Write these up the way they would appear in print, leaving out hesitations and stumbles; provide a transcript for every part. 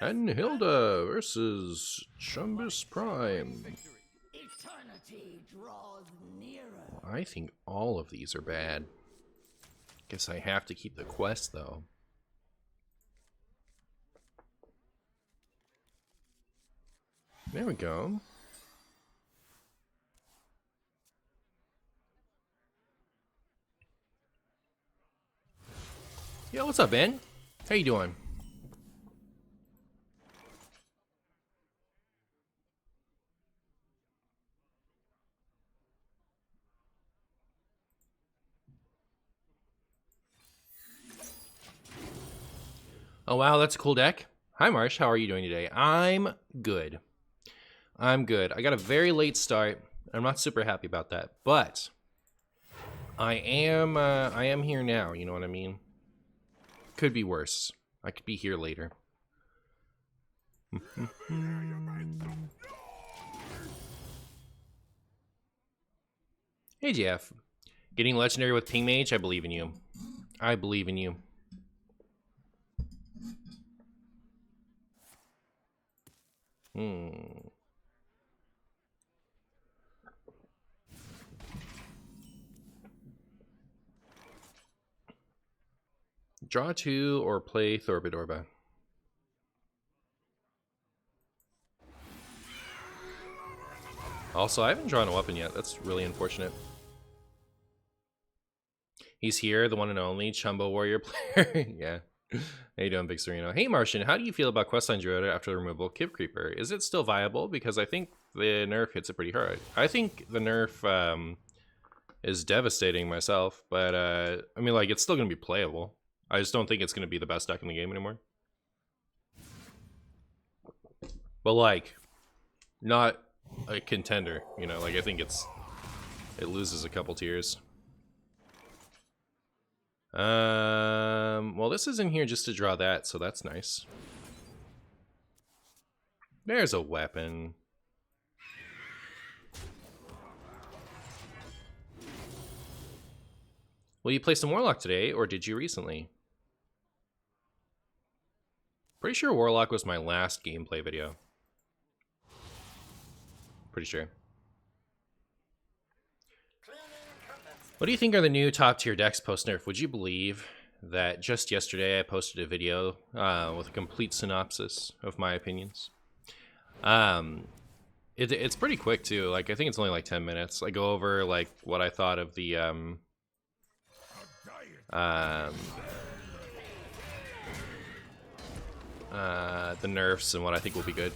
Anhilda versus Chumbus Prime. Eternity draws nearer. I think all of these are bad. Guess I have to keep the quest though. There we go. Yo, what's up, Ben? How you doing? Oh wow, that's a cool deck. Hi Marsh, how are you doing today? I'm good. I'm good. I got a very late start. I'm not super happy about that, but I am here now, you know what I mean? Could be worse. I could be here later. Hey Jeff. Getting legendary with Ping Mage? I believe in you. I believe in you. Draw 2 or play Thorbidorba. Also, I haven't drawn a weapon yet. That's really unfortunate. He's here, the one and only Chumbo Warrior player. Yeah. How you doing, Big Sereno? Hey, Martian, how do you feel about Questline Druid after the removal of Kib Creeper? Is it still viable? Because I think the nerf hits it pretty hard. I think the nerf is devastating myself, but I mean, like, it's still going to be playable. I just don't think it's going to be the best deck in the game anymore. But, like, not a contender, you know? Like, I think it loses a couple tiers. Well, this is in here just to draw that, so that's nice. There's a weapon. Will you play some Warlock today, or did you recently? Pretty sure Warlock was my last gameplay video. Pretty sure. What do you think are the new top tier decks post-nerf? Would you believe that just yesterday I posted a video with a complete synopsis of my opinions? It's pretty quick too. Like, I think it's only like 10 minutes. I go over like what I thought of the nerfs and what I think will be good.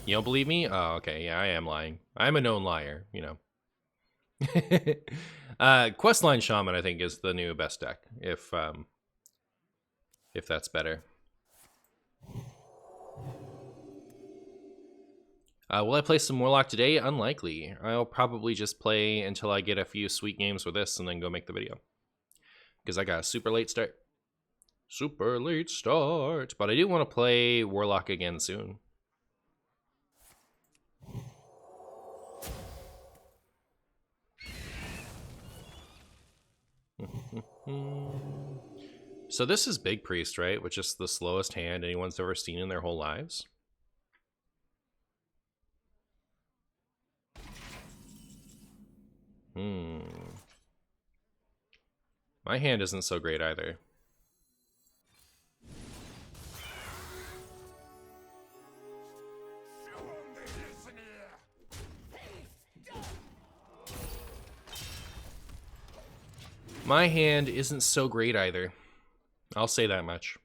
You don't believe me? Oh, okay. Yeah, I am lying. I'm a known liar, you know. Questline Shaman, I think, is the new best deck, if that's better. Will I play some Warlock today? Unlikely. I'll probably just play until I get a few sweet games with this and then go make the video. Because I got a super late start. Super late start. But I do want to play Warlock again soon. So this is Big Priest, right? Which is the slowest hand anyone's ever seen in their whole lives. My hand isn't so great either. My hand isn't so great either. I'll say that much.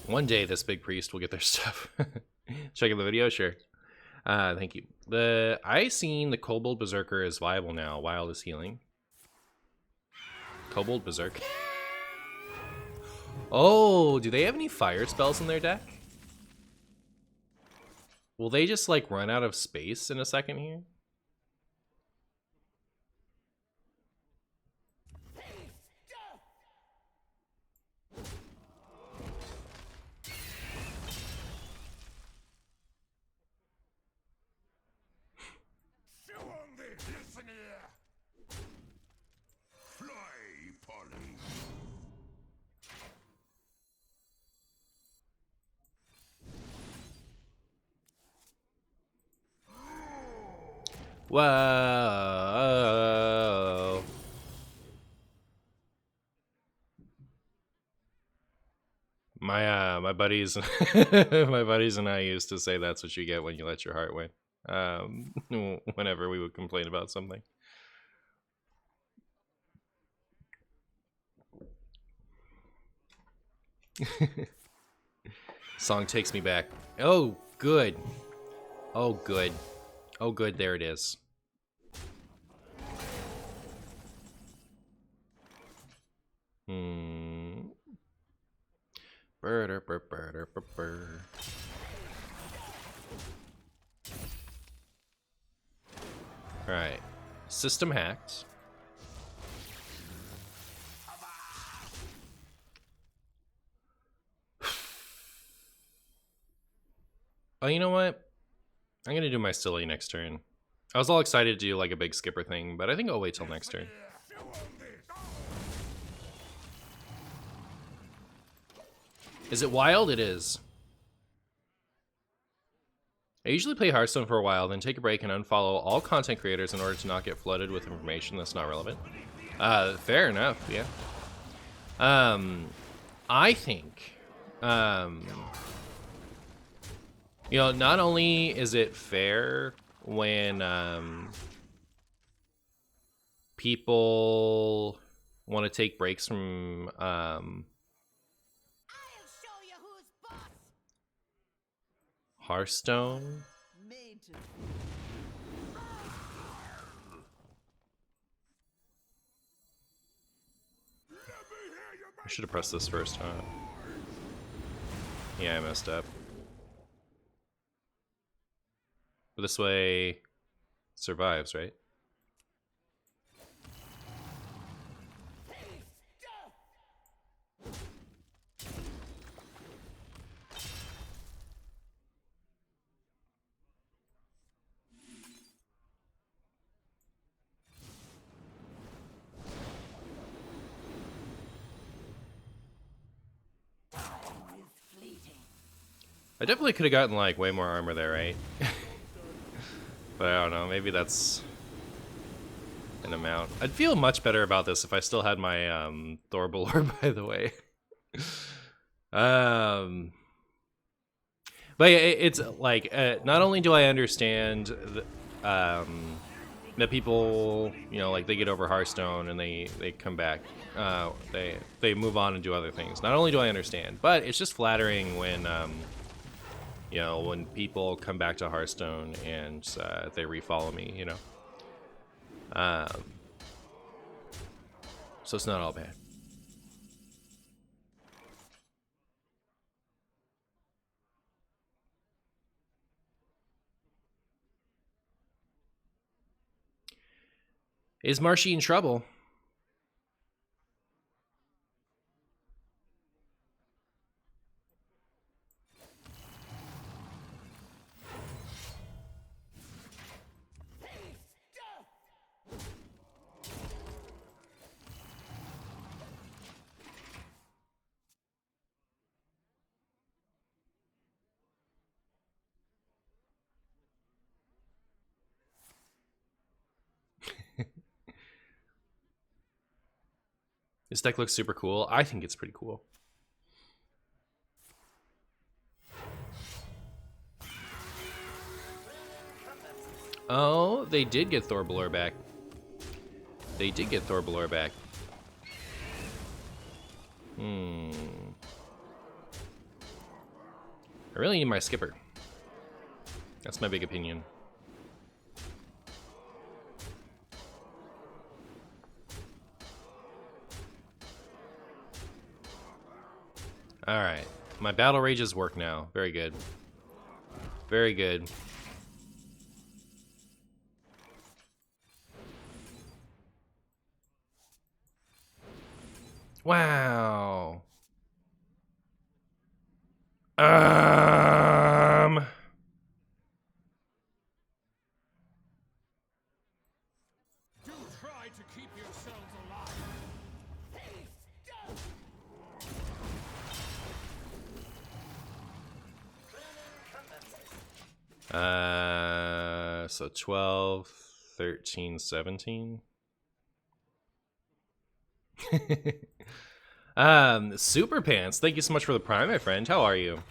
One day this big priest will get their stuff. Check out the video, sure. Thank you. I seen the Kobold Berserker is viable now. Wild is healing. Kobold Berserk. Oh, do they have any fire spells in their deck? Will they just like run out of space in a second here? Whoa. My buddies my buddies and I used to say that's what you get when you let your heart win. Whenever we would complain about something. Song takes me back. Oh, good. Oh, good. Oh, good. There it is. Alright. System hacked. Oh, you know what? I'm gonna do my silly next turn. I was all excited to do like a big skipper thing, but I think I'll wait till next turn. Is it wild? It is. I usually play Hearthstone for a while, then take a break and unfollow all content creators in order to not get flooded with information that's not relevant. Fair enough, yeah. I think, you know, not only is it fair when people want to take breaks from Hearthstone. I should have pressed this first, huh? Yeah, I messed up. But this way survives, right? I definitely could have gotten like way more armor there, right? But I don't know, maybe that's an amount. I'd feel much better about this if I still had my Thorbalor, by the way. But it's like, not only do I understand that people, you know, like they get over Hearthstone and they come back, they move on and do other things. Not only do I understand, but it's just flattering when you know, when people come back to Hearthstone and they refollow me, you know. So it's not all bad. Is Marshy in trouble? This deck looks super cool. I think it's pretty cool. Oh, they did get Thorbalor back. They did get Thorbalor back. I really need my skipper. That's my big opinion. Alright. My battle rages work now. Very good. Very good. Wow. Do try to keep yourselves alive. So 12, 13, 17. Super Pants, thank you so much for the prime, my friend. How are you?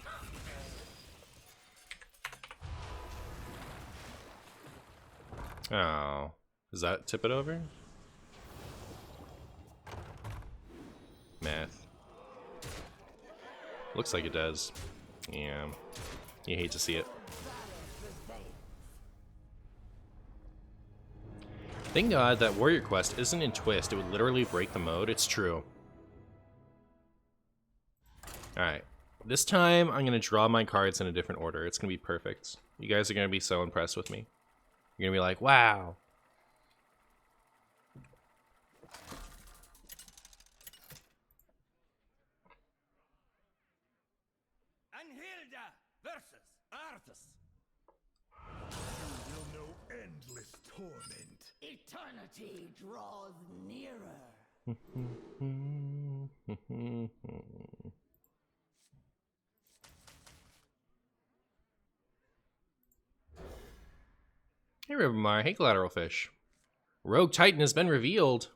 Oh, does that tip it over? Math. Looks like it does. Yeah. You hate to see it. Thank God that Warrior Quest isn't in Twist. It would literally break the mode. It's true. Alright. This time, I'm going to draw my cards in a different order. It's going to be perfect. You guys are going to be so impressed with me. You're going to be like, wow. Anhilda versus Arthas. You will know endless torment. Eternity draws nearer. Hey, Ribamar. Hey, Collateral Fish. Rogue Titan has been revealed.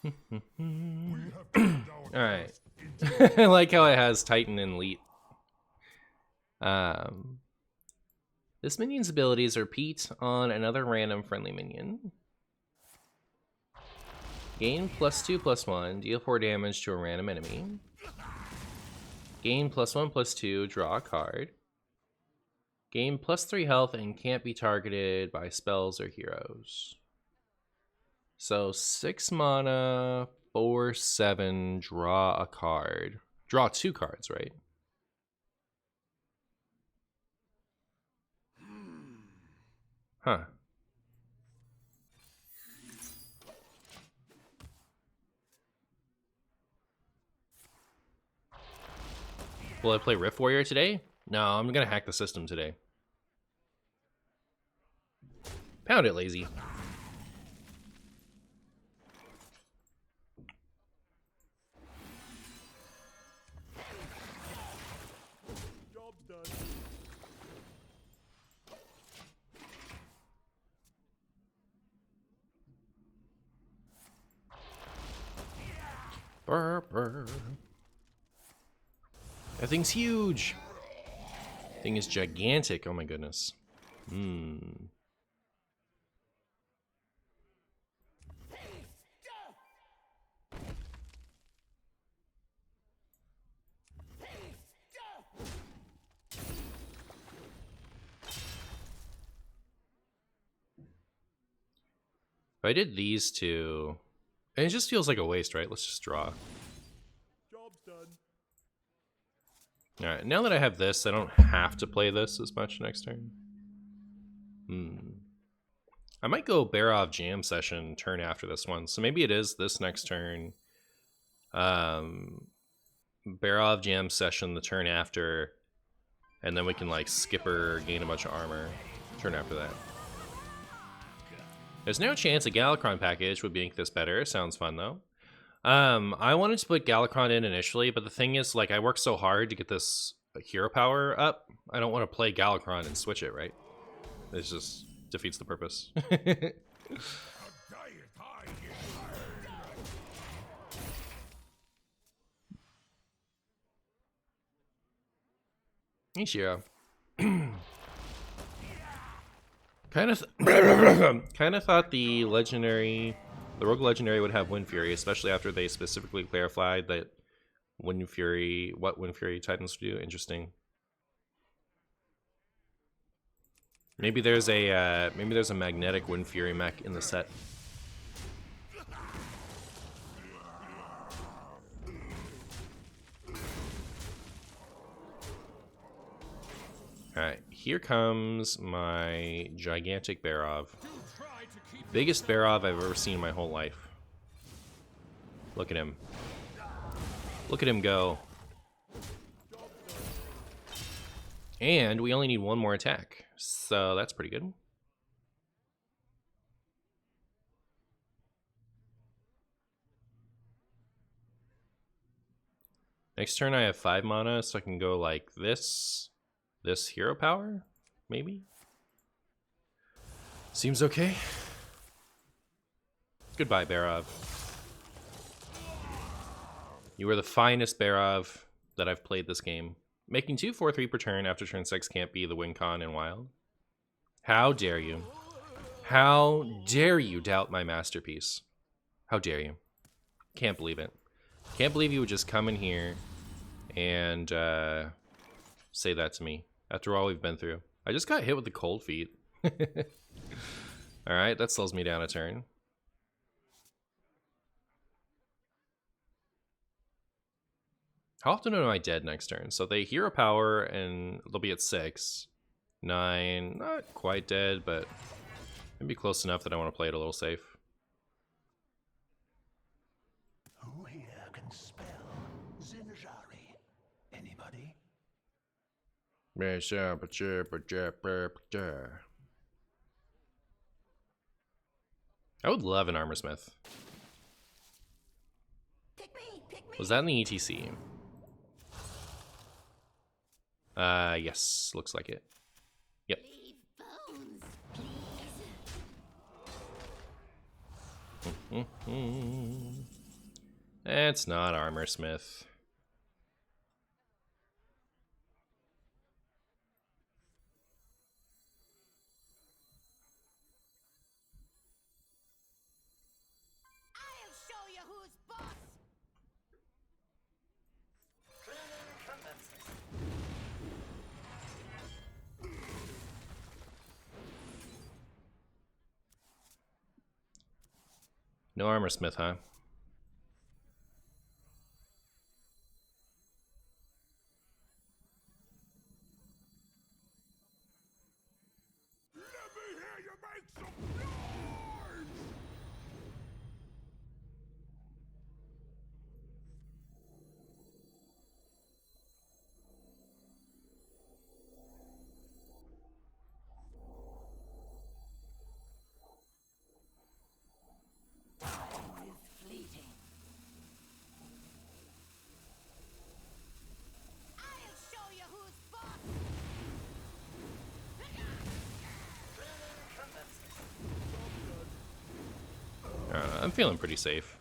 We have turned our Alright. quest into I like how it has Titan and Elite. This minion's abilities repeat on another random friendly minion. Gain +2/+1, deal 4 damage to a random enemy. Gain +1/+2, draw a card. Gain +3 health and can't be targeted by spells or heroes. So 6 mana, 4/7, draw a card. Draw 2 cards, right? Huh. Will I play Rift Warrior today? No, I'm gonna hack the system today. Pound it, lazy. job's done. Brr, brr. That thing's huge. Thing is gigantic. Oh my goodness. If I did these two, and it just feels like a waste, right? Let's just draw. Job's done. Alright, now that I have this, I don't have to play this as much next turn. I might go Barov Jam Session turn after this one. So maybe it is this next turn. Barov Jam Session the turn after. And then we can like skipper, gain a bunch of armor. Turn after that. There's no chance a Galakron package would make this better. Sounds fun though. I wanted to put Galakron in initially, but the thing is, like, I worked so hard to get this hero power up. I don't want to play Galakron and switch it, right? It just defeats the purpose. A diet I Hey, Shiro. kind of thought the rogue legendary would have Wind Fury, especially after they specifically clarified that Wind Fury, what Wind Fury Titans do? Interesting. Maybe there's a magnetic Wind Fury mech in the set. Alright, here comes my gigantic Barov. Biggest Barov I've ever seen in my whole life. Look at him. Look at him go. And we only need one more attack, so that's pretty good. Next turn I have 5 mana, so I can go like this hero power, maybe? Seems okay. Goodbye, Barov. You were the finest Barov that I've played this game. Making 2 4/3 per turn after turn 6 can't be the win con in Wild. How dare you? How dare you doubt my masterpiece? How dare you? Can't believe it. Can't believe you would just come in here and say that to me after all we've been through. I just got hit with the cold feet. Alright, that slows me down a turn. How often am I dead next turn? So they hero power and they'll be at 6. 9, not quite dead, but maybe close enough that I want to play it a little safe. Who here can spell Zinjari? Anybody? I would love an armor smith. Pick me, pick me. Was that in the ETC? Yes, looks like it. Yep. Leave bones, please. It's not armor smith. I'll show you who's boss. No armor smith, huh? Let me hear you make some noise! Time is fleeting. I'll show you who's boss. I'm feeling pretty safe.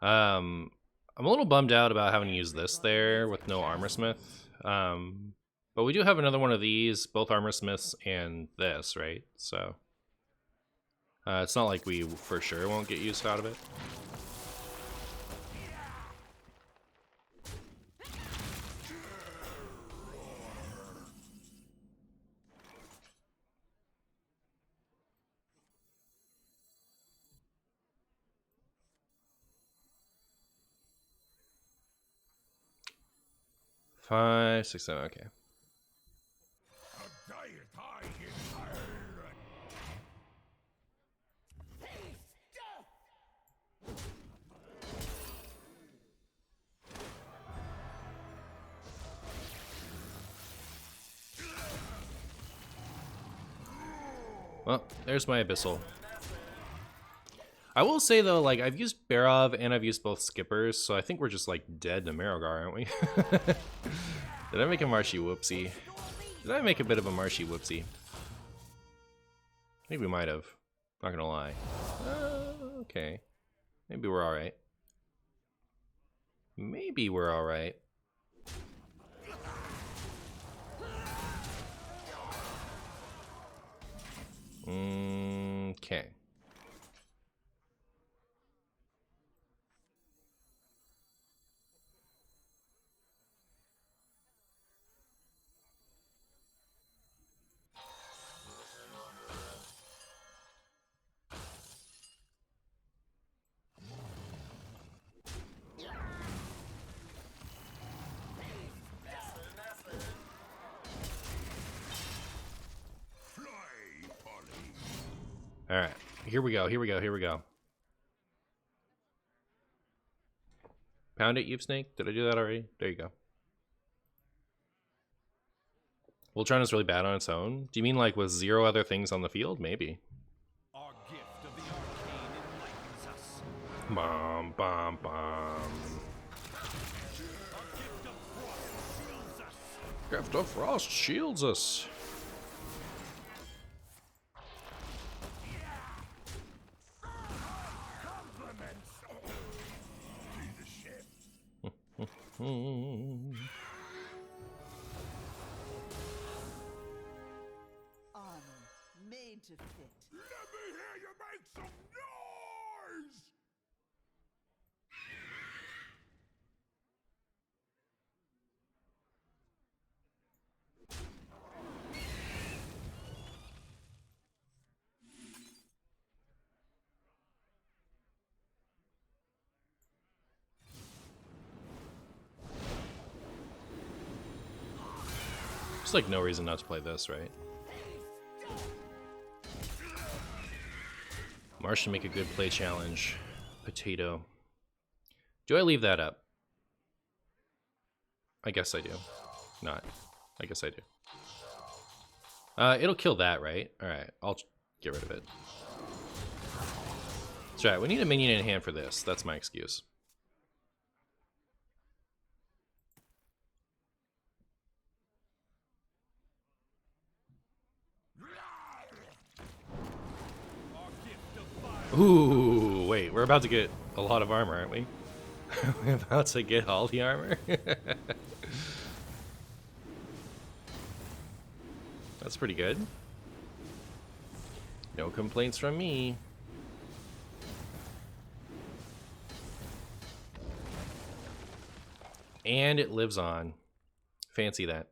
I'm a little bummed out about having to use this there with no armor smith. But we do have another one of these, both armor smiths and this, right? So it's not like we for sure won't get use out of it. Five, 6, 7, okay. A diet I inherit! Well, there's my Abyssal. I will say though, like, I've used Barov and I've used both Skippers, so I think we're just like dead to Marogar, aren't we? Did I make a marshy whoopsie? Did I make a bit of a marshy whoopsie? I think we might have. Not gonna lie. Okay. Maybe we're alright. Maybe we're alright. Okay. here we go. Here we go. Here we go. Pound it, Eve Snake. Did I do that already? There you go. Voltron is really bad on its own. Do you mean like with 0 other things on the field? Maybe. Our gift of the arcane enlightens us. Bum, bum, bum. Gift of frost shields us. Gift of Frost shields us. Armor made to fit. Let me hear you make some noise! There's like no reason not to play this, right? Martian make a good play challenge. Potato. Do I leave that up? I guess I do. Not. I guess I do. It'll kill that, right? Alright, I'll get rid of it. That's right, we need a minion in hand for this. That's my excuse. Ooh, wait, we're about to get a lot of armor, aren't we? We're about to get all the armor? That's pretty good. No complaints from me. And it lives on. Fancy that.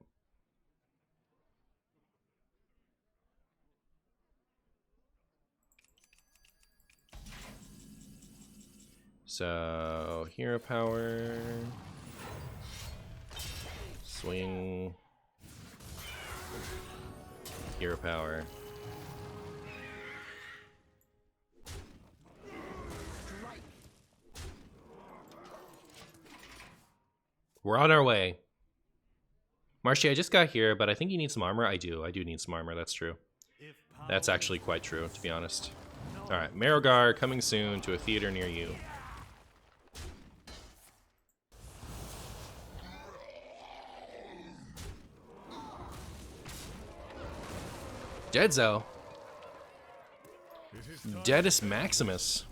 So, hero power. Swing. Hero power. We're on our way. Marshy, I just got here, but I think you need some armor. I do need some armor, that's true. That's actually quite true, to be honest. Alright, Marogar coming soon to a theater near you. Deadzo. Deadus Maximus.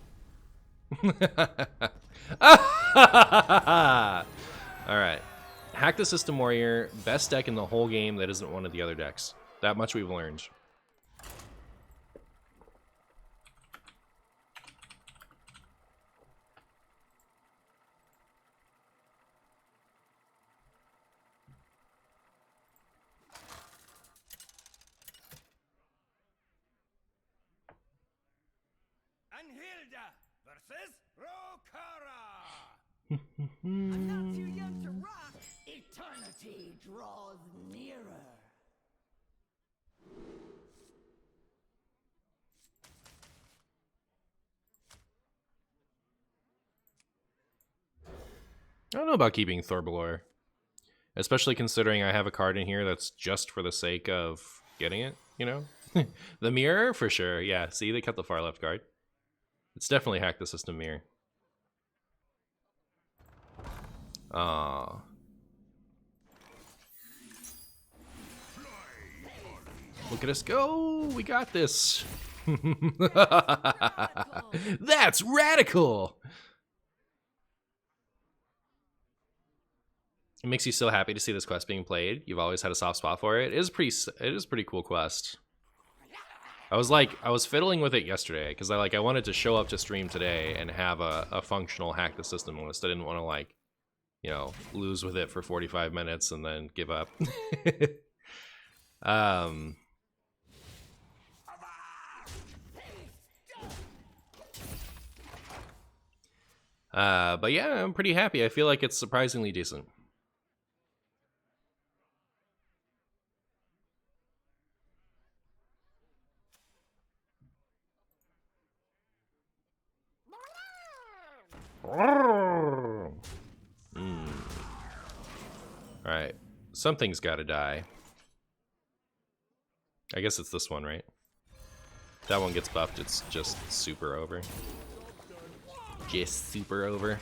Alright. Hack the System Warrior, best deck in the whole game that isn't one of the other decks. That much we've learned. Anhilda versus Rokara. I'm not too young to rock. Eternity draws nearer. I don't know about keeping Thorbalor. Especially considering I have a card in here that's just for the sake of getting it, you know? The mirror, for sure. Yeah, see, they kept the far left card. It's definitely Hack the System mirror. Look at us go! We got this! That's radical! It makes you so happy to see this quest being played. You've always had a soft spot for it. It is a pretty cool quest. I was fiddling with it yesterday because I wanted to show up to stream today and have a functional Hack the System list. I didn't want to lose with it for 45 minutes and then give up. But yeah, I'm pretty happy. I feel like it's surprisingly decent. Alright. Something's gotta die. I guess it's this one, right? That one gets buffed, it's just super over. Just super over.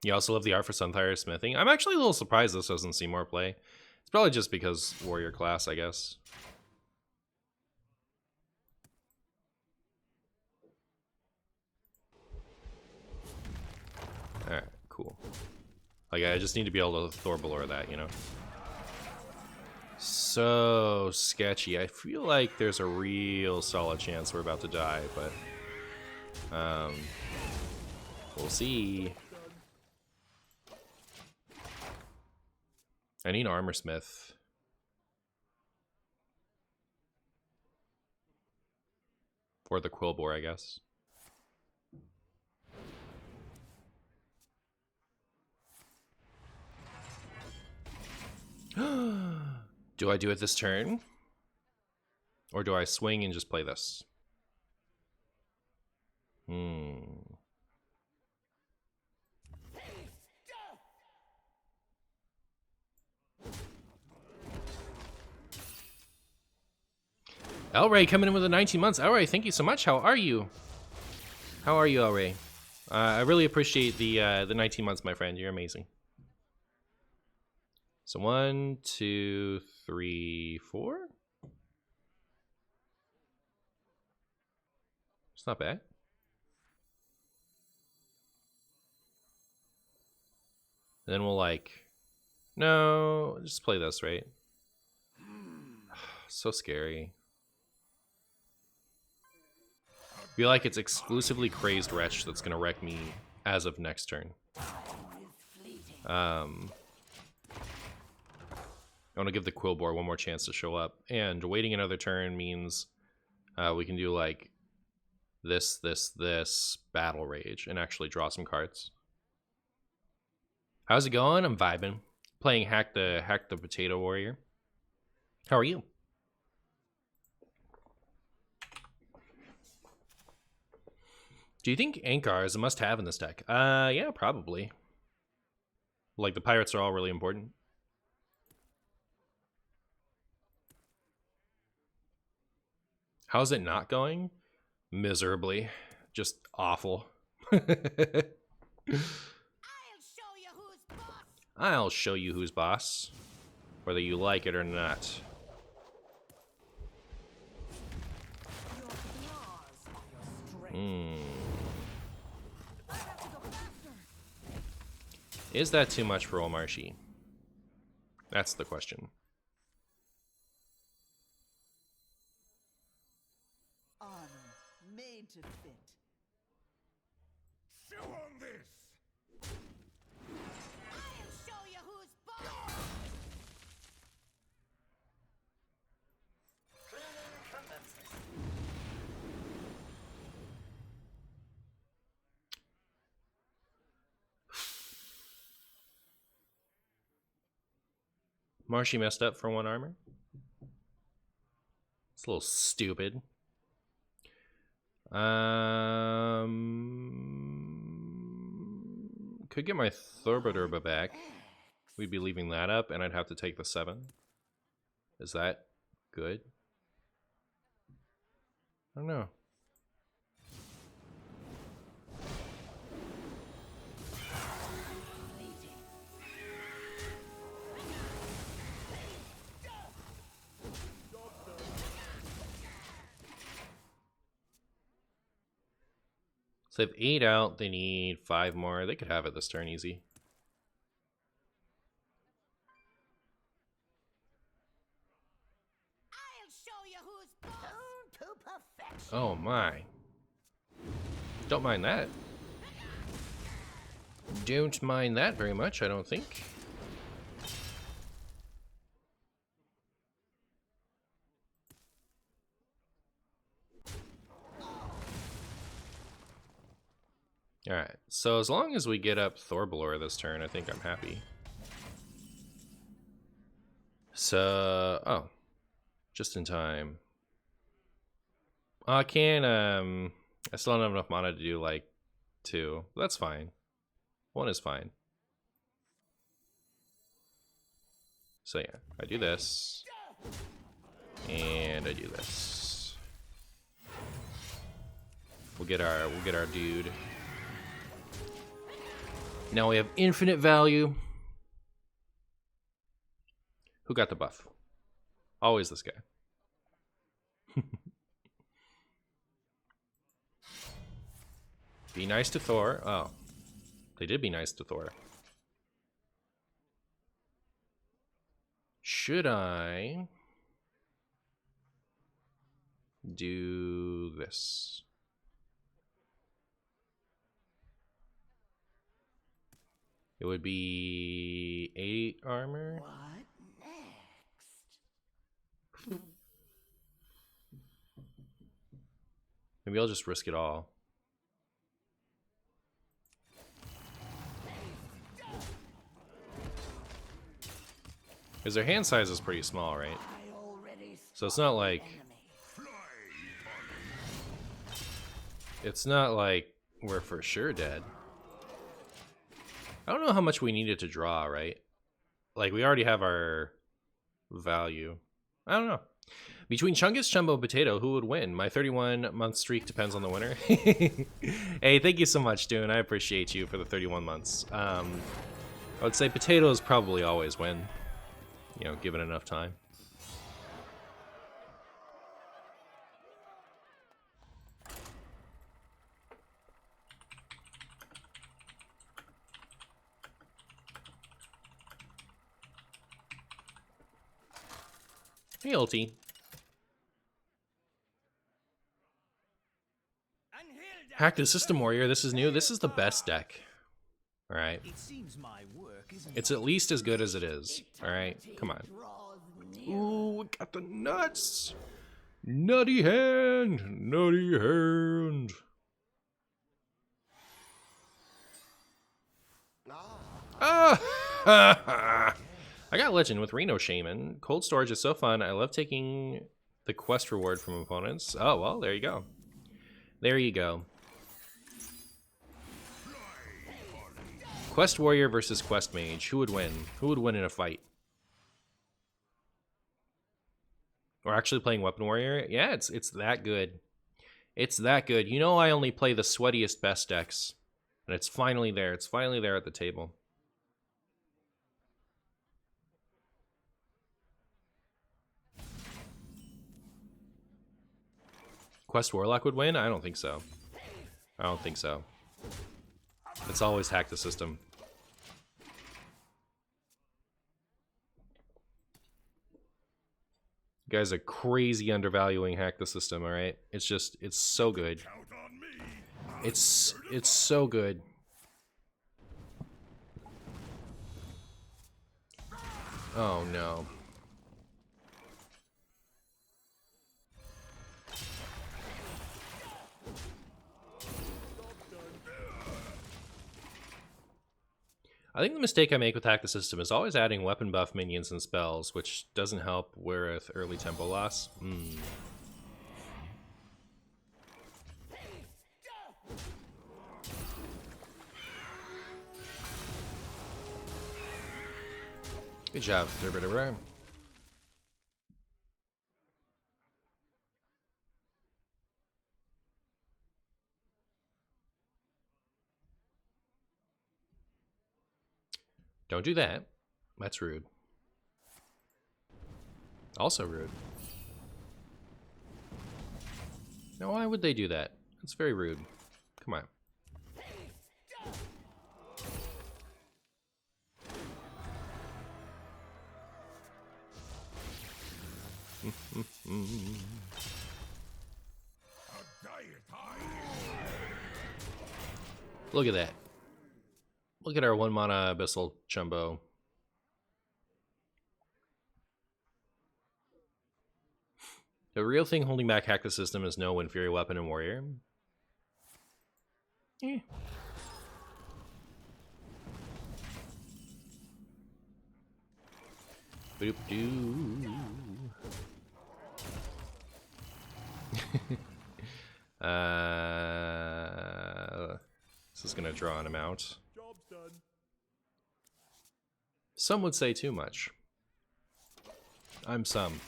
You also love the art for Sunfire Smithing. I'm actually a little surprised this doesn't see more play. It's probably just because warrior class, I guess. Alright, cool. Like, I just need to be able to Thorbalor that, you know? So sketchy. I feel like there's a real solid chance we're about to die, but... we'll see. I need Armor Smith. Or the Quillbore, I guess. Do I do it this turn? Or do I swing and just play this? Elray coming in with the 19 months. Elray, thank you so much. How are you? How are you, Elray? I really appreciate the 19 months, my friend. You're amazing. So 1, 2, 3, 4. It's not bad. And then we'll no, just play this, right? So scary. I feel like it's exclusively Crazed Wretch that's gonna wreck me as of next turn. I want to give the Quillbore one more chance to show up, and waiting another turn means we can do like this, Battle Rage, and actually draw some cards. How's it going? I'm vibing. Playing Hack the Potato Warrior. How are you? Do you think Ankar is a must-have in this deck? Yeah, probably. Like, the pirates are all really important. How's it not going? Miserably. Just awful. I'll show you who's boss. Whether you like it or not. Is that too much for Omarshy? That's the question. Honor made to fit. Chew on this! I'll show you who's boss. Marshy messed up for 1 armor. It's a little stupid. Could get my Thorbaderba back. We'd be leaving that up, and I'd have to take the 7. Is that good? I don't know. So they have 8 out, they need 5 more. They could have it this turn easy. I'll show you who's boss. To perfection. Oh my. Don't mind that. Don't mind that very much, I don't think. Alright, so as long as we get up Thorbalor this turn, I think I'm happy. So, oh. Just in time. I still don't have enough mana to do, like, 2. That's fine. 1 is fine. So yeah, I do this. And I do this. We'll get our dude. Now we have infinite value. Who got the buff? Always this guy. Be nice to Thor. Oh. They did be nice to Thor. Should I do this? It would be 8 armor. What next? Maybe I'll just risk it all. Because their hand size is pretty small, right? I already So it's not like we're for sure dead. I don't know how much we needed to draw, right? Like we already have our value. I don't know. Between Chungus, Chumbo, Potato, who would win? My 31-month streak depends on the winner. Hey, thank you so much, Dune. I appreciate you for the 31 months. I would say Potatoes probably always win. You know, given enough time. Hey, Ulti. Hack the System Warrior. This is new. This is the best deck. All right. It seems my work isn't It's at least as good as it is. All right. Come on. Draws near. Ooh, we got the nuts. Nutty hand. Nutty hand. Ah! I got Legend with Reno Shaman. Cold Storage is so fun. I love taking the quest reward from opponents. Oh, well, there you go. There you go. Quest Warrior versus Quest Mage. Who would win? Who would win in a fight? We're actually playing Weapon Warrior? Yeah, it's that good. It's that good. You know I only play the sweatiest best decks. And it's finally there. It's finally there at the table. Quest Warlock would win? I don't think so. I don't think so. It's always hack the system. You guys are crazy undervaluing hack the system, alright? It's just, it's so good. Count on me. It's so good. Oh no. I think the mistake I make with Hack the System is always adding weapon buff minions and spells, which doesn't help with early tempo loss. Good job, Thurber. Don't do that. That's rude. Also rude. Now, why would they do that? That's very rude. Come on. Look at that. Look at our 1 mana Abyssal Chumbo. The real thing holding back Hack the System is no Inferior Weapon and Warrior. Eh. Boop doo. This is gonna draw him out. Job's done. Some would say too much. I'm some.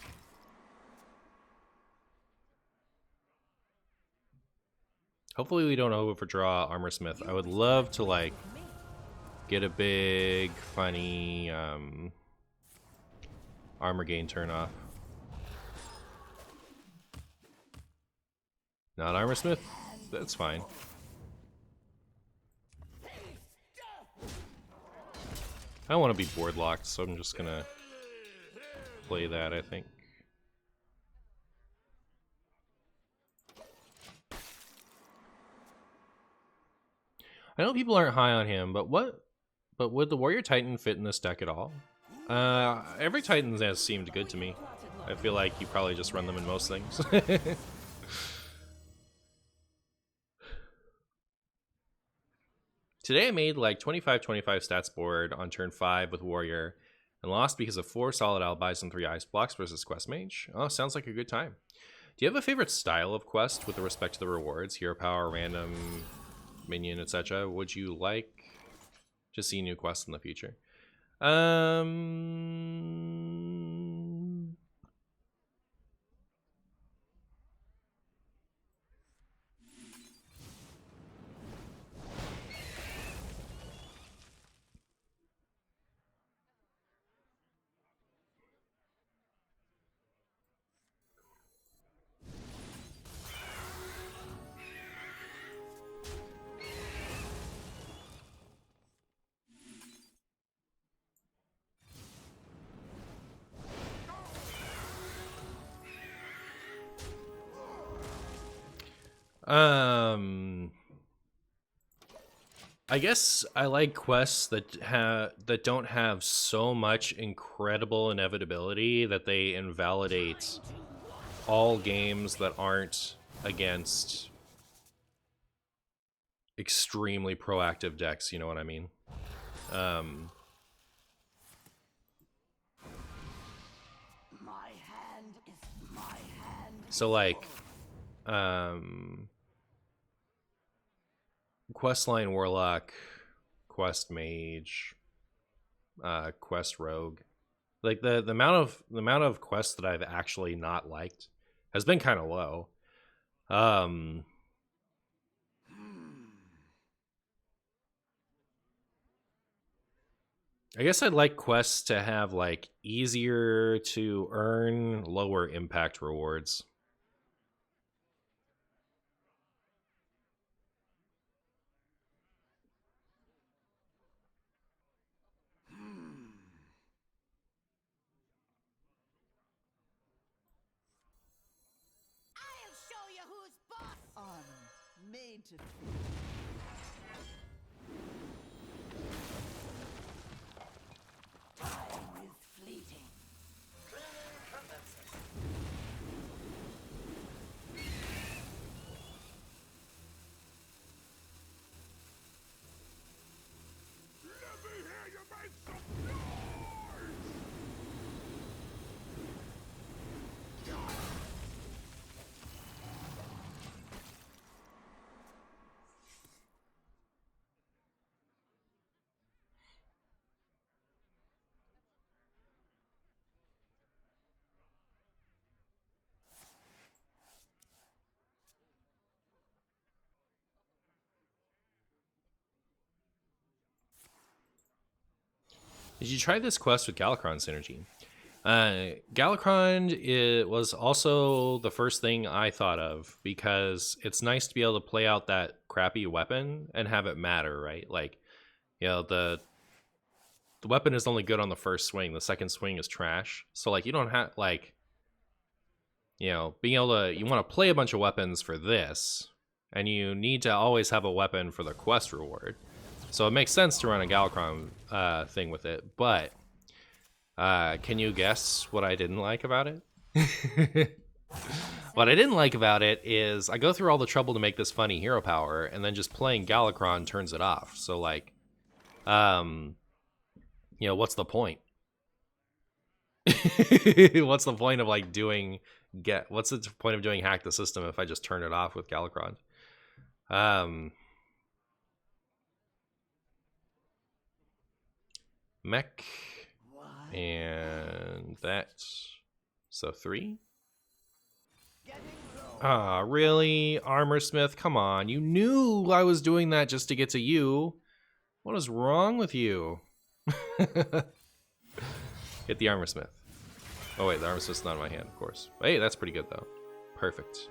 Hopefully we don't overdraw Armor Smith. I would love to like get a big funny armor gain turn off. Not Armor Smith? That's fine. I don't want to be board locked, so I'm just gonna play that, I think. I know people aren't high on him, but would the Warrior Titan fit in this deck at all? Every Titan has seemed good to me. I feel like you probably just run them in most things. Today I made like 25-25 stats board on turn 5 with Warrior and lost because of 4 solid albis and 3 ice blocks versus Quest Mage. Oh, sounds like a good time. Do you have a favorite style of quest with respect to the rewards? Hero power, random, minion, etc. Would you like to see new quests in the future? I guess I like quests that don't have so much incredible inevitability that they invalidate all games that aren't against extremely proactive decks, you know what I mean? My hand is my hand. So like Questline Warlock, Quest Mage, Quest Rogue. Like the amount of quests that I've actually not liked has been kind of low. I guess I'd like quests to have like easier to earn, lower impact rewards. I'll show you who's boss. Honor made to Time is fleeting. Let me hear you make some noise! Did you try this quest with Galakron synergy? Galakron, it was also the first thing I thought of because it's nice to be able to play out that crappy weapon and have it matter, right? Like, you know, the weapon is only good on the first swing. The second swing is trash. So like you don't have like, you know, being able to, you want to play a bunch of weapons for this, and you need to always have a weapon for the quest reward. So it makes sense to run a Galakron thing with it, but can you guess what I didn't like about it? What I didn't like about it is I go through all the trouble to make this funny hero power, and then just playing Galakron turns it off. So like, you know, what's the point? What's the point of like doing what's the point of doing hack the system if I just turn it off with Galakron? mech, and that. So 3. Ah, really? Armorsmith, come on. You knew I was doing that just to get to you. What is wrong with you? Hit the Armorsmith. Oh wait, the Armorsmith's not in my hand, of course. Hey, that's pretty good though. Perfect.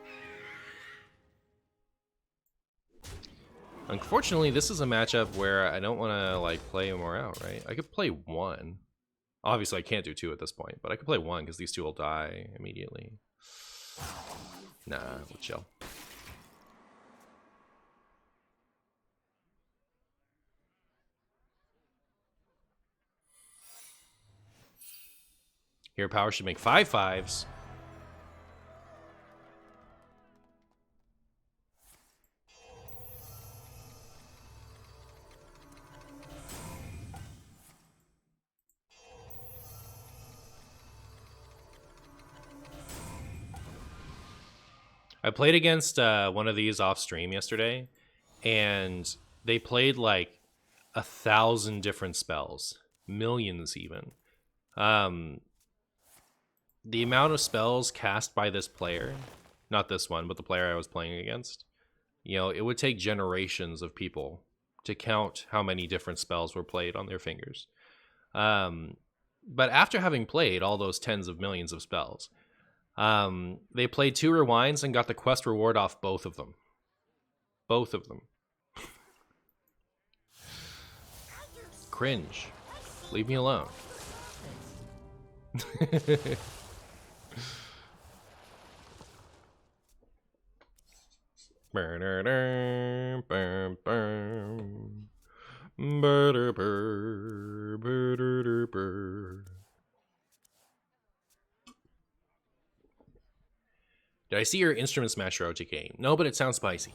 Unfortunately, this is a matchup where I don't want to like play more out, right? I could play 1. Obviously, I can't do 2 at this point, but I could play 1 because these 2 will die immediately. Nah, we'll chill. Hero power should make 5 5s. I played against one of these off stream yesterday, and they played like 1,000 different spells, millions even. The amount of spells cast by this player, not this one, but the player I was playing against, you know, it would take generations of people to count how many different spells were played on their fingers. But after having played all those tens of millions of spells, they played 2 rewinds and got the quest reward off both of them. Both of them. Cringe. Leave me alone. Did I see your Instrument Smasher OTK? No, but it sounds spicy.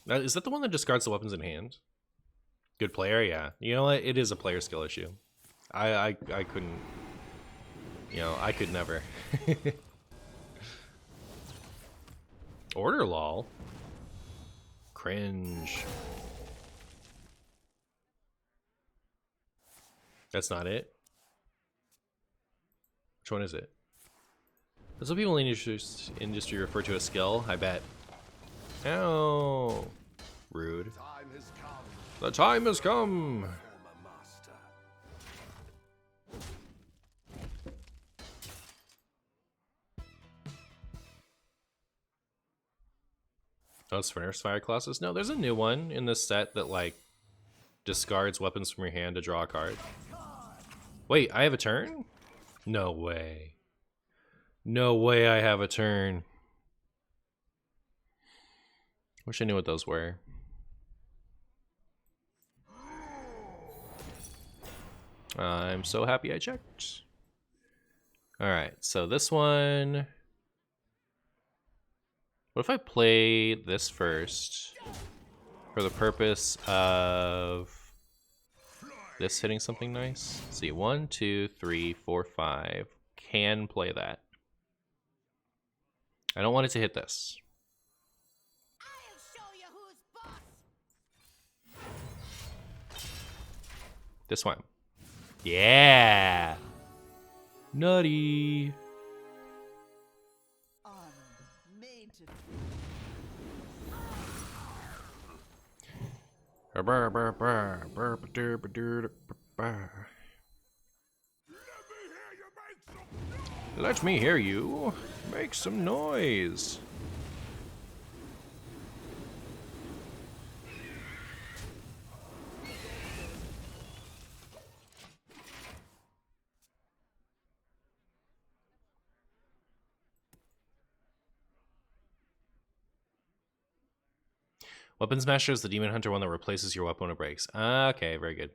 Now, is that the one that discards the weapons in hand? Good player, yeah. You know what? It is a player skill issue. I couldn't... You know, I could never. Order lol. Cringe. That's not it. Which one is it? That's what people in the industry refer to as skill, I bet. Ow. Rude. The time has come. Oh, it's for fire classes? No, there's a new one in this set that, like, discards weapons from your hand to draw a card. Wait, I have a turn? No way. No way I have a turn. Wish I knew what those were. I'm so happy I checked. Alright, so this one... What if I play this first for the purpose of this hitting something nice? Let's see, 1, 2, 3, 4, 5. Can play that. I don't want it to hit this. I'll show you who's boss. This one. Yeah. Nutty. Armor made to Let me hear you make some noise. Weapon Smasher is the Demon Hunter one that replaces your weapon when it breaks. Okay, very good.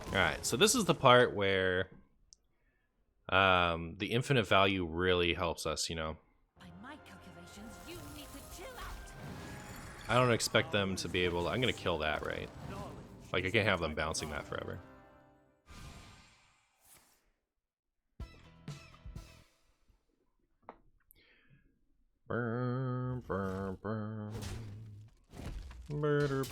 Alright, so this is the part where the infinite value really helps us, you know. By my calculations, you need to chill out. I don't expect them to be able to... I'm going to kill that, right? Like, I can't have them bouncing that forever. Burn, burn, burn. A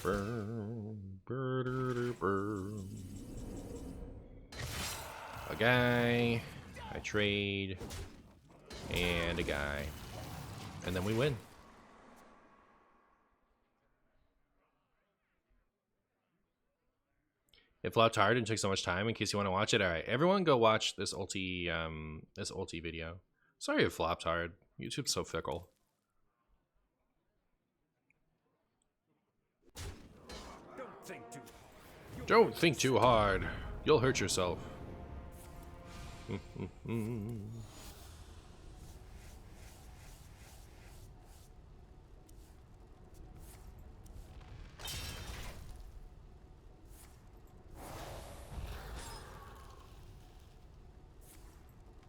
guy, I trade, and a guy, and then we win. It flopped hard and took so much time. In case you want to watch it, all right, everyone go watch this ulti video. Sorry it flopped hard. YouTube's so fickle. Don't think too hard. You'll hurt yourself.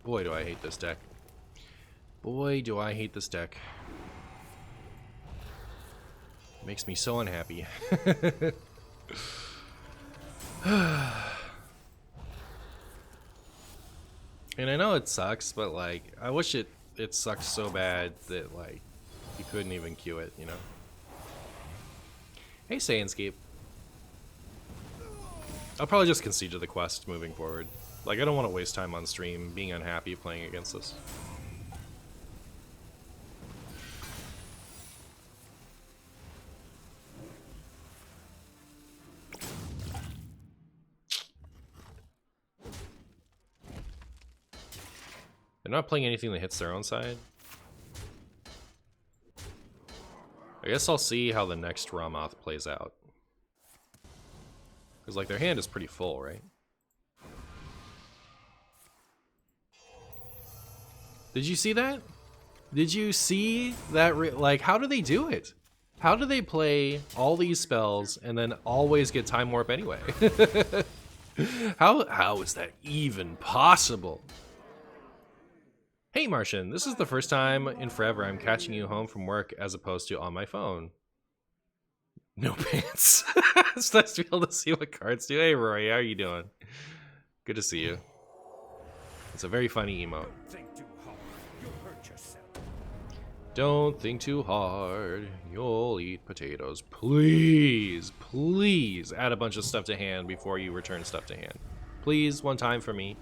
Boy, do I hate this deck. Boy, do I hate this deck. Makes me so unhappy. And I know it sucks, but like, I wish it sucked so bad that like, you couldn't even queue it, you know? Hey, Saiyanscape. I'll probably just concede to the quest moving forward. Like, I don't want to waste time on stream being unhappy playing against this. They're not playing anything that hits their own side. I guess I'll see how the next Ramoth plays out. Because, like, their hand is pretty full, right? Did you see that? Did you see that? Like, how do they do it? How do they play all these spells and then always get Time Warp anyway? How is that even possible? Hey Martian, this is the first time in forever I'm catching you home from work as opposed to on my phone. No pants. It's nice to be able to see what cards do. Hey Rory, how are you doing? Good to see you. It's a very funny emote. Don't think too hard, you'll eat potatoes. Please, please add a bunch of stuff to hand before you return stuff to hand. Please, one time for me.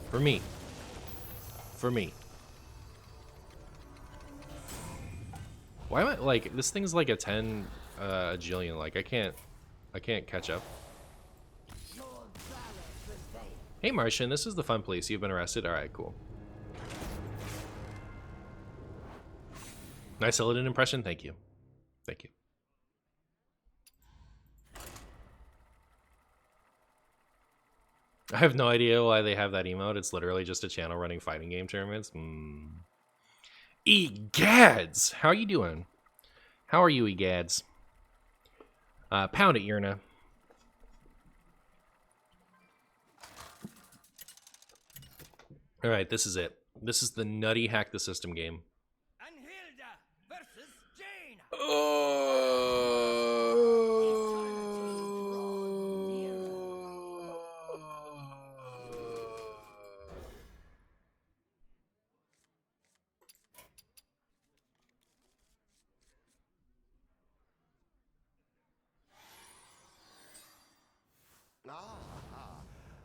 For me. For me. Why am I, like, this thing's like a 10 jillion, like, I can't catch up. Hey Martian, this is the fun place. You've been arrested? Alright, cool. Nice Illidan impression, thank you. Thank you. I have no idea why they have that emote. It's literally just a channel running fighting game tournaments. Egads! How are you doing? How are you, Egads? Pound it, Yurna. Alright, this is it. This is the nutty hack the system game. Anhilda versus Jaina.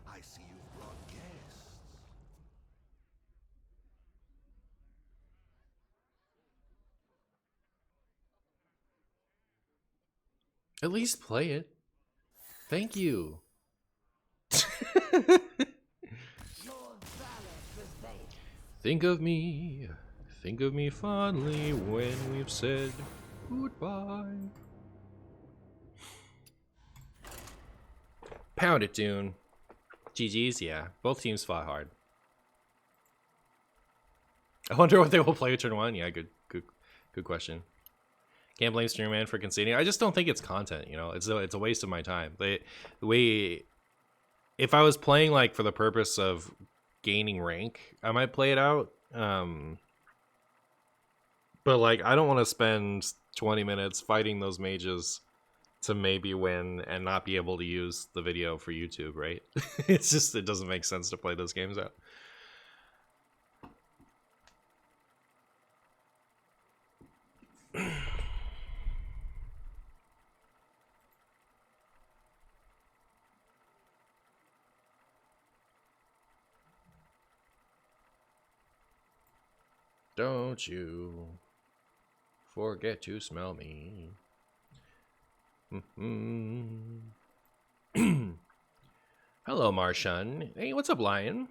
I see you've brought guests. At least play it. Thank you. Think of me fondly when we've said goodbye. Pound it, Dune. GG's, yeah. Both teams fought hard. I wonder what they will play turn one. Yeah, good question. Can't blame Streamerman for conceding. I just don't think it's content, you know. It's a waste of my time. If I was playing like for the purpose of gaining rank, I might play it out. But like, I don't want to spend 20 minutes fighting those mages to maybe win and not be able to use the video for YouTube, right? It's just, it doesn't make sense to play those games out. Don't you forget to smell me. Hello, Martian. Hey, what's up, Lion?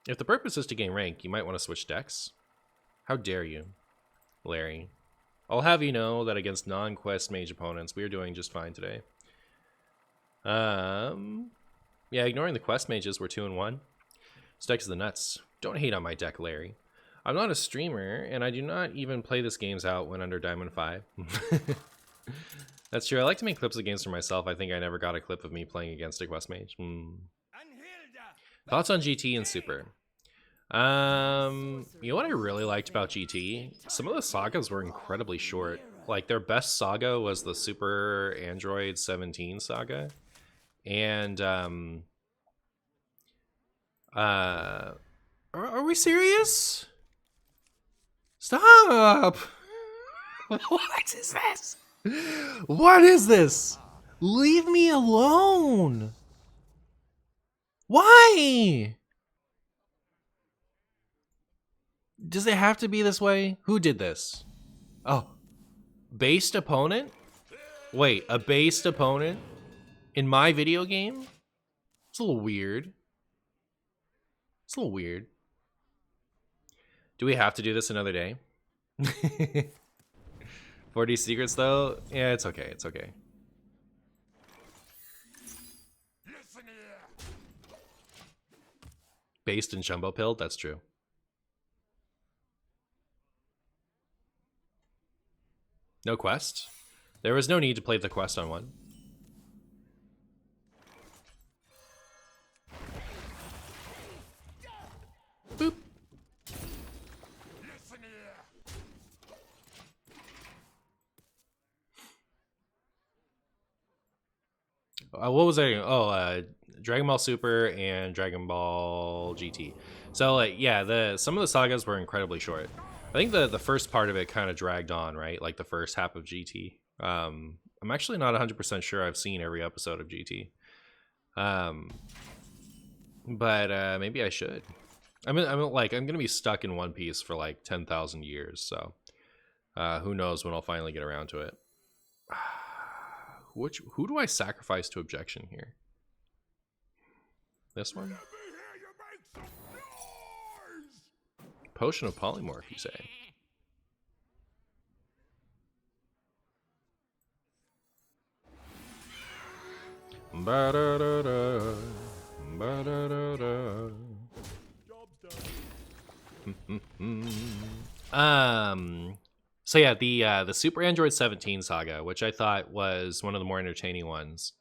If the purpose is to gain rank, you might want to switch decks. How dare you, Larry? I'll have you know that against non-quest mage opponents, we are doing just fine today. Yeah, ignoring the quest mages, we're 2-1. This deck is the nuts. Don't hate on my deck, Larry. I'm not a streamer, and I do not even play this games out when under Diamond 5. That's true. I like to make clips of games for myself. I think I never got a clip of me playing against a quest mage. Thoughts on GT and Super? You know what I really liked about GT? Some of the sagas were incredibly short. Like, their best saga was the Super Android 17 saga. And, are we serious? Stop! What is this? What is this? Leave me alone! Why? Does it have to be this way? Who did this? Oh. Based opponent? Wait, a based opponent? In my video game? It's a little weird. It's a little weird. Do we have to do this another day? 40 secrets though? Yeah, it's okay, it's okay. Based in Jumbo Pilled? That's true. No quest? There was no need to play the quest on one. Boop. What was I? Oh, Dragon Ball Super and Dragon Ball GT. So, like, yeah, some of the sagas were incredibly short. I think the first part of it kind of dragged on, right? Like the first half of GT. I'm actually not 100% sure I've seen every episode of GT. But maybe I should. I'm gonna be stuck in One Piece for like 10,000 years, so who knows when I'll finally get around to it. Who do I sacrifice to objection here? This one? Potion of Polymorph, you say? Ba-da-da-da, ba-da-da-da. So yeah, the Super Android 17 saga, which I thought was one of the more entertaining ones.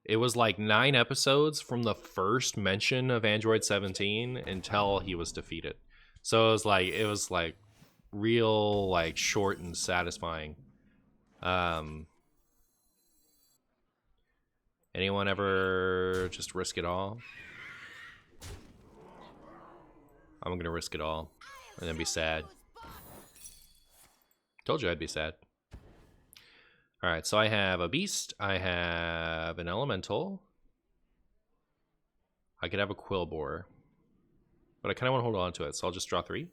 It was like 9 episodes from the first mention of Android 17 until he was defeated. So it was like real, like, short and satisfying. Anyone ever just risk it all? I'm gonna risk it all and then be sad. Told you I'd be sad. Alright, so I have a beast, I have an elemental. I could have a Quillbore. But I kind of want to hold on to it, so I'll just draw 3.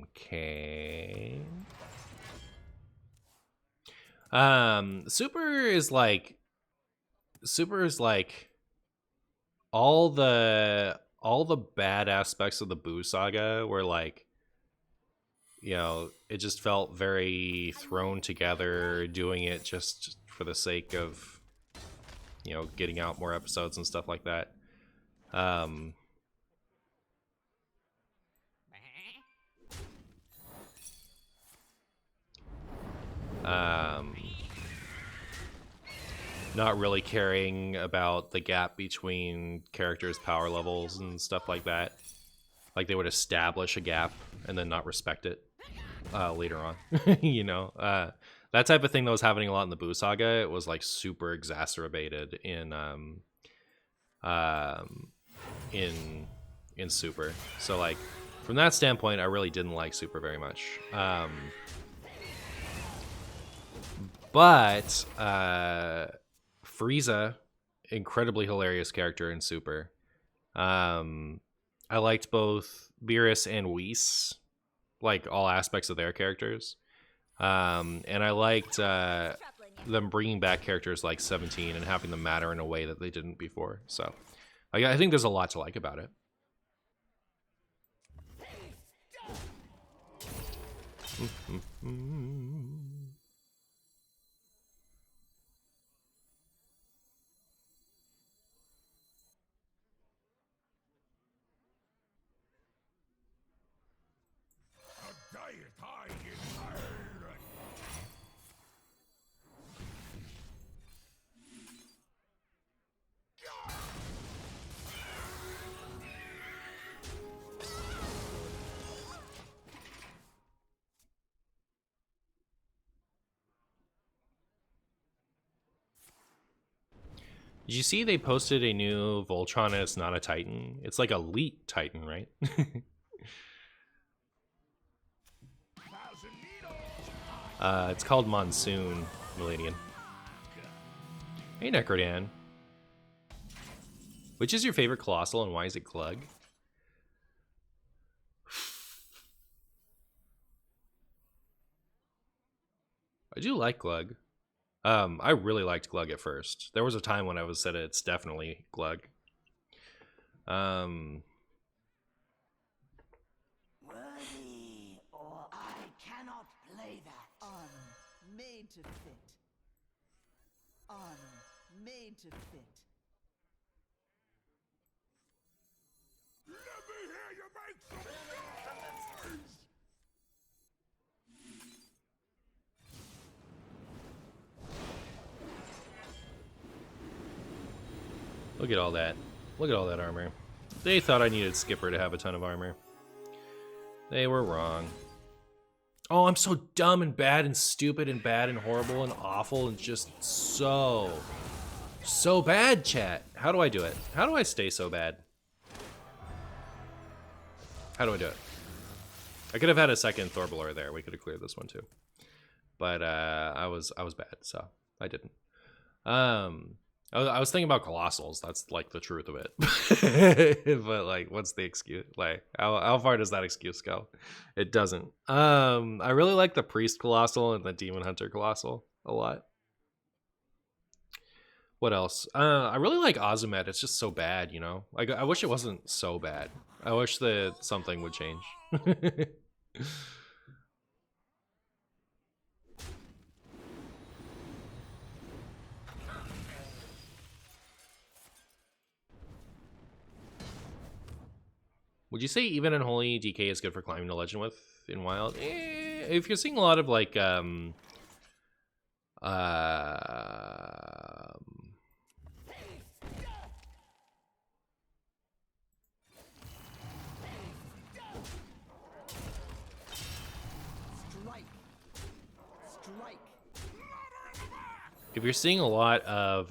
Okay. Super is like all the bad aspects of the Boo saga were like, you know, it just felt very thrown together, doing it just for the sake of, you know, getting out more episodes and stuff like that. Not really caring about the gap between characters' power levels and stuff like that. Like, they would establish a gap and then not respect it later on. You know, that type of thing that was happening a lot in the Boo saga. It was like super exacerbated in Super. So like, from that standpoint, I really didn't like Super very much. But Frieza incredibly hilarious character in Super. I liked both Beerus and Whis, like all aspects of their characters. And I liked them bringing back characters like 17 and having them matter in a way that they didn't before. So I think there's a lot to like about it. A diet I inherit. Did you see they posted a new Voltron and it's not a Titan? It's like Elite Titan, right? It's called Monsoon, Miladian. Hey, Necrodan. Which is your favorite Colossal and why is it Glug? I do like Glug. I really liked Glug at first. There was a time when I was said it's definitely Glug. Worthy, or I cannot play that. Honor made to fit. Honor made to fit. Let me hear you make some noise! Look at all that. Look at all that armor. They thought I needed Skipper to have a ton of armor. They were wrong. Oh, I'm so dumb and bad and stupid and bad and horrible and awful and just so bad, chat. How do I do it? How do I stay so bad? How do I do it? I could have had a second Thorbalor there. We could have cleared this one too. But I was bad, so I didn't. I was thinking about Colossals. That's like the truth of it. But like, what's the excuse? Like, how far does that excuse go? It doesn't. I really like the Priest Colossal and the Demon Hunter Colossal a lot. What else? I really like Azumet. It's just so bad, you know? Like, I wish it wasn't so bad. I wish that something would change. Would you say even Unholy DK is good for climbing to legend with in Wild? If you're seeing a lot of like Strike. if you're seeing a lot of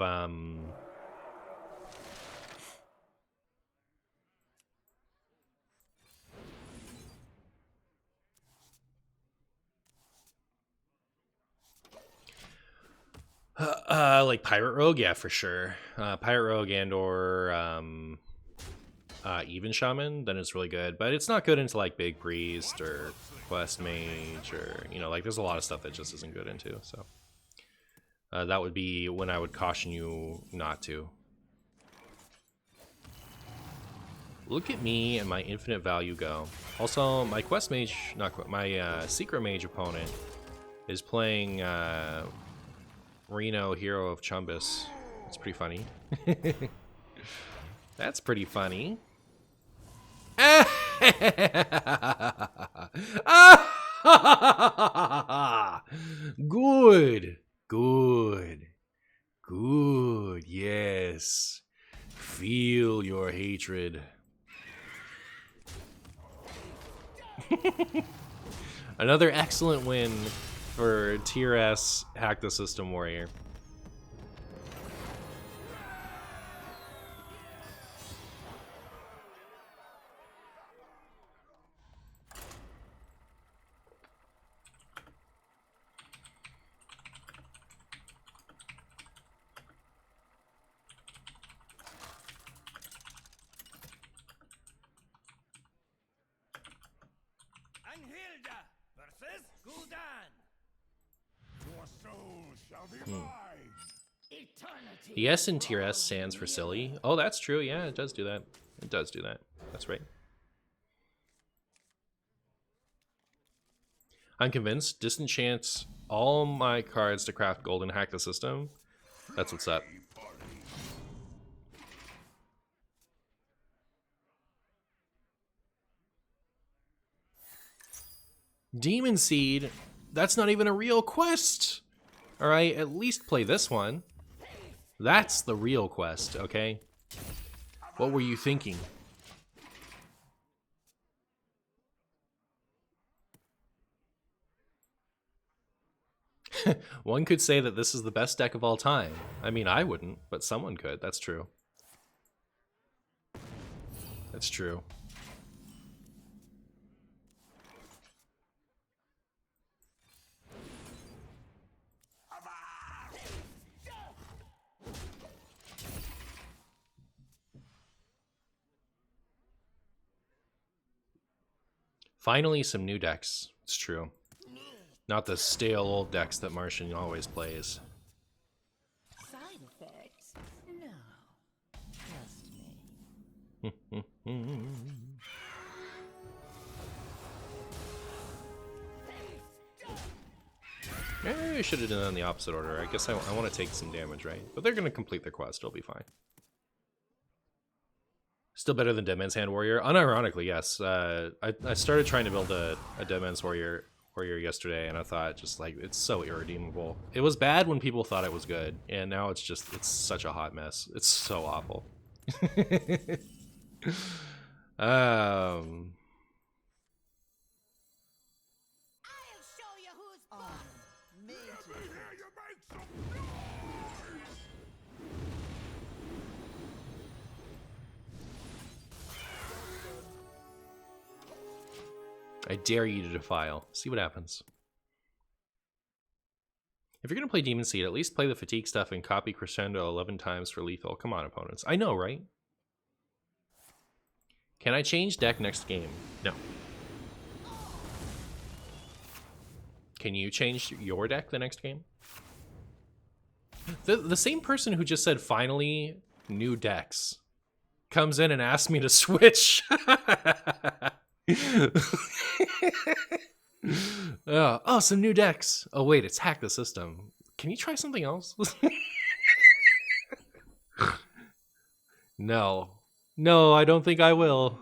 like Pirate Rogue, yeah, for sure. Pirate Rogue and or Even Shaman, then it's really good. But it's not good into like Big Priest or Quest Mage or, you know, like there's a lot of stuff that just isn't good into. So that would be when I would caution you not to. Look at me and my infinite value go. Also, my Quest Mage, my Secret Mage opponent is playing Reno, Hero of Chumbus. It's pretty funny. That's pretty funny. Good. Good. Good. Yes. Feel your hatred. Another excellent win for Tier S Hack the System Warrior. Gul'dan! Your soul shall be mine. Eternity. The S in tier S stands for silly. Oh, that's true. Yeah, it does do that. It does do that. That's right. I'm convinced. Disenchant all my cards to craft gold and hack the system. That's what's up. Demon Seed? That's not even a real quest! Alright, at least play this one. That's the real quest, okay? What were you thinking? One could say that this is the best deck of all time. I mean, I wouldn't, but someone could. That's true. That's true. Finally, some new decks. It's true. Not the stale old decks that Martian always plays. Side effects? No. Trust me. Maybe I should have done it in the opposite order. I guess I want to take some damage, right? But they're going to complete their quest. It'll be fine. Still better than Dead Man's Hand Warrior? Unironically, yes. I started trying to build a Dead Man's Warrior yesterday, and I thought just like, it's so irredeemable. It was bad when people thought it was good, and now it's such a hot mess. It's so awful. I'll show you who's boss. Made to Let me fit. hear you make some noise. I dare you to defile. See what happens. If you're going to play Demon Seed, at least play the fatigue stuff and copy Crescendo 11 times for lethal. Come on, opponents. I know, right? Can I change deck next game? No. Can you change your deck the next game? The same person who just said, finally, new decks, comes in and asks me to switch. Oh, some new decks. Oh, wait, it's Hack the System. Can you try something else? No. No, I don't think I will.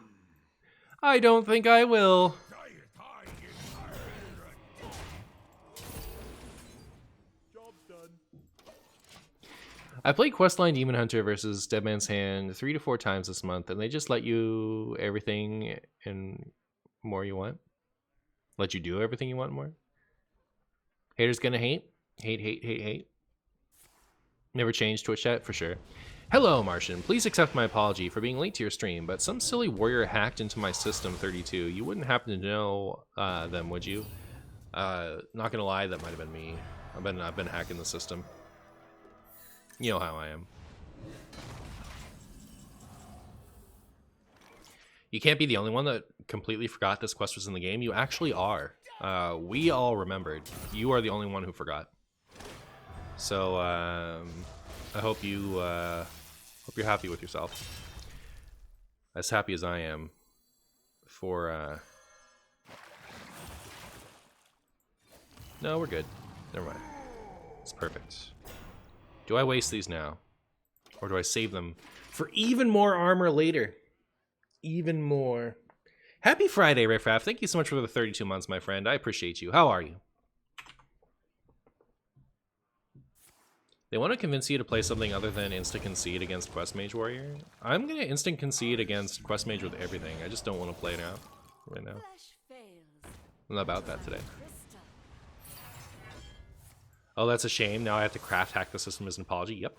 I don't think I will. I played Questline Demon Hunter versus Dead Man's Hand 3 to 4 times this month, and they just let you everything and more you want. Let you do everything you want and more. Haters gonna hate. Hate. Never change Twitch chat for sure. Hello, Martian. Please accept my apology for being late to your stream, but some silly warrior hacked into my system 32. You wouldn't happen to know them, would you? Not gonna lie, that might have been me. I've been hacking the system. You know how I am. You can't be the only one that completely forgot this quest was in the game. You actually are. We all remembered. You are the only one who forgot. So I hope you're happy with yourself. As happy as I am for No, we're good. Never mind. It's perfect. Do I waste these now? Or do I save them for even more armor later? Even more. Happy Friday, Riffraff. Thank you so much for the 32 months, my friend. I appreciate you. How are you? They want to convince you to play something other than instant concede against Quest Mage Warrior. I'm going to instant concede against Quest Mage with everything. I just don't want to play now. Right now. Flesh fails. I'm not about that today. Crystal. Oh, that's a shame. Now I have to craft hack the system as an apology. Yep.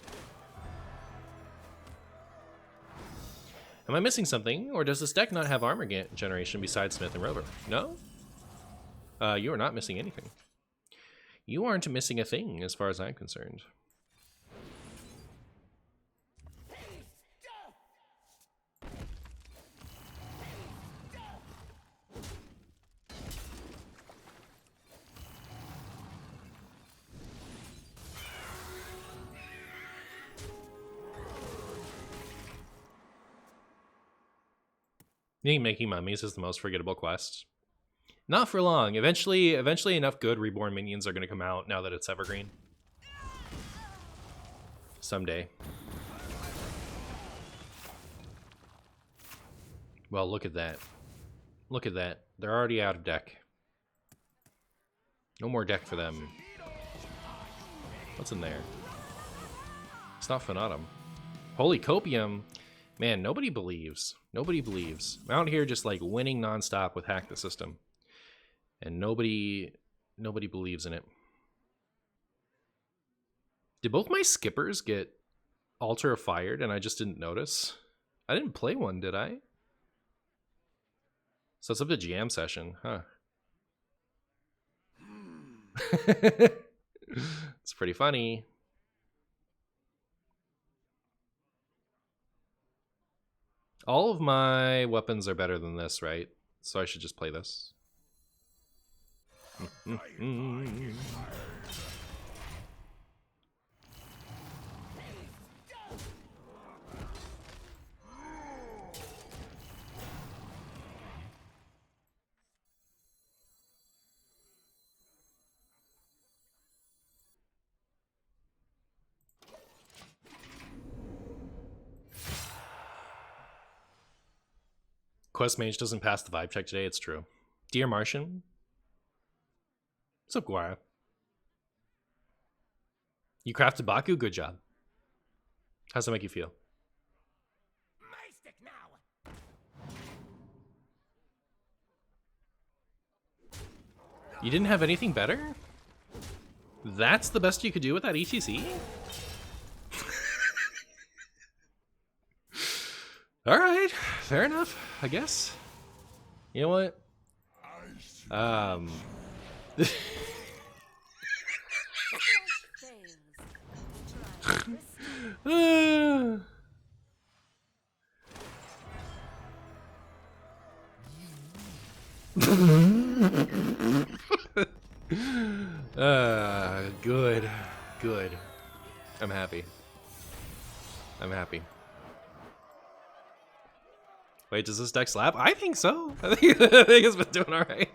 Am I missing something? Or does this deck not have armor generation besides Smith and Rover? No? You are not missing anything. You aren't missing a thing as far as I'm concerned. You think making mummies is the most forgettable quest? Not for long. Eventually enough good reborn minions are going to come out now that it's evergreen. Someday. Well, look at that. Look at that. They're already out of deck. No more deck for them. What's in there? It's not Fanatum. Holy Copium. Man, nobody believes. Nobody believes. I'm out here just like winning nonstop with Hack the System. And nobody believes in it. Did both my skippers get Altar of Fired and I just didn't notice? I didn't play one, did I? So it's up to jam session, huh? It's pretty funny. All of my weapons are better than this, right? So I should just play this. Quest Mage doesn't pass the vibe check today, it's true. Dear Martian. What's up, Guara? You crafted Baku? Good job. How's that make you feel? You didn't have anything better? That's the best you could do with that ETC? Alright, fair enough, I guess. You know what? Good. Good. I'm happy. I'm happy. Wait, does this deck slap? I think so. I think it's been doing alright.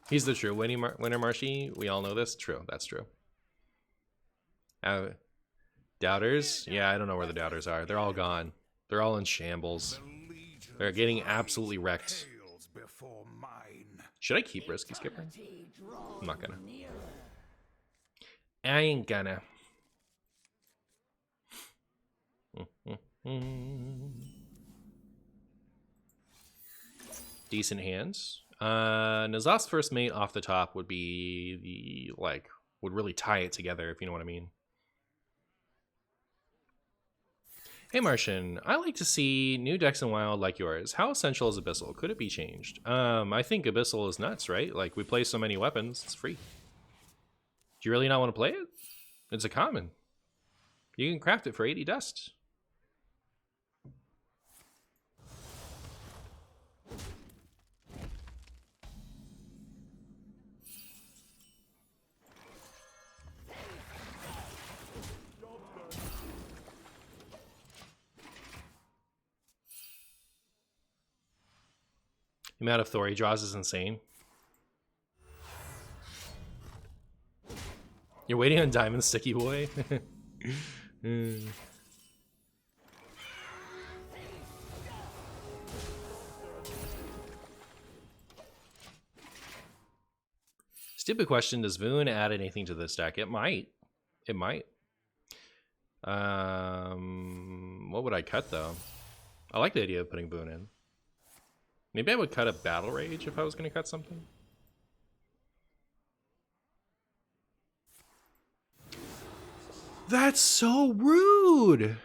He's the true winner, Marshy. We all know this. True, that's true. Doubters? Yeah, I don't know where the doubters are. They're all gone. They're all in shambles. They're getting absolutely wrecked. Should I keep Risky Skipper? I'm not gonna. I ain't gonna. Decent hands. N'Zoth's first mate off the top would be the, like, would really tie it together, if you know what I mean. Hey Martian, I like to see new decks in Wild like yours. How essential is Abyssal? Could it be changed? I think Abyssal is nuts, right? Like, we play so many weapons, it's free. Do you really not want to play it? It's a common. You can craft it for 80 dust. The amount of Thor he draws is insane. You're waiting on Diamond Sticky Boy? Stupid question, does Voon add anything to this deck? It might. It might. What would I cut, though? I like the idea of putting Voon in. Maybe I would cut a Battle Rage if I was going to cut something. That's so rude!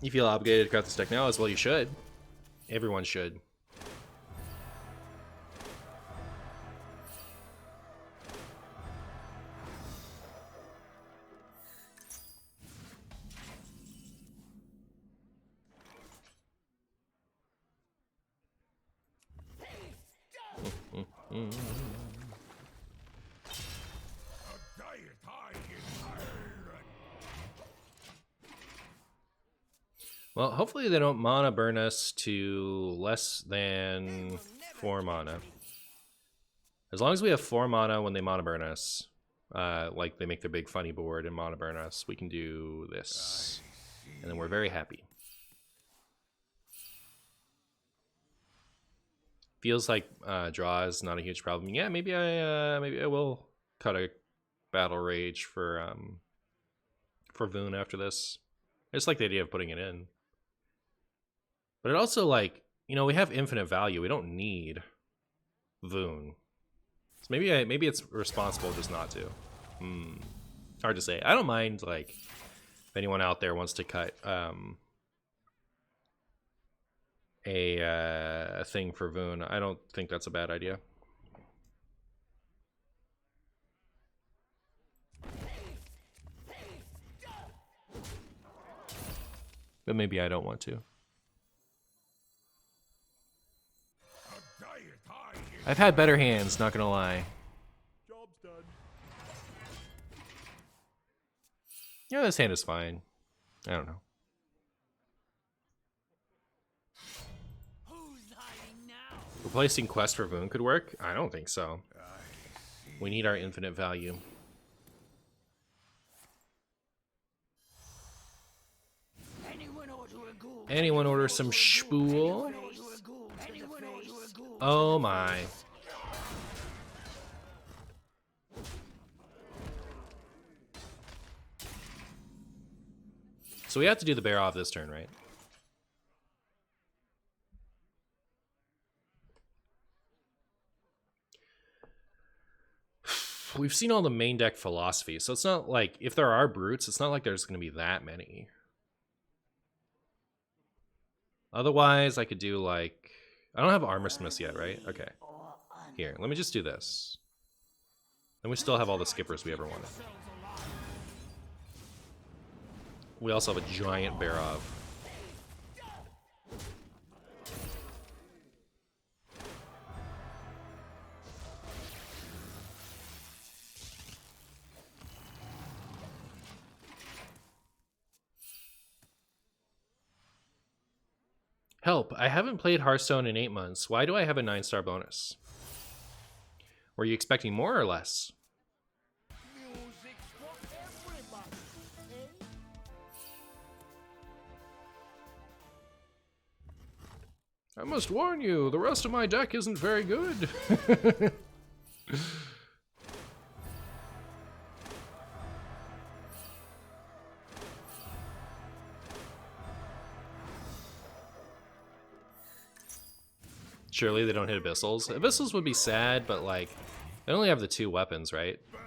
You feel obligated to cut this deck now? As well you should. Everyone should. Well, hopefully they don't mana burn us to less than 4 mana. As long as we have 4 mana when they mana burn us, like they make their big funny board and mana burn us, we can do this. And then we're very happy. Feels like draw is not a huge problem. Yeah, maybe I will cut a battle rage for Voon after this. I just like the idea of putting it in. But it also, like, you know, we have infinite value. We don't need Voon. So maybe it's responsible just not to. Hard to say. I don't mind, like, if anyone out there wants to cut a thing for Voon. I don't think that's a bad idea. But maybe I don't want to. I've had better hands, not gonna lie. Job's done. Yeah, this hand is fine. I don't know. Who's hiding now? Replacing Quest for Voon could work? I don't think so. We need our infinite value. Anyone order some spool? Oh my. So we have to do the bear off this turn, right? We've seen all the main deck philosophy, so it's not like, if there are brutes, it's not like there's going to be that many. Otherwise, I could do, like... I don't have Armor Smiths yet, right? Okay. Here, let me just do this. Then we still have all the skippers we ever wanted. We also have a giant Barov. Help, I haven't played Hearthstone in 8 months. Why do I have a 9-star bonus? Were you expecting more or less? Music's for everybody, eh? I must warn you, the rest of my deck isn't very good. Surely they don't hit Abyssals. Abyssals would be sad, but like, they only have the 2 weapons, right? Burn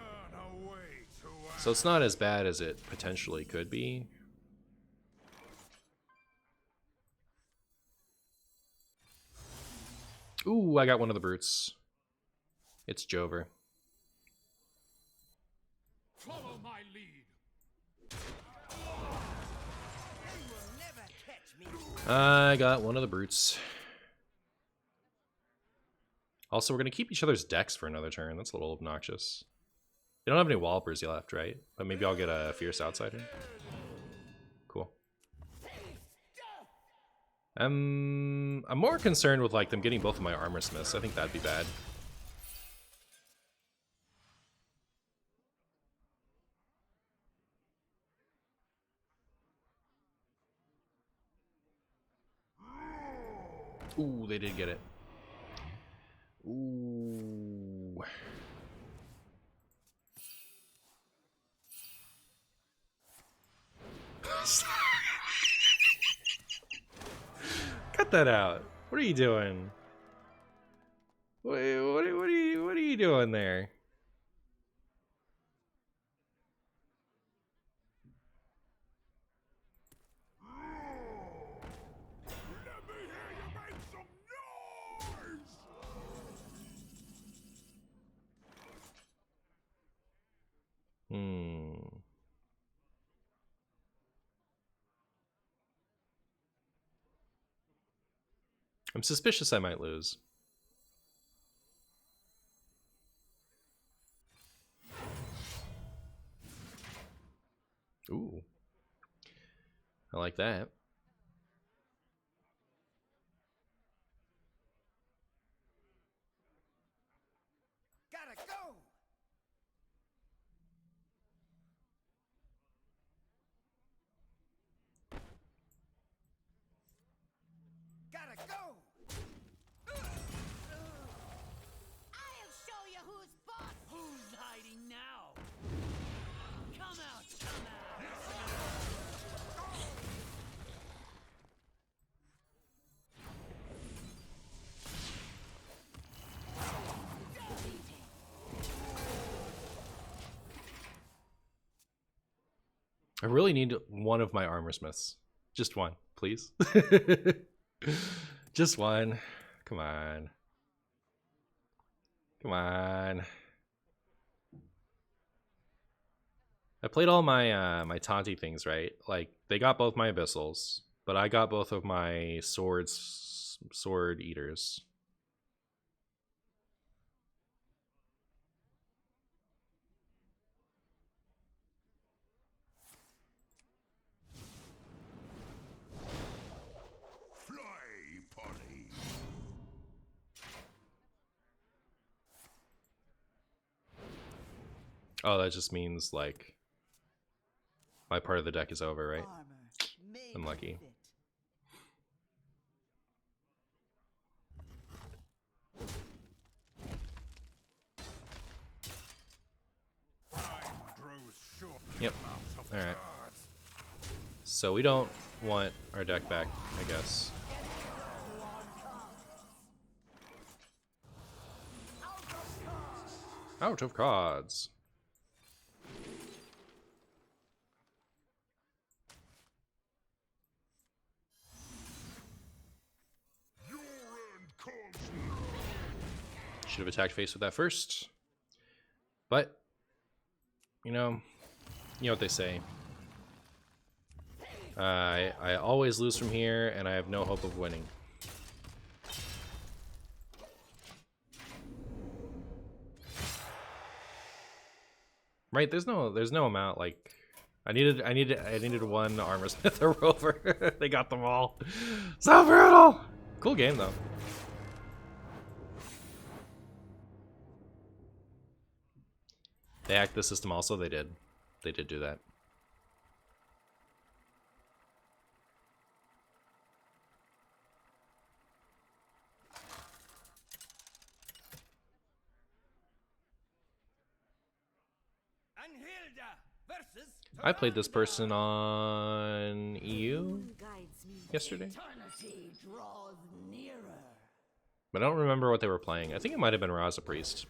away to So it's not as bad as it potentially could be. Ooh, I got one of the brutes. It's Jover. Follow my lead. I got one of the brutes. Also, we're going to keep each other's decks for another turn. That's a little obnoxious. They don't have any Wallopers left, right? But maybe I'll get a Fierce Outsider. Cool. I'm more concerned with like them getting both of my Armor Smiths. I think that'd be bad. Ooh, they did get it. Ooh. Cut that out. What are you doing? What are you doing there? let me hear you make some noise! I'm suspicious I might lose. Ooh. I like that. I really need one of my armor smiths. Just one, please. Just one. Come on. Come on. I played all my my taunty things, right? Like they got both my abyssals, but I got both of my sword eaters. Fly, Polly. Oh, that just means like my part of the deck is over, right? Armor made I'm to lucky. fit. Time grows short. Yep. All right. So we don't want our deck back, I guess. Out of cards. Your end comes Should have attacked face with that first. But, you know what they say. I always lose from here, and I have no hope of winning. Right? There's no amount like I needed one armor smith or rover. They got them all. So brutal. Cool game though. They hacked the system also. They did do that. Anhilda versus I played this person on EU Guides me. yesterday, Eternity draws nearer. but I don't remember what they were playing. I think it might have been Raza Priest.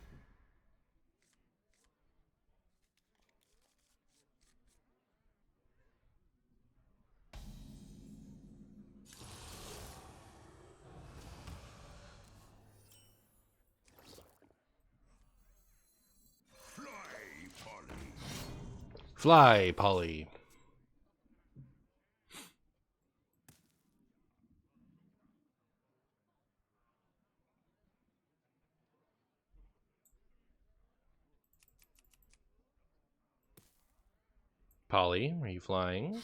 fly, Polly. Fly, Polly. Polly, are you flying?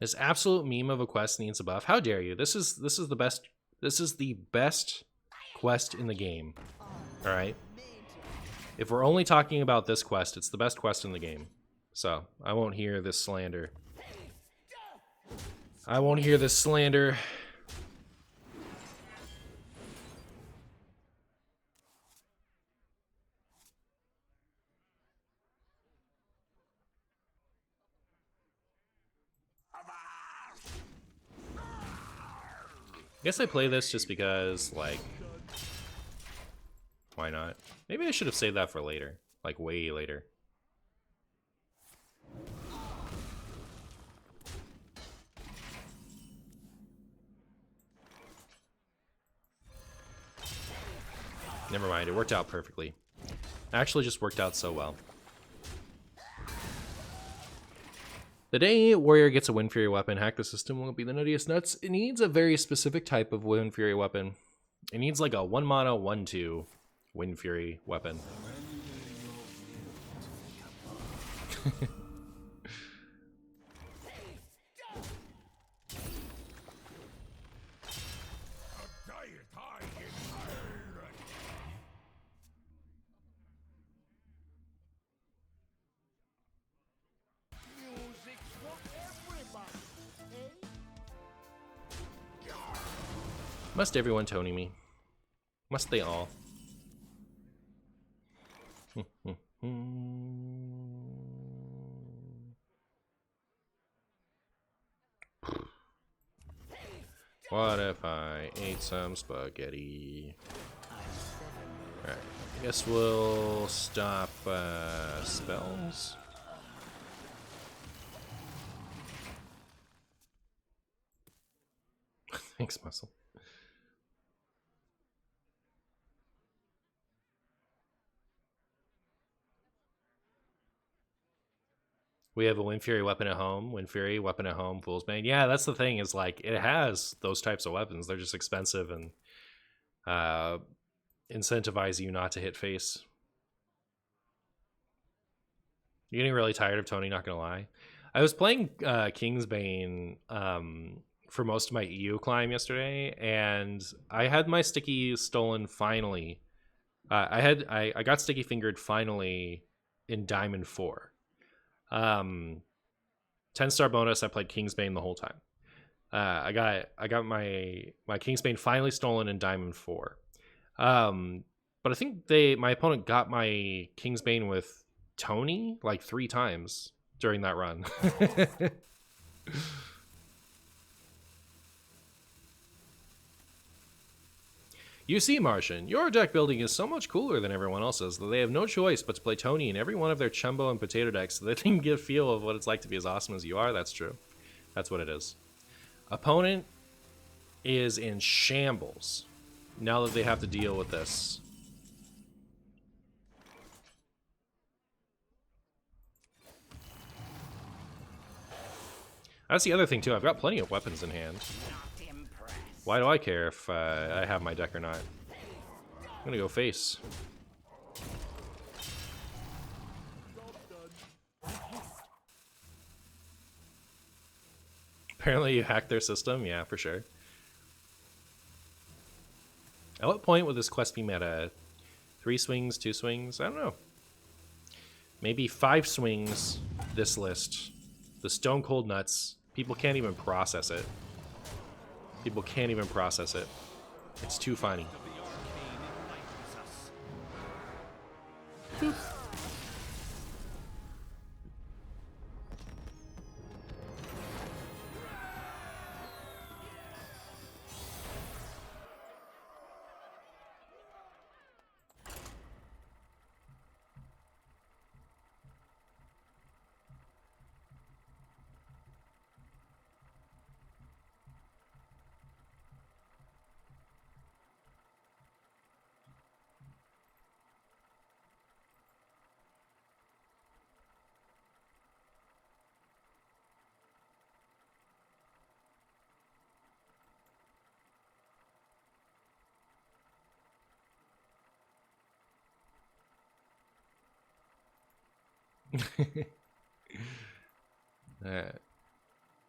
This absolute meme of a quest needs a buff. How dare you? This is the best. This is the best quest in the game. All right. If we're only talking about this quest, it's the best quest in the game. So I won't hear this slander. I won't hear this slander. I guess I play this just because, like, why not? Maybe I should have saved that for later, like way later. Never mind, it worked out perfectly. Actually just worked out so well. The day Warrior gets a Wind Fury weapon, hack the system won't be the nuttiest nuts. It needs a very specific type of Wind Fury weapon. It needs like a 1 mana, 1/2 Wind Fury weapon. Must everyone Tony me? Must they all? What if I ate some spaghetti? Alright, I guess we'll stop spells. Thanks, Muscle. We have a Wind Fury weapon at home. Wind Fury weapon at home. Fool's Bane. Yeah, that's the thing. Is like it has those types of weapons. They're just expensive and incentivize you not to hit face. You're getting really tired of Tony. Not gonna lie. I was playing Kingsbane for most of my EU climb yesterday, and I had my sticky stolen finally. I got sticky fingered finally in Diamond 4. 10-star bonus. I played Kingsbane the whole time. I got my Kingsbane finally stolen in Diamond 4. But I think my opponent got my Kingsbane with Tony like 3 times during that run. You see, Martian, your deck building is so much cooler than everyone else's that they have no choice but to play Tony in every one of their Chumbo and Potato decks so they can get a feel of what it's like to be as awesome as you are. That's true. That's what it is. Opponent is in shambles now that they have to deal with this. That's the other thing, too. I've got plenty of weapons in hand. Why do I care if I have my deck or not? I'm gonna go face. Apparently you hacked their system? Yeah, for sure. At what point would this quest be meta? 3 swings, 2 swings? I don't know. Maybe 5 swings, this list. The Stone Cold Nuts. People can't even process it. People can't even process it. It's too funny. Boop.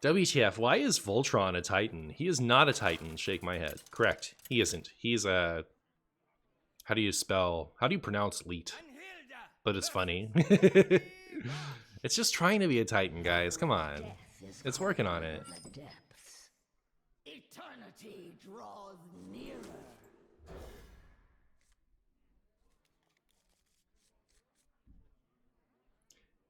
WTF, why is Voltron a Titan? He is not a Titan, shake my head. Correct, he isn't. He's a... How do you pronounce Leet? But it's funny. It's just trying to be a Titan, guys, come on. It's working on it. Eternity draws nearer.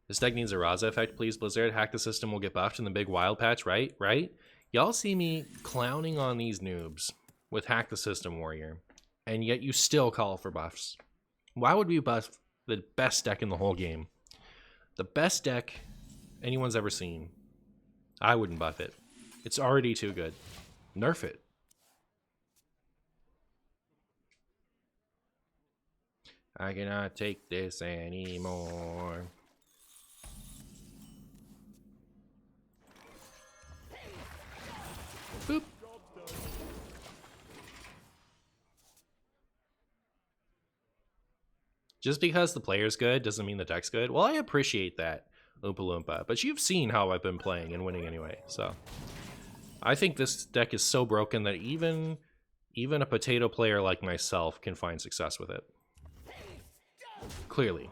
This deck needs a Raza effect, please, Blizzard. Hack the system will get buffed in the big wild patch, right? Right? Y'all see me clowning on these noobs with Hack the System Warrior, and yet you still call for buffs. Why would we buff the best deck in the whole game? The best deck anyone's ever seen. I wouldn't buff it. It's already too good. Nerf it. I cannot take this anymore. Boop. Just because the player's good doesn't mean the deck's good. Well, I appreciate that, Oompa Loompa, but you've seen how I've been playing and winning anyway, so. I think this deck is so broken that even a potato player like myself can find success with it. Clearly.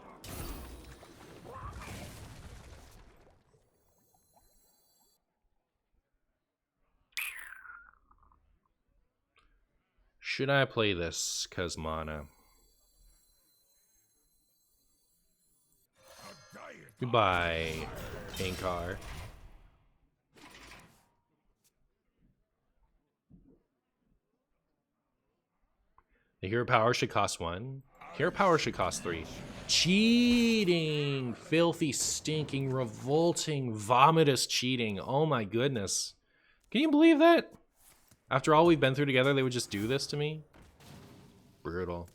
Should I play this, Kazmana? Goodbye, Ankar. The hero power should cost 1. Hero power should cost 3. Cheating! Filthy, stinking, revolting, vomitous cheating. Oh my goodness. Can you believe that? After all we've been through together, they would just do this to me? Brutal.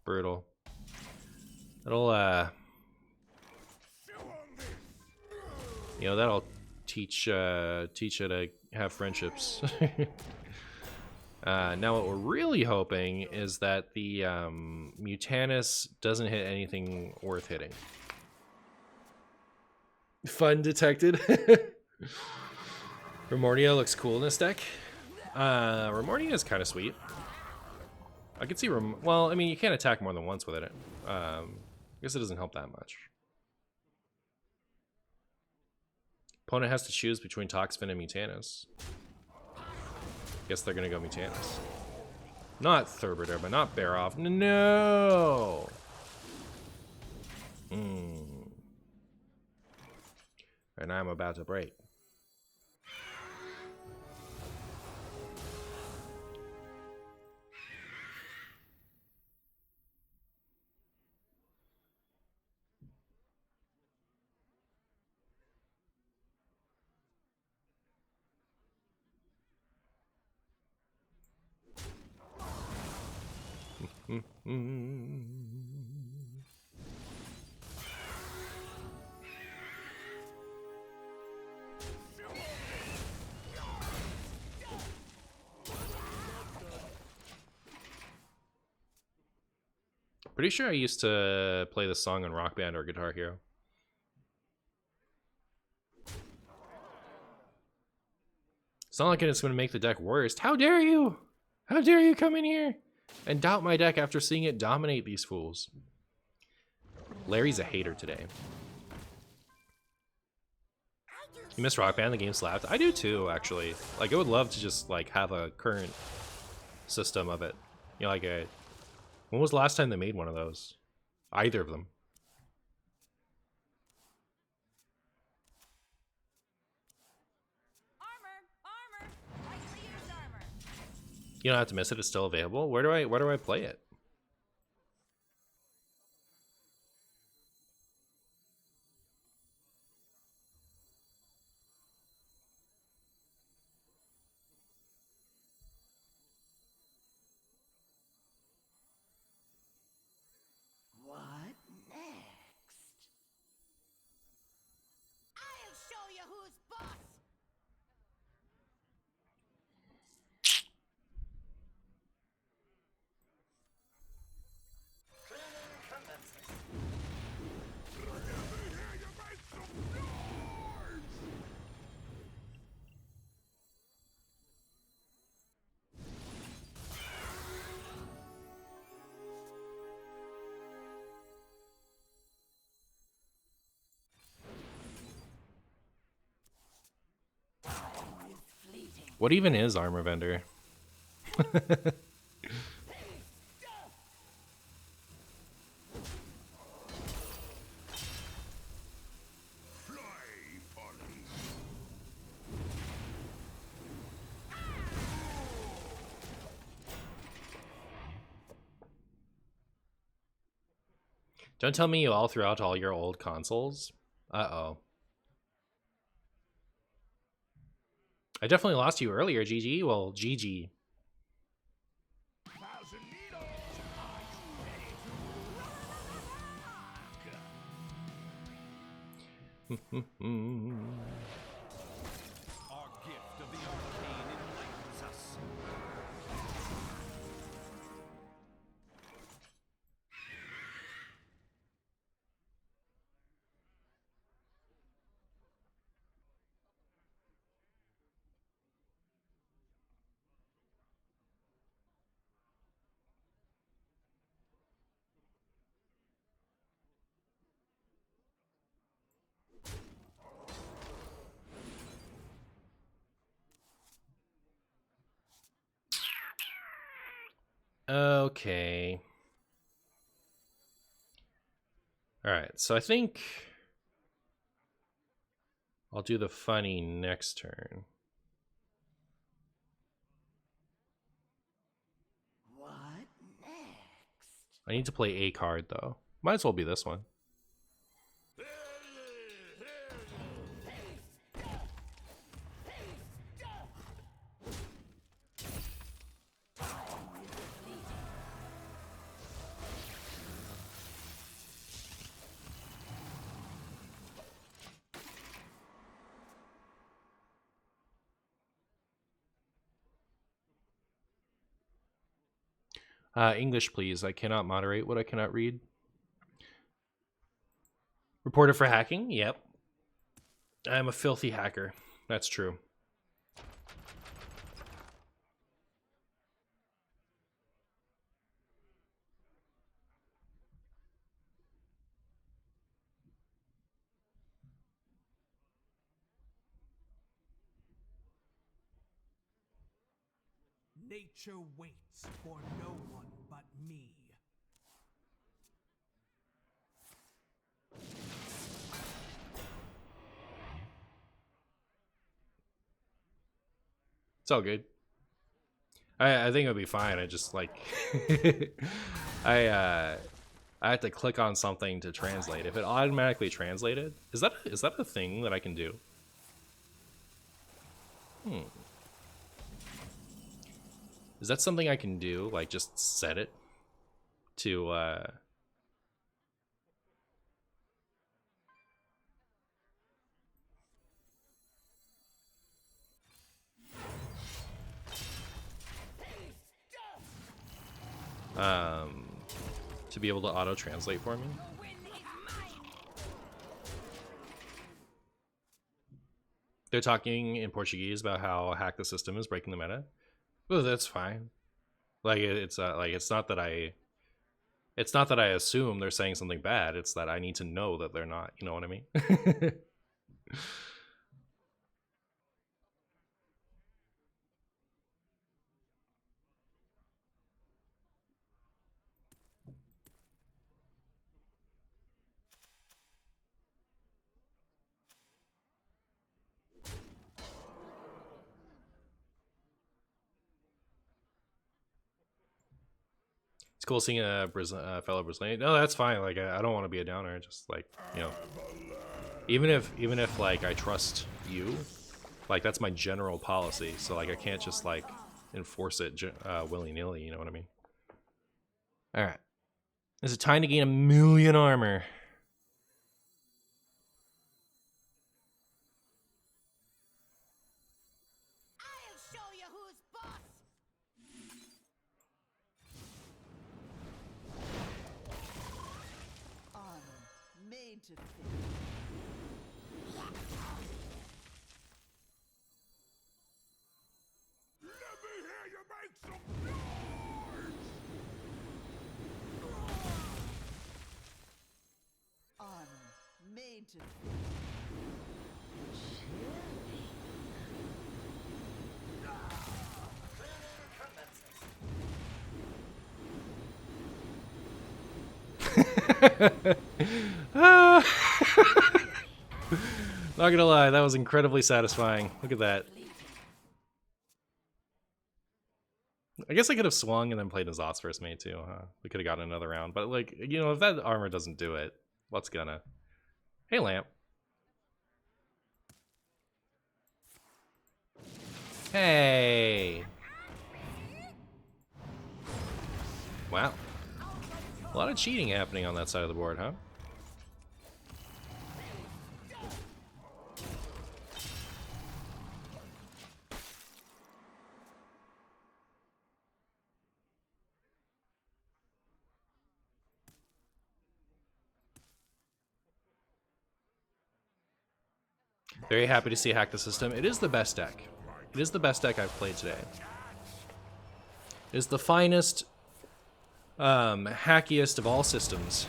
Brutal. That'll, you know, that'll teach you to have friendships. Now what we're really hoping is that the Mutanus doesn't hit anything worth hitting. Fun detected. Remornia looks cool in this deck. Remornia is kind of sweet. I could see well, I mean, you can't attack more than once with it. I guess it doesn't help that much. Opponent has to choose between Toxfin and Mutanus. Guess they're gonna go Mutanus. Not Thurber, but not Baroff. No. And I'm about to break. Pretty sure I used to play this song on Rock Band or Guitar Hero. It's not like it's going to make the deck worse. How dare you? How dare you come in here and doubt my deck after seeing it dominate these fools? Larry's a hater today. You miss Rock Band? The game slapped. I do too, actually. Like, I would love to just like have a current system of it. You know, like a. When was the last time they made one of those? Either of them. Armor! Lightly used armor. You don't have to miss it. It's still available. Where do I play it? What next? I'll show you who's boss! What even is Armor Vendor? Don't tell me you all threw out all your old consoles. Uh-oh. I definitely lost you earlier, GG. Well, GG. Our gift of the arcane enlightens us. Okay. All right, so I think I'll do the funny next turn. What next? I need to play a card though. Might as well be this one. English, please. I cannot moderate what I cannot read. Reported for hacking? Yep. I'm a filthy hacker. That's true. Nature waits for no one but me. It's all good. I think it'll be fine. I just like I have to click on something to translate. If it automatically translated, is that a thing that I can do? Is that something I can do? Like just set it to to be able to auto translate for me? They're talking in Portuguese about how Hack the System is breaking the meta. Well, that's fine. Like it's not that I assume they're saying something bad. It's that I need to know that they're not. You know what I mean? It's cool seeing a fellow Brazilian. No, that's fine. Like I don't want to be a downer. Just like, you know, even if like I trust you, like that's my general policy. So like I can't just like enforce it willy nilly. You know what I mean? All right. Is it time to gain 1,000,000 armor? I'll show you who's boss. Armor made to fit. Let me hear you make some noise! Armor made to fit. Not gonna lie, that was incredibly satisfying. Look at that. I guess I could have swung and then played as Ots first mate too, huh? We could have gotten another round, but like, you know, if that armor doesn't do it, what's gonna? Hey, Lamp. Hey. Wow. A lot of cheating happening on that side of the board, huh? Very happy to see Hack the System. It is the best deck. It is the best deck I've played today. It is the finest, hackiest of all systems.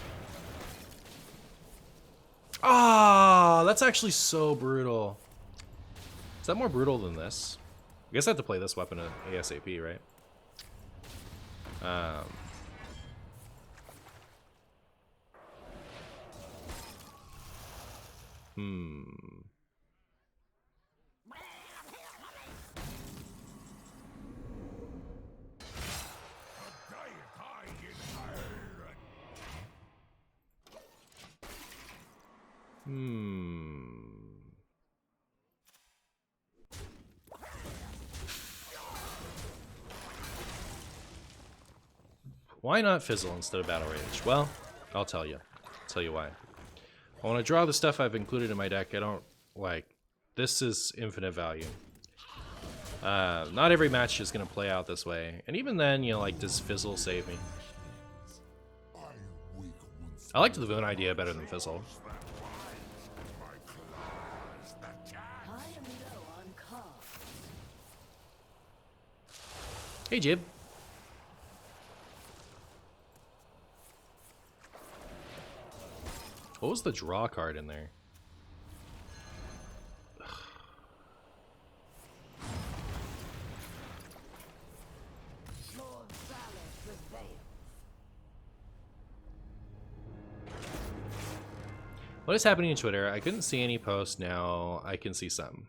Ah, that's actually so brutal. Is that more brutal than this? I guess I have to play this weapon ASAP, right? Why not Fizzle instead of Battle Rage? Well, I'll tell you. I'll tell you why. I want to draw the stuff I've included in my deck. I don't like. This is infinite value. Not every match is going to play out this way. And even then, you know, like, does Fizzle save me? I liked the Voon idea better than Fizzle. I am low on cards. Hey, Jib. What was the draw card in there? Your valor prevails. What is happening on Twitter? I couldn't see any posts. Now I can see some.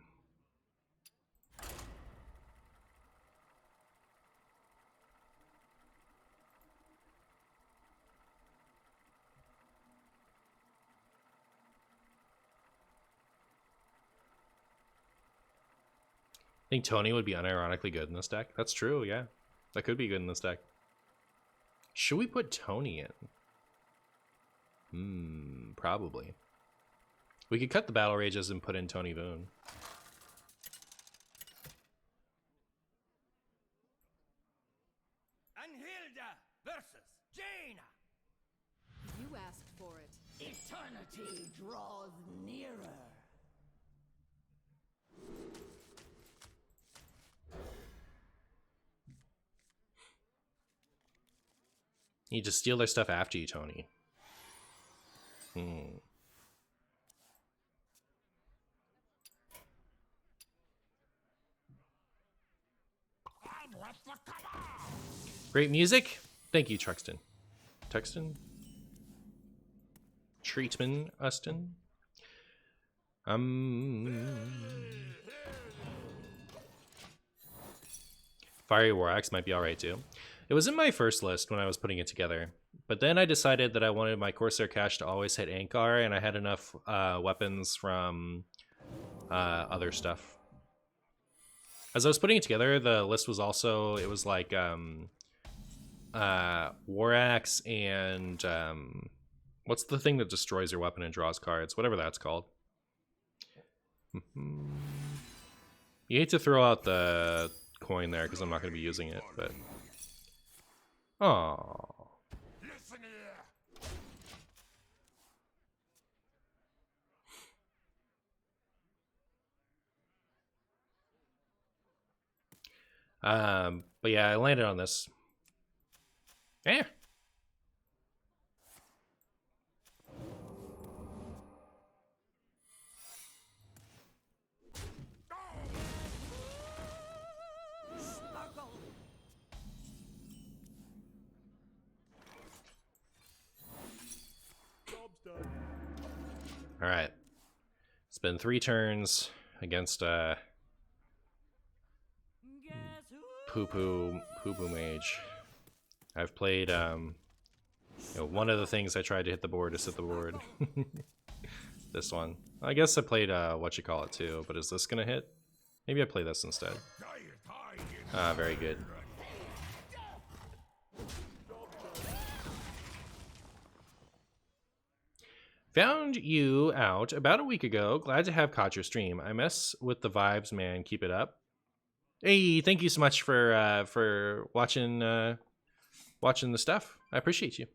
I think Tony would be unironically good in this deck. That's true, yeah. That could be good in this deck. Should we put Tony in? Probably. We could cut the Battle Rages and put in Tony Voon. Anhilda versus Jaina. You asked for it. Eternity draws nearer. You just steal their stuff after you, Tony. Great music. Thank you, Truxton. Tuxton? Treatman Uston? Fiery War Axe might be alright too. It was in my first list when I was putting it together, but then I decided that I wanted my Corsair Cache to always hit Ankar, and I had enough weapons from other stuff. As I was putting it together, the list was also, it was like War Axe and what's the thing that destroys your weapon and draws cards? Whatever that's called. You hate to throw out the coin there because I'm not going to be using it, but... Oh. Listen here. But yeah, I landed on this. Eh. All right. It's been 3 turns against poo-poo mage. I've played you know, one of the things I tried to hit the board is hit the board. This one. I guess I played whatchamacallit too, but is this gonna hit? Maybe I play this instead. Ah, very good. Found you out about a week ago. Glad to have caught your stream. I mess with the vibes, man. Keep it up. Hey, thank you so much for watching watching the stuff. I appreciate you.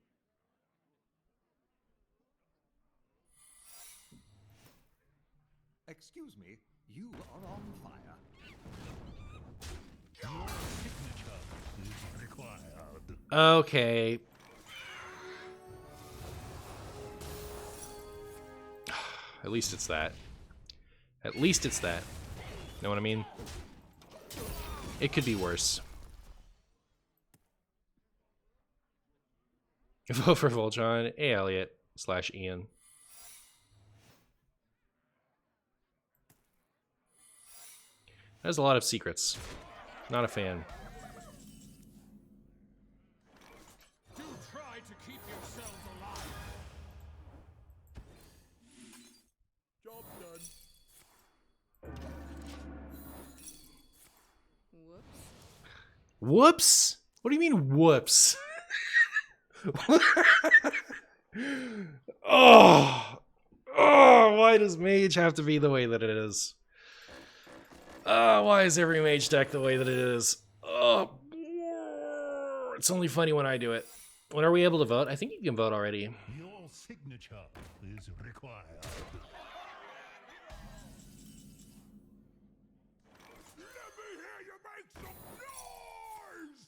Excuse me, you are on fire. Your signature is required. Okay. At least it's that. At least it's that. Know what I mean? It could be worse. Vote for Voltron. Hey, Elliot / Ian. There's a lot of secrets. Not a fan. Do try to keep yourselves alive. Whoops! What do you mean, whoops? Oh! Oh, why does mage have to be the way that it is? Why is every mage deck the way that it is? Oh, it's only funny when I do it. When are we able to vote? I think you can vote already. Your signature is required. Let me hear you make some noise!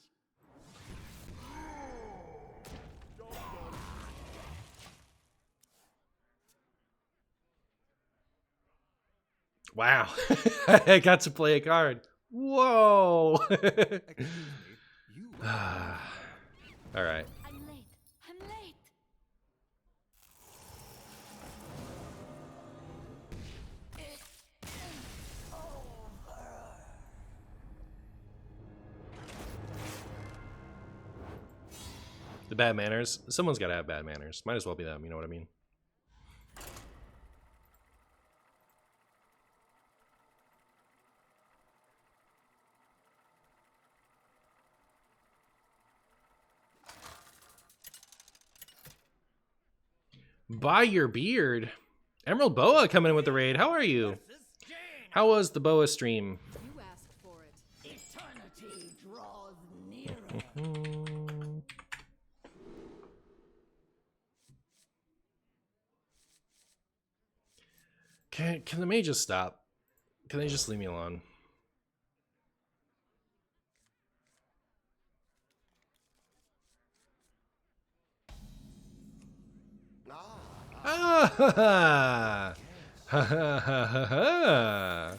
Wow. I got to play a card. Whoa. Excuse me, you All right. I'm late. I'm late. The bad manners. Someone's got to have bad manners. Might as well be them. You know what I mean? Buy your beard. Emerald Boa coming in with the raid. How are you? How was the Boa stream? You asked for it. Eternity draws nearer. Can the mages stop? Can they just leave me alone? Ah, ha, ha. Ha, ha, ha, ha, ha.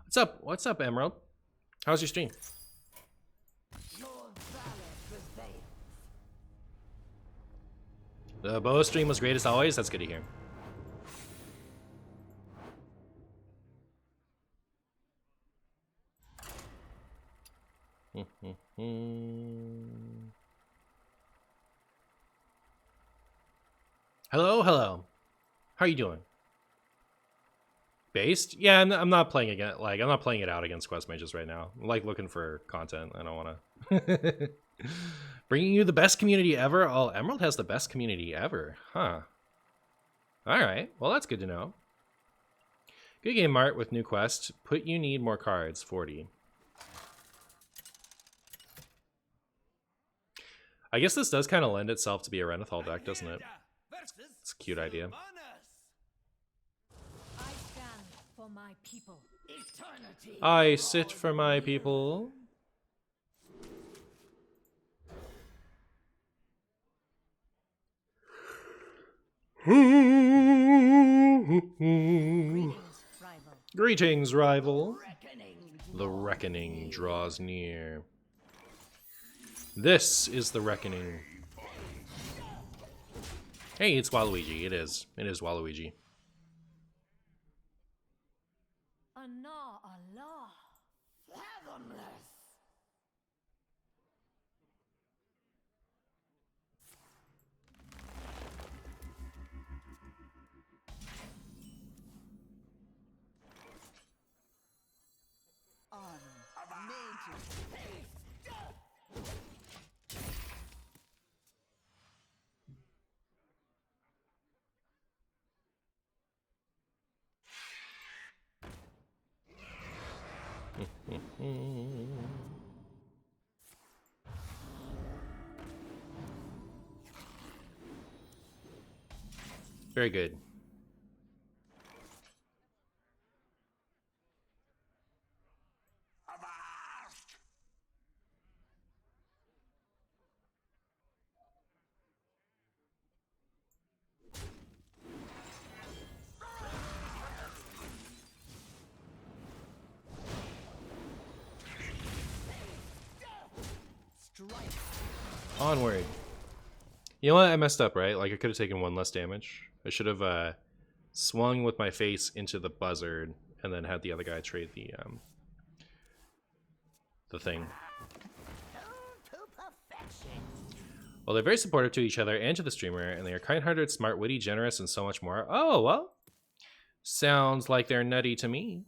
What's up? What's up, Emerald? How's your stream? Your valor prevails. The Boa stream was great as always. That's good to hear. Hello, hello. How are you doing? Based? Yeah, I'm not playing again. Like, I'm not playing it out against Quest Mages right now. I'm like looking for content. I don't want to. Bringing you the best community ever. Oh, Emerald has the best community ever, huh? All right. Well, that's good to know. Good game, Mart, with new quest. Put you need more cards. 40. I guess this does kind of lend itself to be a Renathal deck, doesn't it? It's a cute idea. I stand for my people. Eternity. I sit for my people. Greetings, rival. The reckoning draws near. This is the reckoning. Hey, it's Waluigi. It is. It is Waluigi. Ana Allah. Fathomless. Honor made to Very good. Onward. You know what? I messed up, right? Like, I could have taken one less damage. I should have swung with my face into the buzzard and then had the other guy trade the thing. To perfection. Well, they're very supportive to each other and to the streamer, and they are kind-hearted, smart, witty, generous, and so much more. Oh, well. Sounds like they're nutty to me.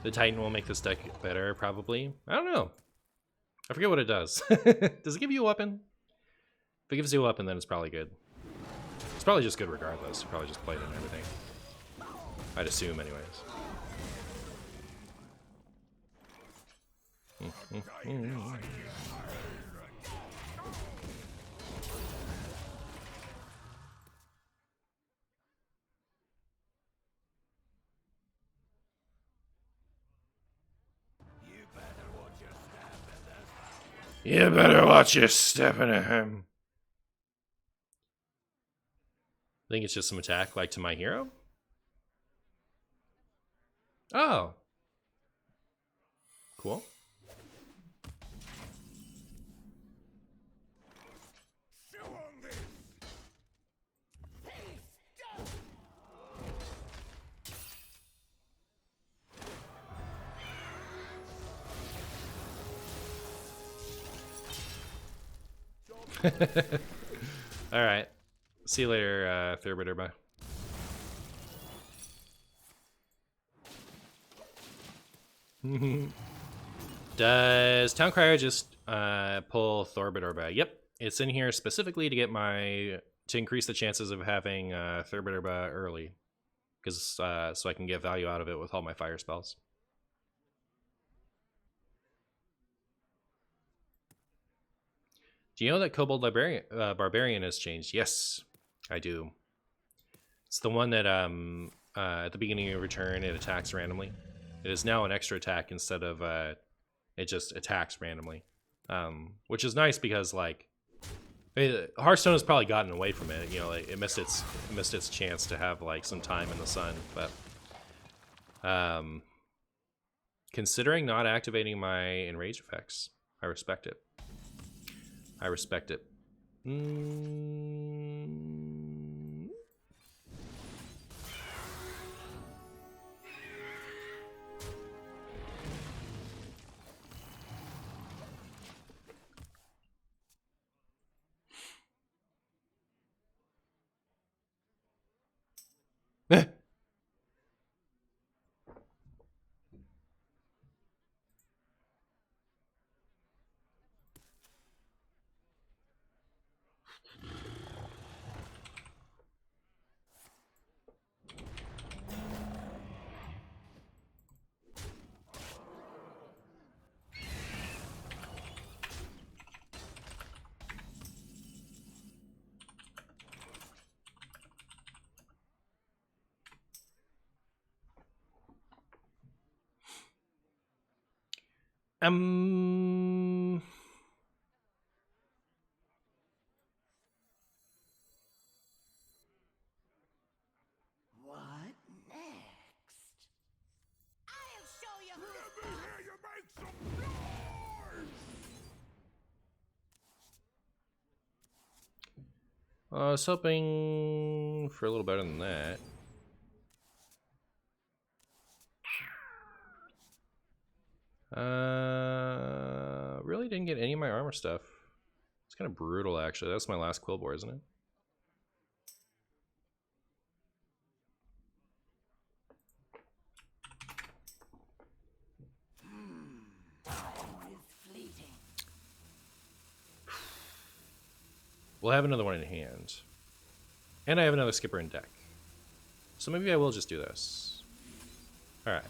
The Titan will make this deck better, probably. I don't know. I forget what it does. Does it give you a weapon? If it gives you a weapon, then it's probably good. It's probably just good regardless. You probably just play it and everything. I'd assume, anyways. You better watch your step in him. I think it's just some attack like to my hero. Oh. Cool. Chew on this. Alright. See you later, Thurbitter. Bye. Does Town Crier just pull Thorbitor by? Yep, it's in here specifically to get to increase the chances of having Thorbitor by early, because so I can get value out of it with all my fire spells. Do you know that Kobold Barbarian has changed? Yes, I do. It's the one that at the beginning of your turn it attacks randomly. It is now an extra attack instead of it just attacks randomly, which is nice because like Hearthstone has probably gotten away from it. You know, like, it missed its chance to have like some time in the sun. But considering not activating my enrage effects, I respect it. I respect it. What next? I'll show you who's Let me hear you make some noise. I was hoping for a little better than that. Really didn't get any of my armor stuff. It's kind of brutal, actually. That's my last Quillbore, isn't it? is fleeting. We'll have another one in hand. And I have another skipper in deck. So maybe I will just do this. Alright.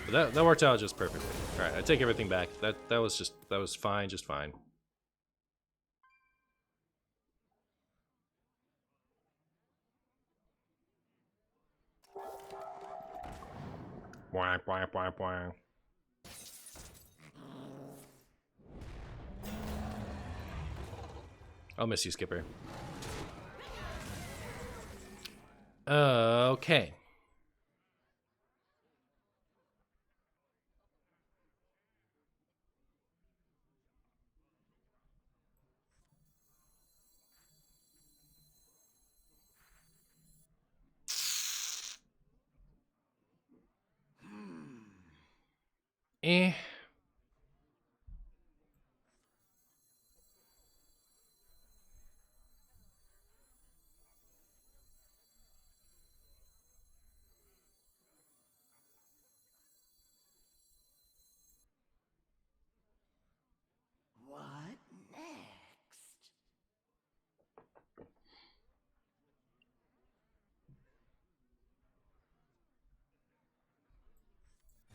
But that worked out just perfectly. Alright, I take everything back. That was fine, just fine. Wah, wah, wah, wah. I'll miss you, Skipper. Okay. Eh.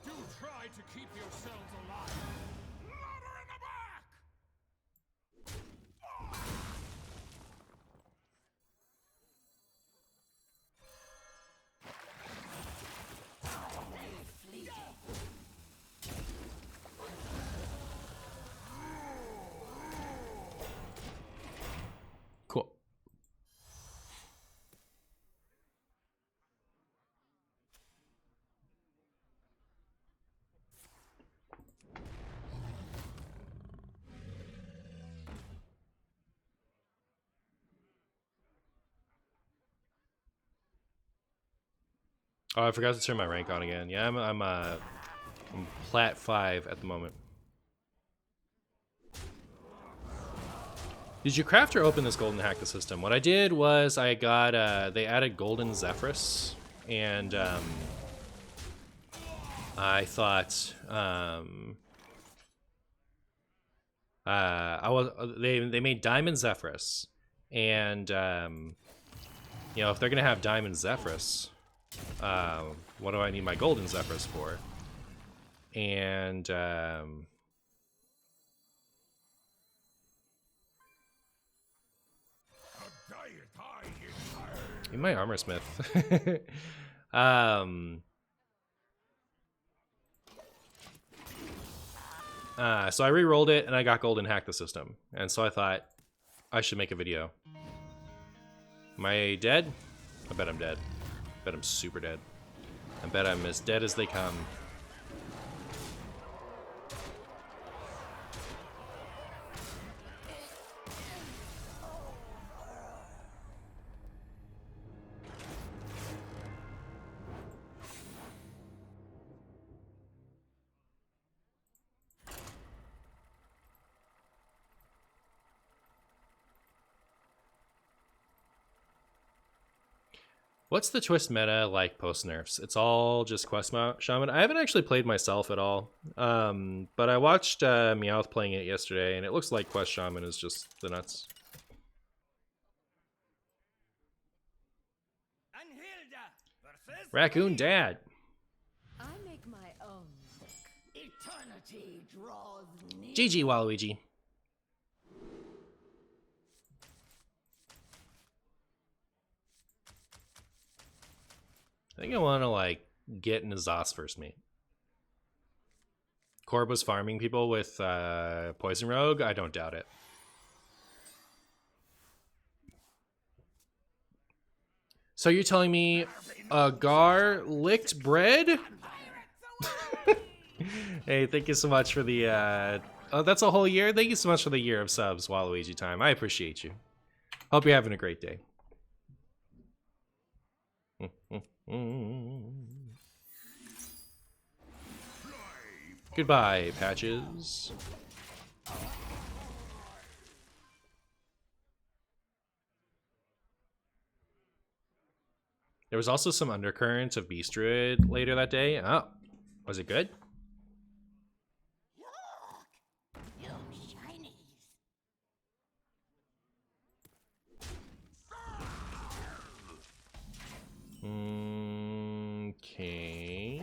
Do try to keep yourselves alive. Ladder in the back! Cool. Oh, I forgot to turn my rank on again. Yeah, I'm plat 5 at the moment. Did you craft or open this golden hack the system? What I did was I got they added golden Zephyrus, and I thought they made diamond Zephyrus, and you know, if they're gonna have diamond Zephyrus, what do I need my golden Zephyrus for? And in my armor smith. So I re-rolled it and I got golden hack the system, and so I thought I should make a video. Am I dead? I bet I'm dead. I bet I'm super dead. I bet I'm as dead as they come. What's the twist meta like post nerfs? It's all just quest shaman. I haven't actually played myself at all, but I watched Meowth playing it yesterday, and it looks like quest shaman is just the nuts. Raccoon Dad. I make my own luck. Eternity draws near. GG Waluigi. I think I want to like get into Zos first, mate. Corb was farming people with Poison Rogue. I don't doubt it. So you're telling me Gar licked bread? Hey, thank you so much for the oh, that's a whole year. Thank you so much for the year of subs, Waluigi time. I appreciate you. Hope you're having a great day. Goodbye, Patches. There was also some undercurrent of Beast Druid later that day. Oh, was it good? You shinies. Okay.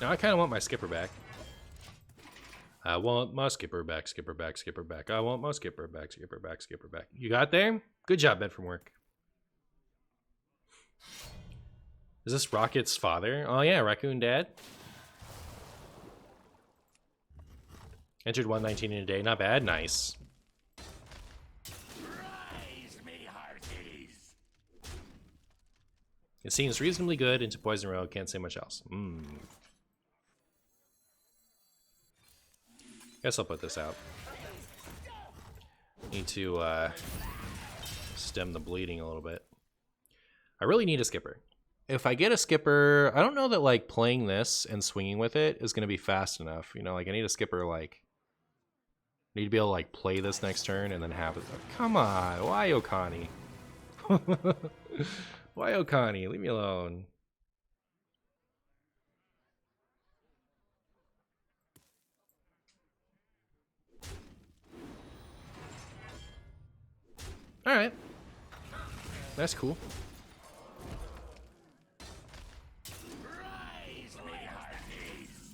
Now I kind of want my skipper back. I want my skipper back, skipper back, skipper back. I want my skipper back, skipper back, skipper back. You got there? Good job, Ben from work. Is this Rocket's father? Oh yeah, Raccoon Dad. Entered 119 in a day. Not bad. Nice. Rise me hearties! It seems reasonably good into Poison Rogue. Can't say much else. Guess I'll put this out. Need to stem the bleeding a little bit. I really need a skipper. If I get a skipper, I don't know that like playing this and swinging with it is going to be fast enough. You know, like I need a skipper, like I need to be able to like play this next turn and then have it. Come on, why Okani? Why Okani? Leave me alone. Alright. That's cool.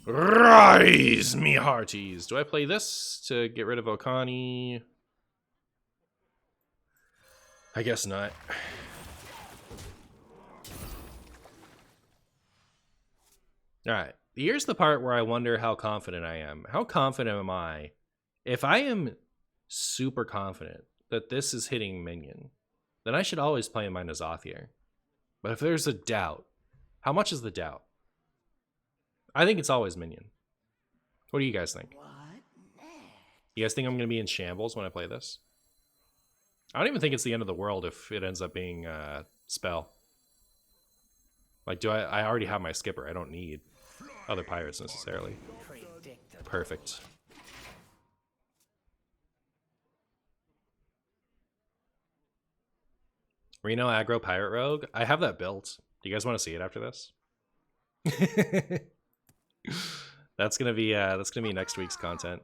Rise, me hearties. Do I play this to get rid of Okani? I guess not. Alright. Here's the part where I wonder how confident I am. How confident am I? If I am super confident that this is hitting minion, then I should always play mine as Azothier. But if there's a doubt, how much is the doubt? I think it's always minion. What do you guys think? What next? You guys think I'm going to be in shambles when I play this? I don't even think it's the end of the world if it ends up being spell. Like, I already have my skipper. I don't need other pirates necessarily. Predictable. Perfect. Reno aggro pirate rogue. I have that built. Do you guys want to see it after this? That's gonna be next week's content.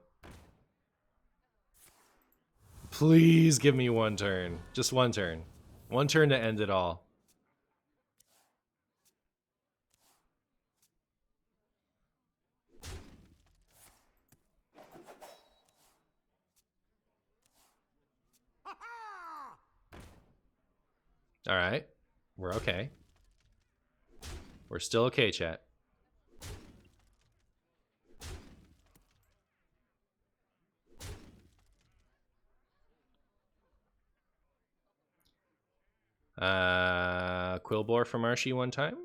Please give me one turn. Just one turn. One turn to end it all. All right. We're okay. We're still okay, chat. Quillbore from Archie one time.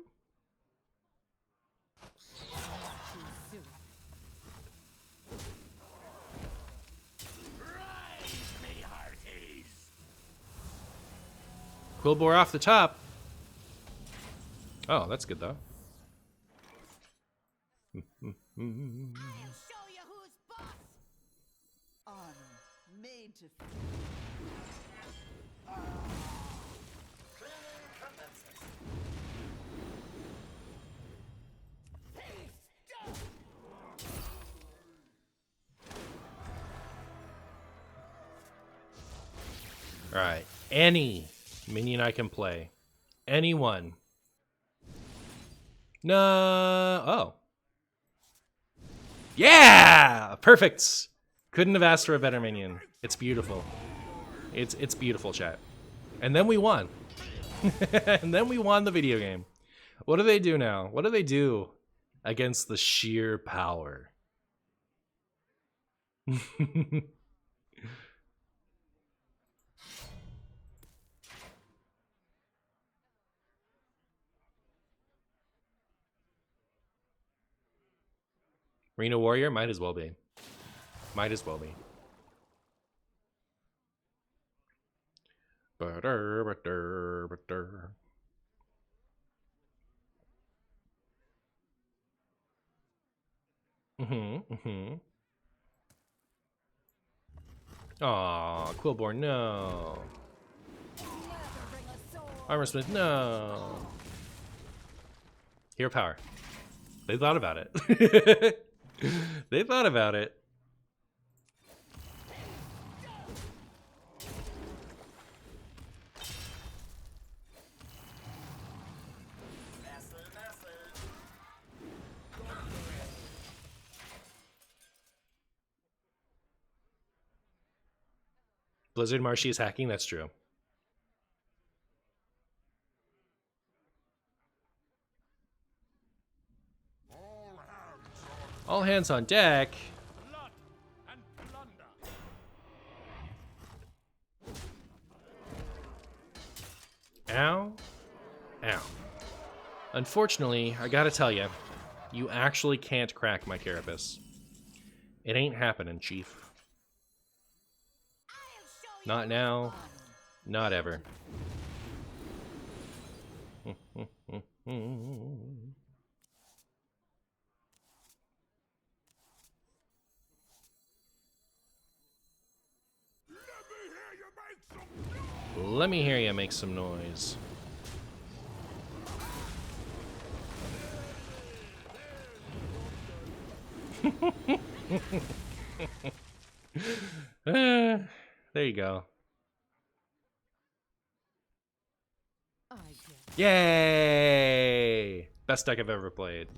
Quillbore off the top. Oh, that's good though. I'll show you who's boss. Honor made to All right. Any minion I can play. Anyone. No. Oh. Yeah! Perfect. Couldn't have asked for a better minion. It's beautiful. It's beautiful, chat. And then we won. And then we won the video game. What do they do now? What do they do against the sheer power? Reno Warrior? Might as well be. Might as well be. Aw, Quillbore, no. Armor Smith, no. Hero power. They thought about it. They thought about it. Blizzard Marshy is hacking, that's true. All hands on deck. Blood and plunder. Ow. Ow. Unfortunately, I gotta tell you, you actually can't crack my Carapace. It ain't happening, Chief. Not now. Not ever. Let me hear you make some noise. There you go. I guess. Yay! Best deck I've ever played.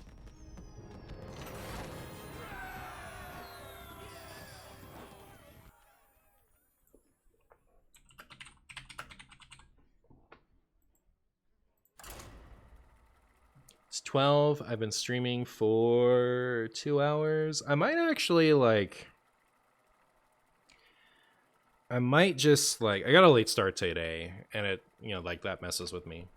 It's 12. I've been streaming for 2 hours. I might actually like... I might just like... I got a late start today, and it, you know, like that messes with me.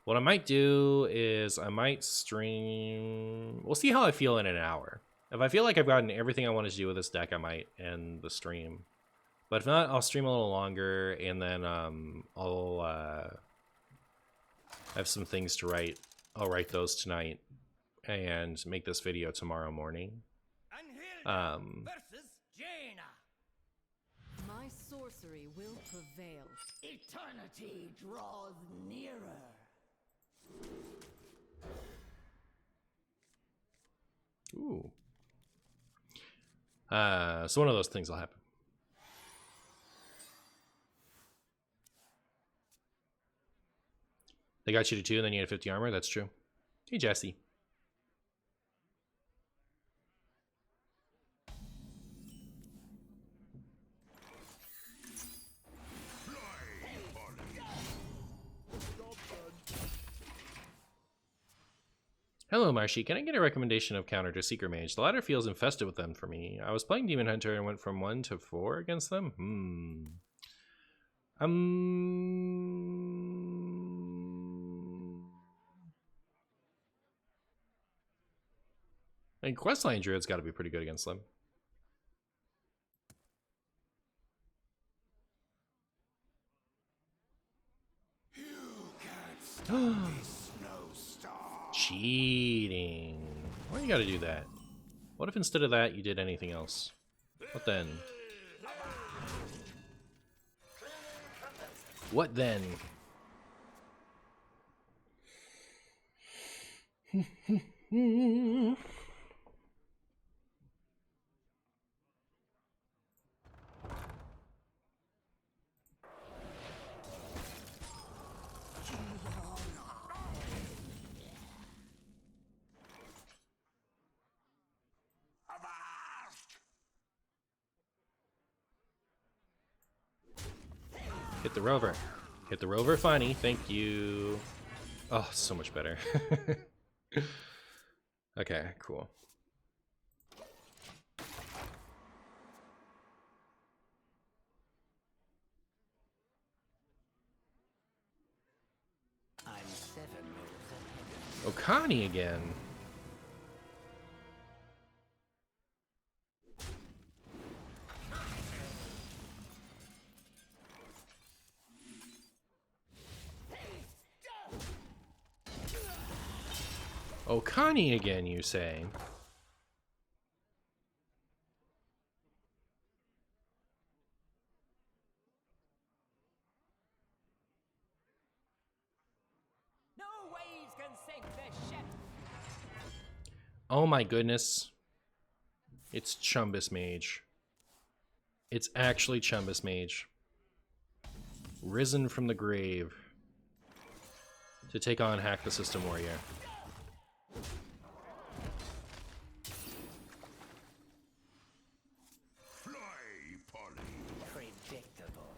What I might do is I might stream... We'll see how I feel in an hour. If I feel like I've gotten everything I wanted to do with this deck, I might end the stream. But if not, I'll stream a little longer, and then I'll have some things to write. I'll write those tonight and make this video tomorrow morning. Anhilda versus Jaina. My sorcery will prevail. Eternity draws nearer. Ooh. So one of those things will happen. They got you to 2 and then you had 50 armor? That's true. Hey, Jesse. Hello, Marshy. Can I get a recommendation of counter to Seeker Mage? The latter feels infested with them for me. I was playing Demon Hunter and went from 1 to 4 against them. I mean, Questline Druid's got to be pretty good against them. Cheating. Why you gotta do that? What if instead of that you did anything else? What then? What then? Hit the rover. Hit the rover, funny. Thank you. Oh, so much better. Okay, cool. I'm 7 moves ahead. Okani again. Okani again, you say? No waves can sink this ship. Oh my goodness. It's Chumbus Mage. It's actually Chumbus Mage. Risen from the grave to take on Hack the System Warrior. Fly, Polly. Predictable.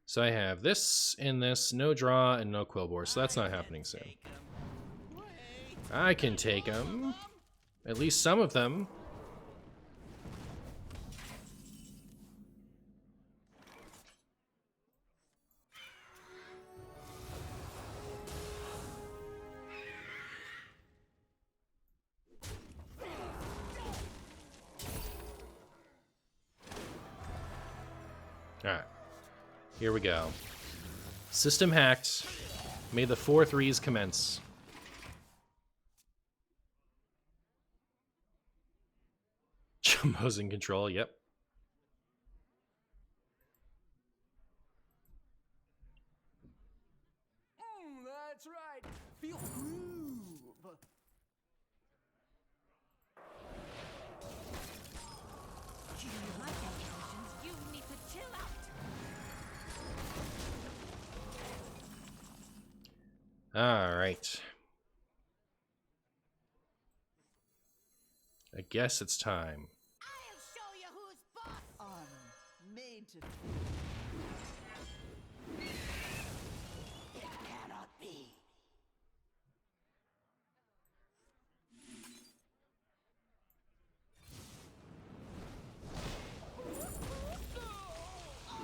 So I have this and this, no draw and no Quillbore, so that's not happening soon. I can take them. At least some of them. Alright. Here we go. System hacked. May the 4-3s commence. Jumbo's in control, yep. That's right. Feel groove. All right. I guess it's time. I'll show you who's boss. Honor made to It cannot be.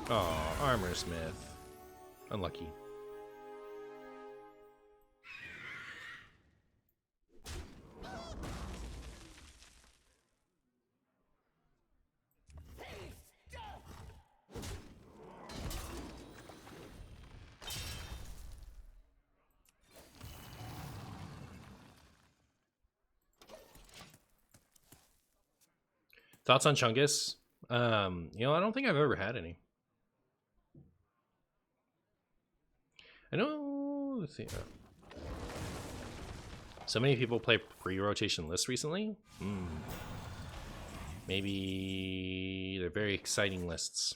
Oh, Armor Smith. Unlucky. Thoughts on Chungus? I don't think I've ever had any. I know. Let's see. So many people play pre-rotation lists recently. Maybe they're very exciting lists.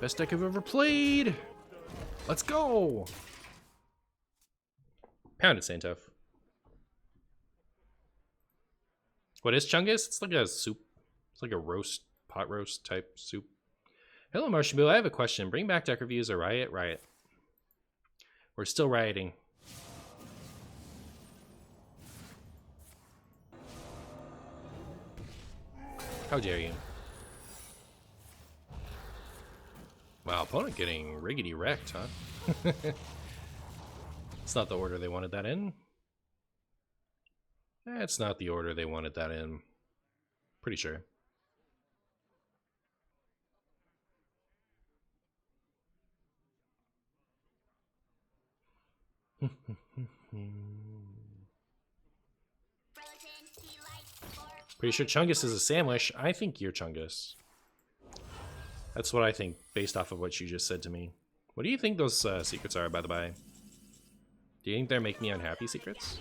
Best deck I've ever played. Let's go. Pounded Santef. What is Chungus? It's like a soup. It's like a roast, pot roast type soup. Hello, Martian Bill. I have a question. Bring back deck reviews or riot? Riot. We're still rioting. How dare you? Wow, opponent getting riggedy wrecked, huh? It's not the order they wanted that in. It's not the order they wanted that in. Pretty sure. Pretty sure Chungus is a sandwich. I think you're Chungus. That's what I think, based off of what you just said to me. What do you think those secrets are, by the by? Do you think they're making me unhappy secrets?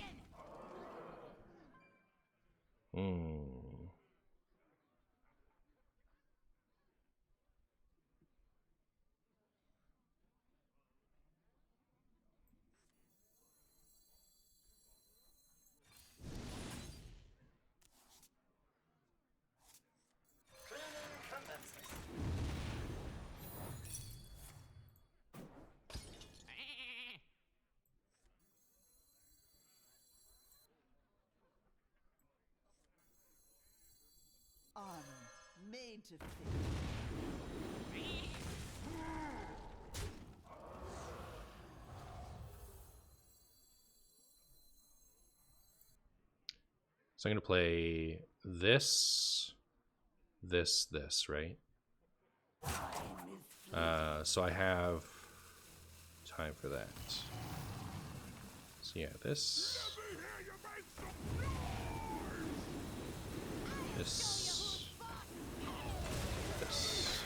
honor made to fit. So I'm going to play this, this, right? So I have time for that. So yeah, this, this, this.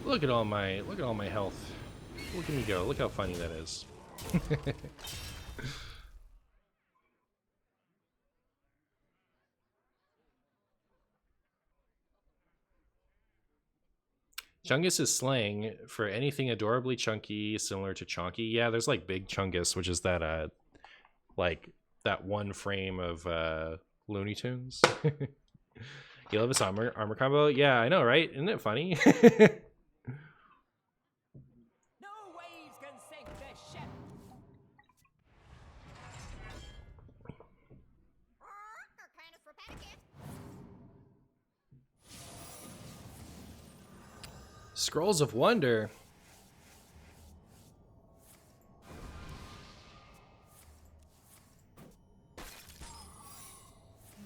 Look at all my health. Look at me go. Look how funny that is. Chungus is slang for anything adorably chunky, similar to Chonky. Yeah, there's like Big Chungus, which is that like that one frame of Looney Tunes. You love his armor combo? Yeah, I know, right? Isn't it funny? No waves can sink this ship. Arcanus for pancakes. Scrolls of Wonder.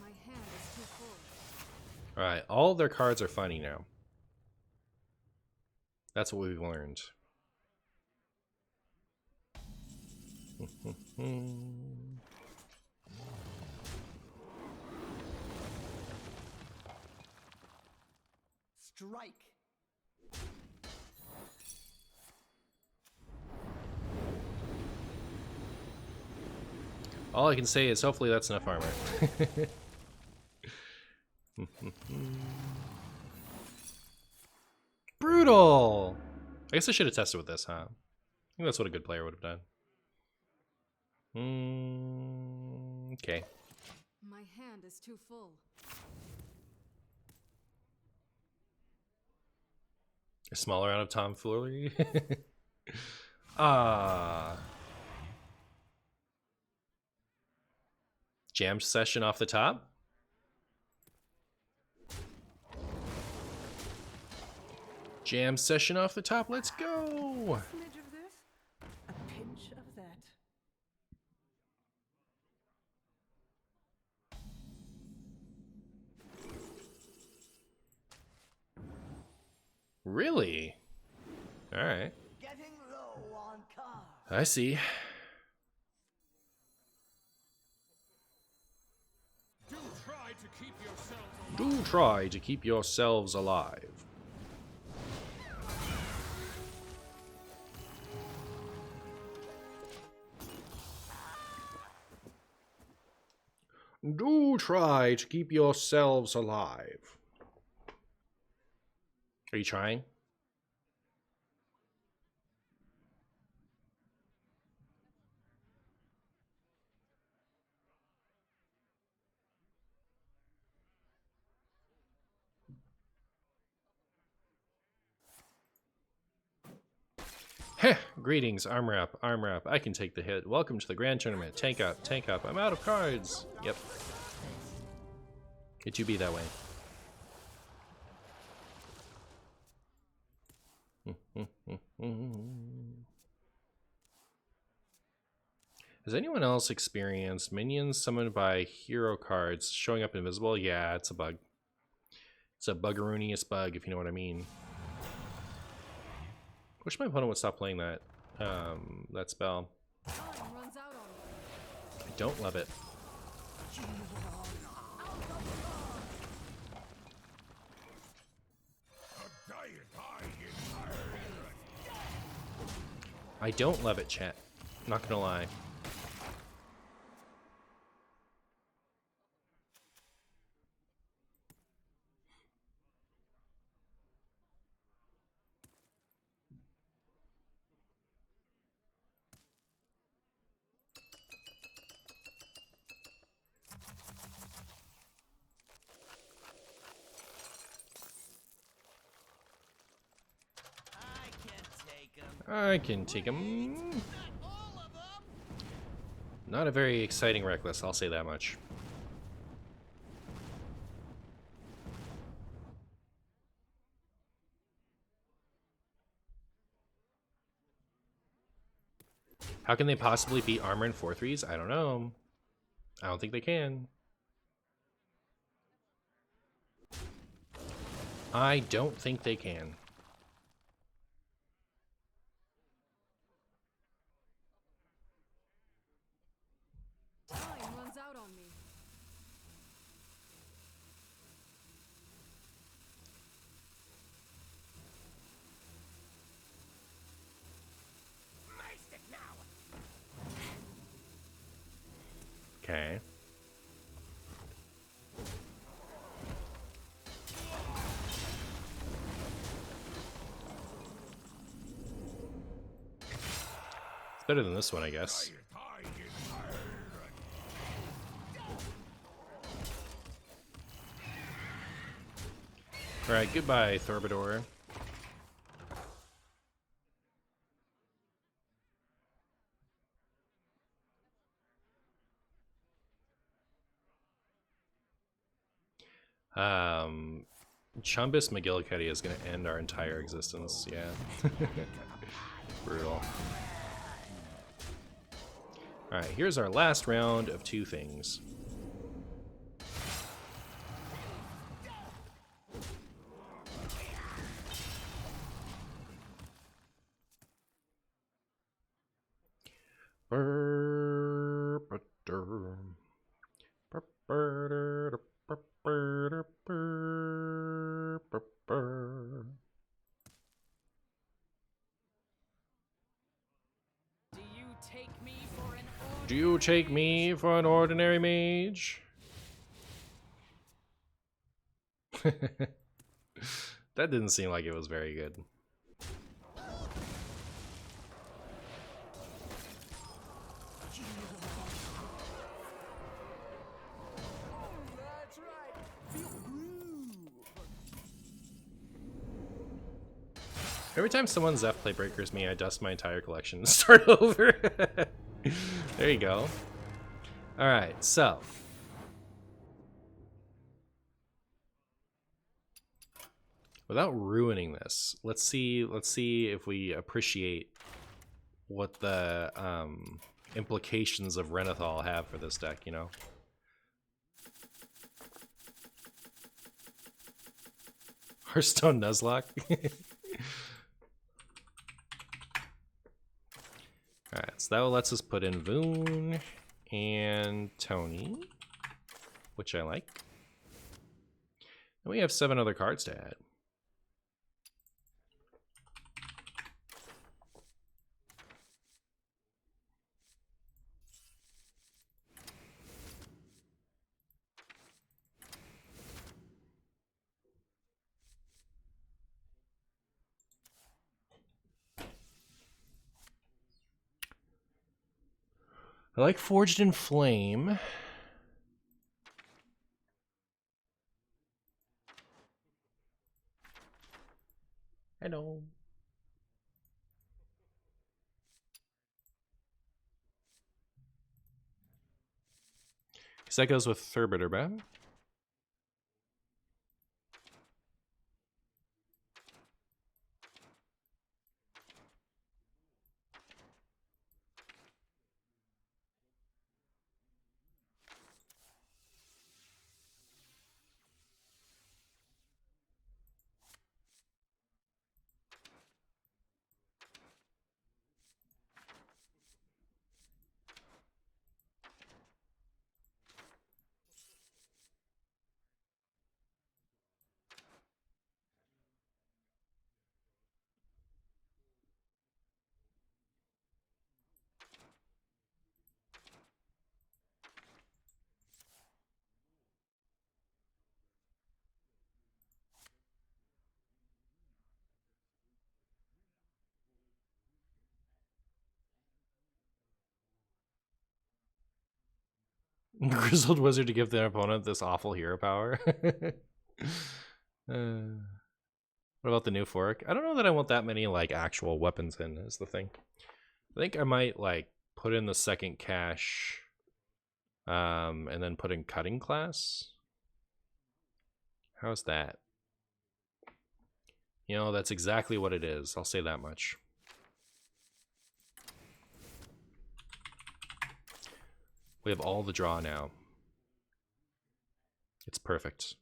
My hand is too full. Alright, all their cards are funny now. That's what we've learned. Strike. All I can say is hopefully that's enough armor. Brutal! I guess I should have tested with this, huh? I think that's what a good player would have done. Okay. My hand is too full. A smaller round of tomfoolery. Ah. Jam session off the top. Jam session off the top. Let's go. Smidge of this, a pinch of that. Really? All right. Getting low on cards. I see. Do try to keep yourselves alive. Do try to keep yourselves alive. Do try to keep yourselves alive. Are you trying? Heh, greetings, armor up, armor up. I can take the hit. Welcome to the grand tournament. Tank up, tank up. I'm out of cards. Yep. It you be that way. Has anyone else experienced minions summoned by hero cards showing up invisible? Yeah, it's a bug. It's a buggerooniest bug, if you know what I mean. Wish my opponent would stop playing that that spell. Time runs out on me. I don't love it. I don't love it, chat. Not gonna lie. I can take him. Not a very exciting Reckless, I'll say that much. How can they possibly beat armor in 4-3s? I don't know. I don't think they can. I don't think they can. Time runs out on me. Okay. It's better than this one, I guess. Alright, goodbye, Thorbador. Chumbus McGillicuddy is going to end our entire existence. Yeah. Brutal. Alright, here's our last round of two things. Do you take me for an ordinary mage? That didn't seem like it was very good. Every time someone Zeph play breakers me, I dust my entire collection and start over. There you go. Alright, so. Without ruining this, let's see if we appreciate what the implications of Renathal have for this deck, you know? Hearthstone Nuzlocke. Alright, so that lets us put in Voon and Tony, which I like. And we have 7 other cards to add. I like Forged in Flame. Hello. So that goes with Thurbiterba. Grizzled Wizard to give their opponent this awful hero power. What about the new fork? I don't know that I want that many like actual weapons in is the thing. I think I might like put in the second cache and then put in cutting class. How's that? You know, that's exactly what it is. I'll say that much. We have all the draw now. It's perfect.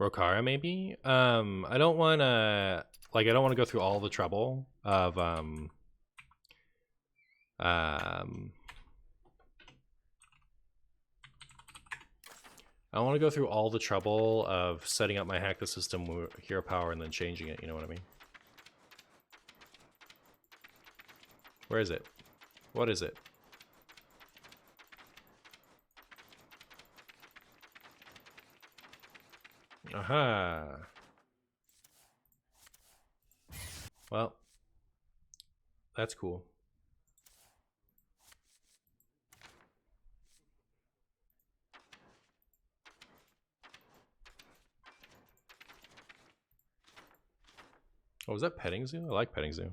Rokara maybe? I don't want to like I don't want to go through all the trouble of I don't want to go through all the trouble of setting up my hack the system hero power and then changing it, you know what I mean? Where is it? What is it? Aha. Well, that's cool. Oh, was that petting zoo? I like petting zoo.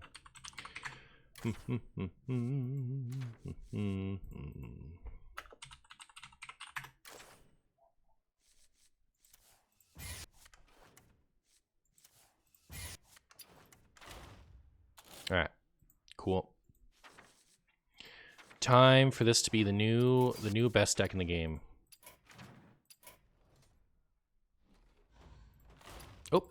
Cool. Time for this to be the new best deck in the game. Oh.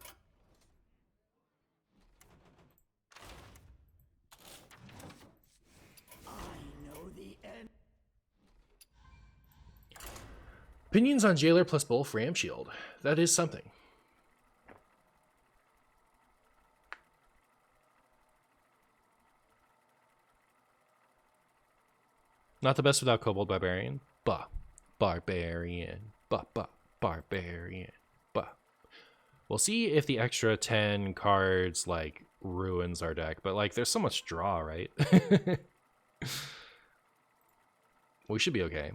Opinions on Jailer plus Wolf Ram Shield. That is something. Not the best without Kobold Barbarian. Barbarian. Barbarian. We'll see if the extra 10 cards, like, ruins our deck. But, like, there's so much draw, right? We should be okay.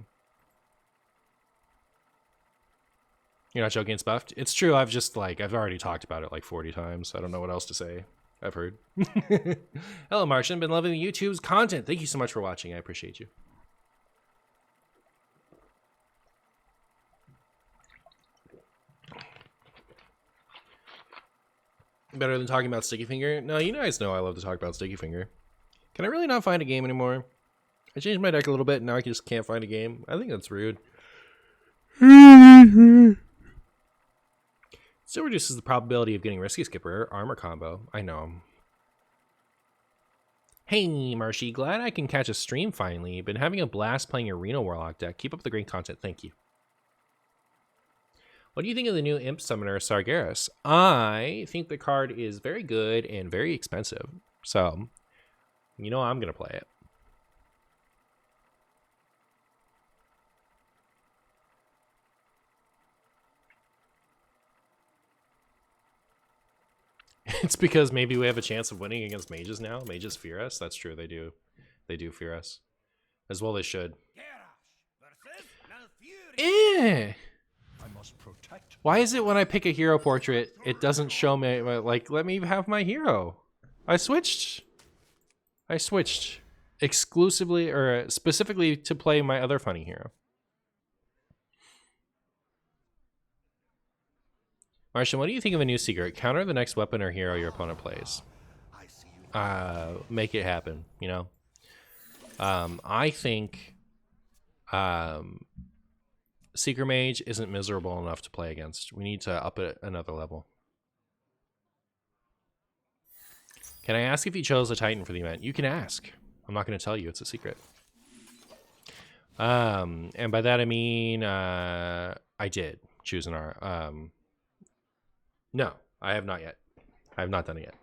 You're not joking, it's buffed? It's true, I've already talked about it like 40 times. I don't know what else to say. I've heard. Hello, Martian. Been loving the YouTube's content. Thank you so much for watching. I appreciate you. Better than talking about Sticky Finger? No, you guys know I love to talk about Sticky Finger. Can I really not find a game anymore? I changed my deck a little bit, and now I just can't find a game. I think that's rude. Still reduces the probability of getting Risky Skipper armor combo. I know. Hey, Marshy, glad I can catch a stream finally. Been having a blast playing your Reno Warlock deck. Keep up the great content. Thank you. What do you think of the new Imp Summoner Sargeras? I think the card is very good and very expensive. So, you know I'm going to play it. It's because maybe we have a chance of winning against mages now. Mages fear us. That's true. They do. They do fear us. As well they should. Eh. Why is it when I pick a hero portrait, it doesn't show me, like, let me have my hero. I switched exclusively or specifically to play my other funny hero. Martian, what do you think of a new secret? Counter the next weapon or hero your opponent plays. Make it happen, you know? I think Seeker Mage isn't miserable enough to play against. We need to up it another level. Can I ask if you chose a Titan for the event? You can ask. I'm not going to tell you. It's a secret. And by that I mean I did choose an R. No, I have not yet. I have not done it yet.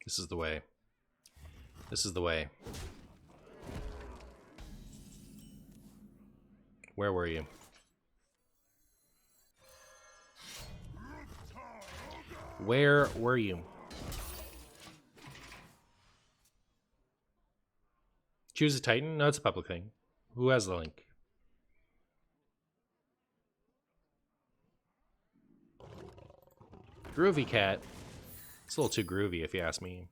This is the way. This is the way. Where were you? Where were you? Choose a Titan? No, it's a public thing. Who has the link? Groovy Cat. It's a little too groovy if you ask me.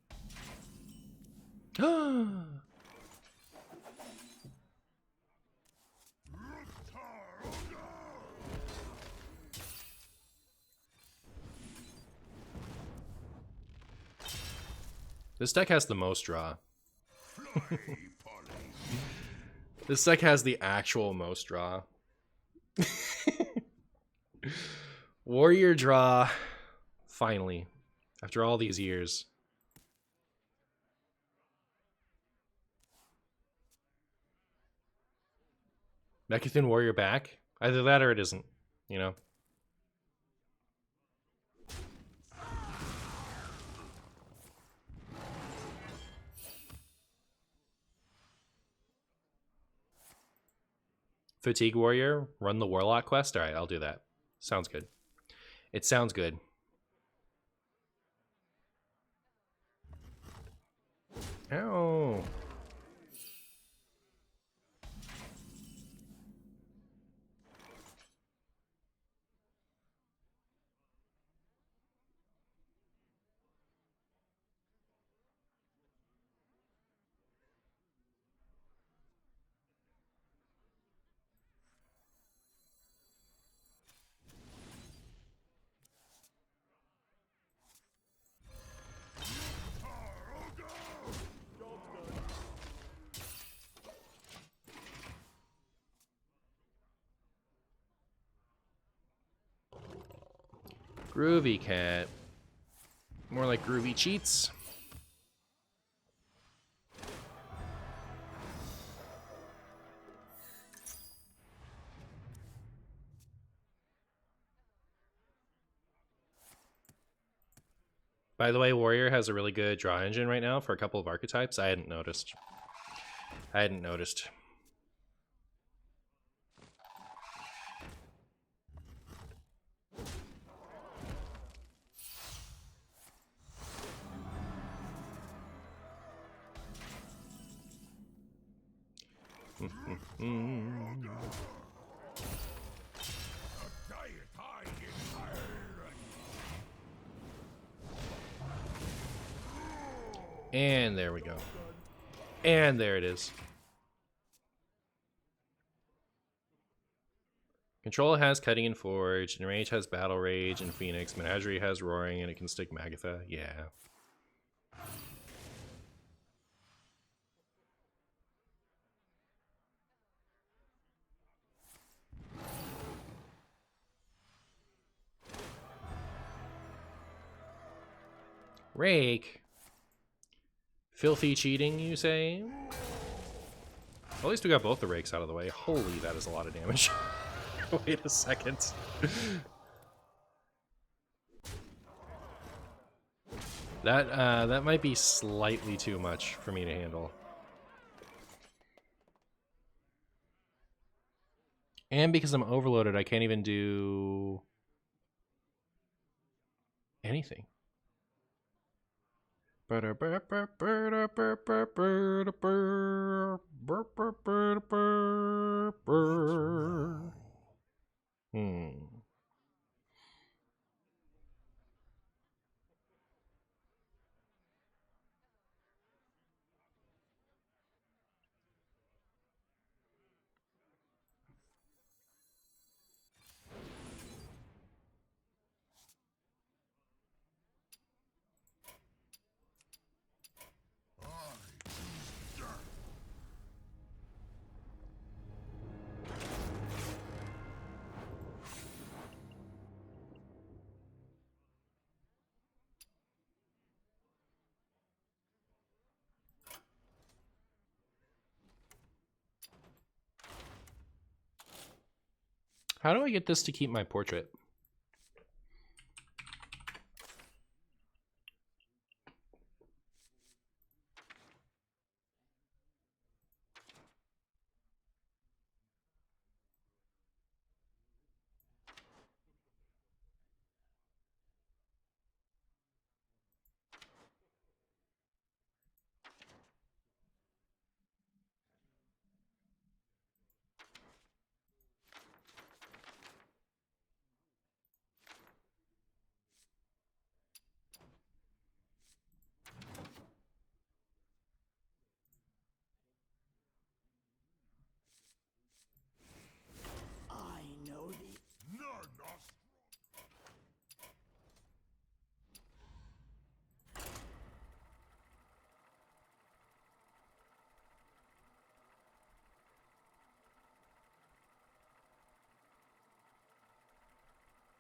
This deck has the most draw. This deck has the actual most draw. Warrior draw. Finally. After all these years. Mechathan Warrior back? Either that or it isn't, you know? Fatigue Warrior, run the Warlock quest? Alright, I'll do that. Sounds good. It sounds good. Ow. Groovy cat. More like groovy cheats. By the way, Warrior has a really good draw engine right now for a couple of archetypes. I hadn't noticed. And there we go. And there it is. Control has Cutting and Forge, Enrage has Battle Rage, and Phoenix. Menagerie has Roaring, and it can stick Magatha. Yeah. Rake. Filthy cheating, you say? At least we got both the rakes out of the way. Holy, that is a lot of damage. Wait a second. That might be slightly too much for me to handle. And because I'm overloaded, I can't even do anything. How do I get this to keep my portrait? I know the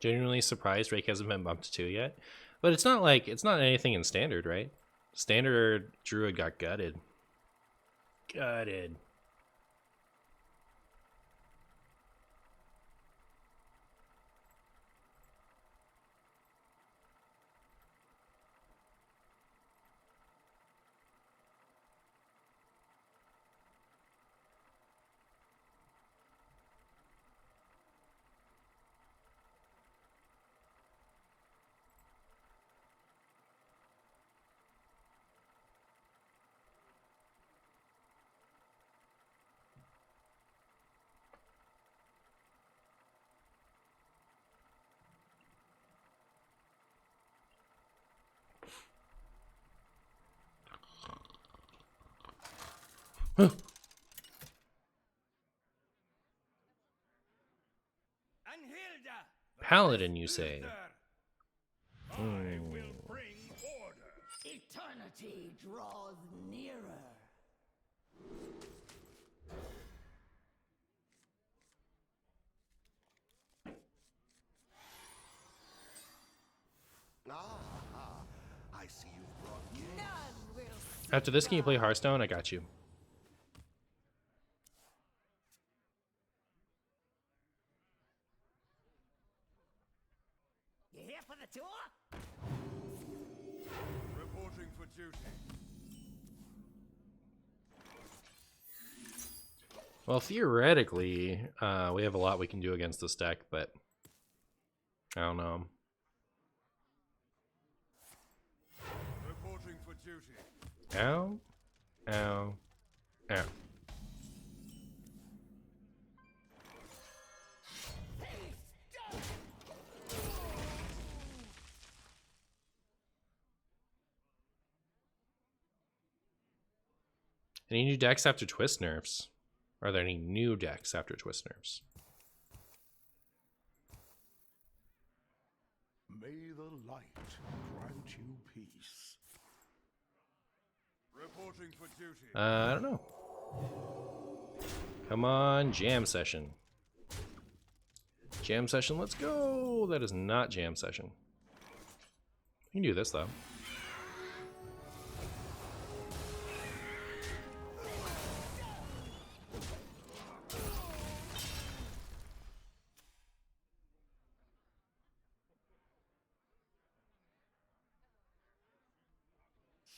Genuinely surprised Rake hasn't been bumped to 2 yet. But it's not anything in standard, right? Standard Druid got gutted. Gutted. Anhilda, the Paladin, you Best say? Luther. I will bring order. eternity draws nearer. After this, can you play Hearthstone? I got you. You here for the tour? Reporting for duty. Well, theoretically, we have a lot we can do against this deck, but I don't know. Reporting for duty. Ow. Ow. Ow. Any new decks after Twist nerfs? Are there any new decks after Twist nerfs? May the light grant you peace. Reporting for duty. I don't know. Come on, jam session. Jam session, let's go! That is not jam session. You can do this, though.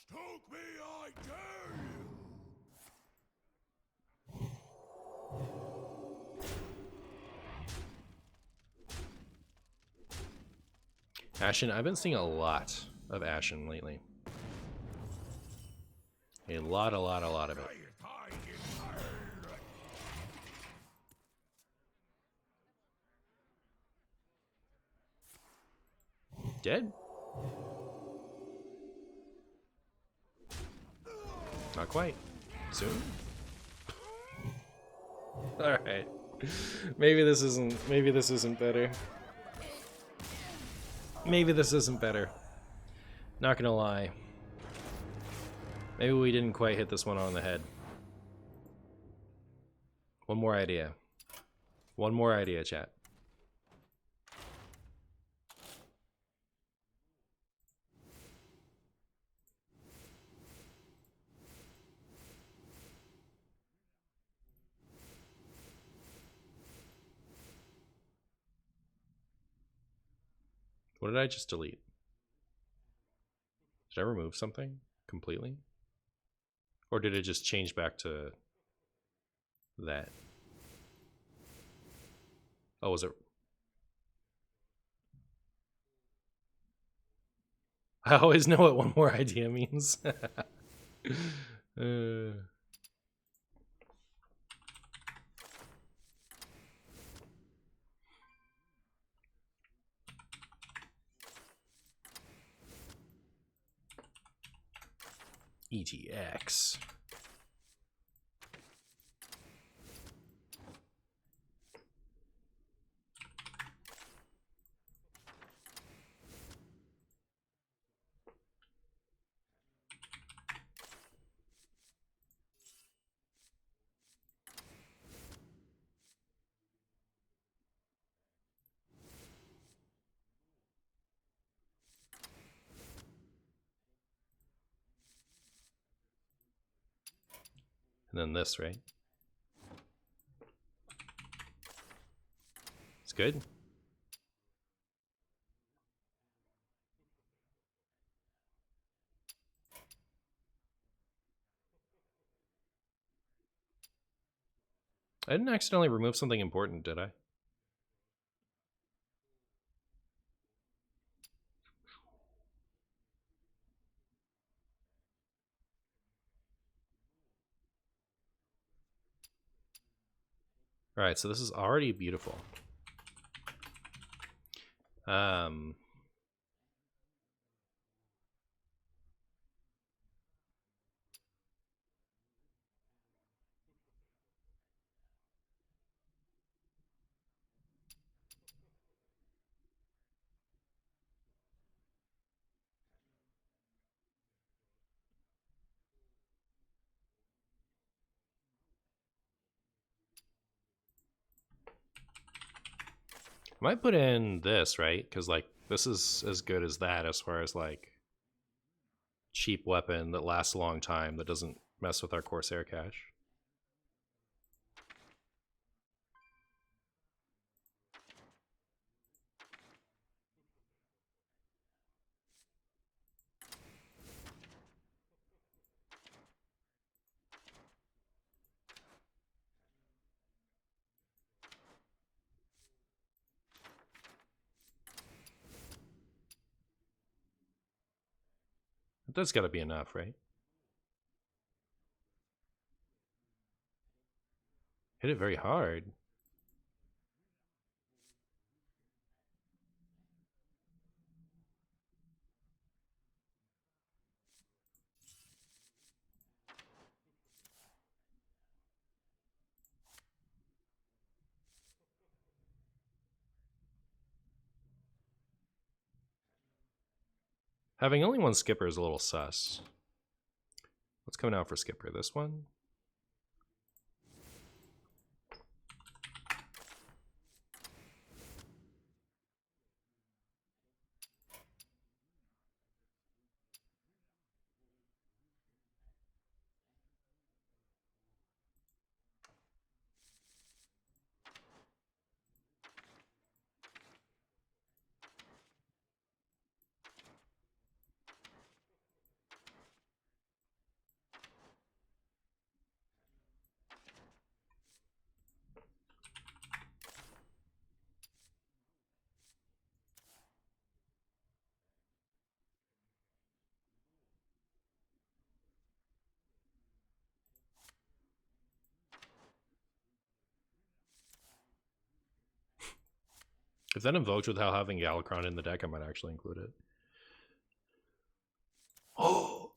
Stoke me, I dare you! Ashen, I've been seeing a lot of Ashen lately. A lot of it. Dead? Not quite. Soon? Alright. Maybe this isn't better. Maybe this isn't better. Not gonna lie. Maybe we didn't quite hit this one on the head. One more idea. One more idea, chat. What did I just delete? Did I remove something completely? Or did it just change back to that? Oh, was it? I always know what one more idea means. ETX. And then this, right? It's good. I didn't accidentally remove something important, did I? Alright, so this is already beautiful. I might put in this, right? Because, like, this is as good as that as far as, like, cheap weapon that lasts a long time that doesn't mess with our Corsair cache. That's got to be enough, right? Hit it very hard. Having only one skipper is a little sus. What's coming out for skipper? This one? If that invoked without having Galakron in the deck, I might actually include it. Oh!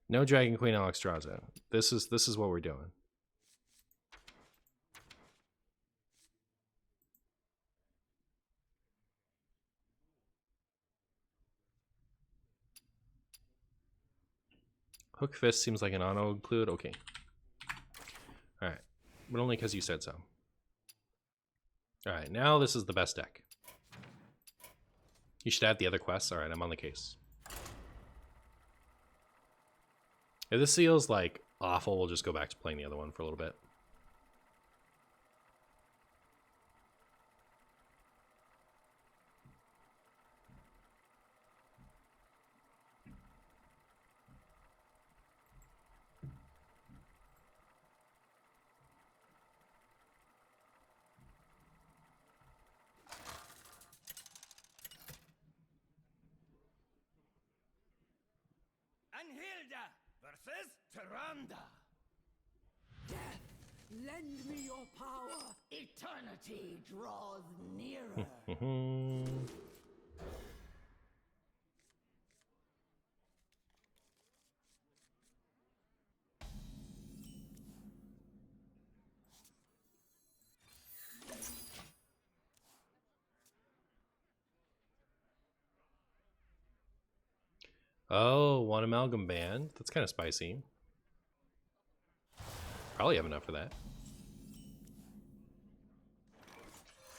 No Dragon Queen Alexstrasza. This is what we're doing. Hook Fist seems like an auto include. Okay. Alright. But only because you said so. Alright, now this is the best deck. You should add the other quests. Alright, I'm on the case. If this feels like awful, we'll just go back to playing the other one for a little bit. Anhilda versus Tyrande. Death, lend me your power. Eternity draws nearer. Oh, one amalgam band. That's kind of spicy. Probably have enough for that.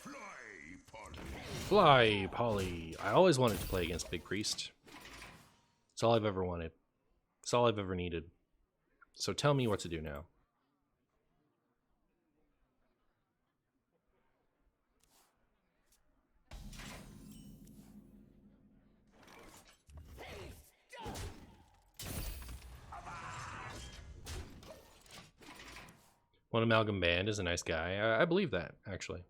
Fly, Polly. Fly, Polly. I always wanted to play against Big Priest. It's all I've ever wanted. It's all I've ever needed. So tell me what to do now. One amalgam band is a nice guy. I believe that, actually.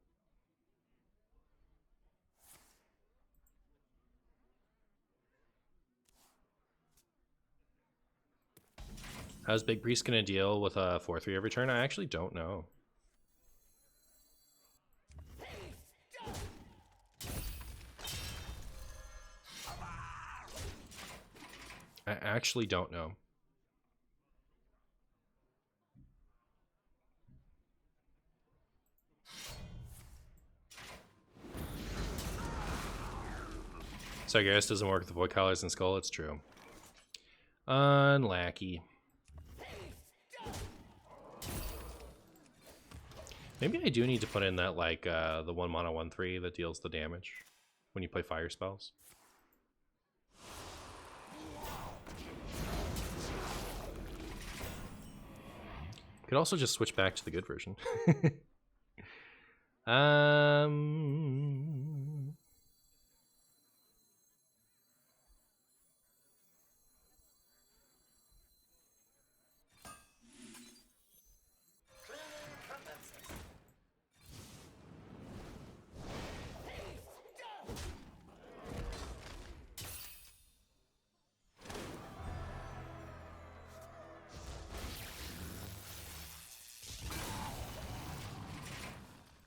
How's Big Priest gonna deal with a 4/3 every turn? I actually don't know. I actually don't know. Sargeras doesn't work with the Void Collars and Skull, it's true. Unlucky. Maybe I do need to put in that, like, the 1 mana 1/3 that deals the damage when you play fire spells. Could also just switch back to the good version. um...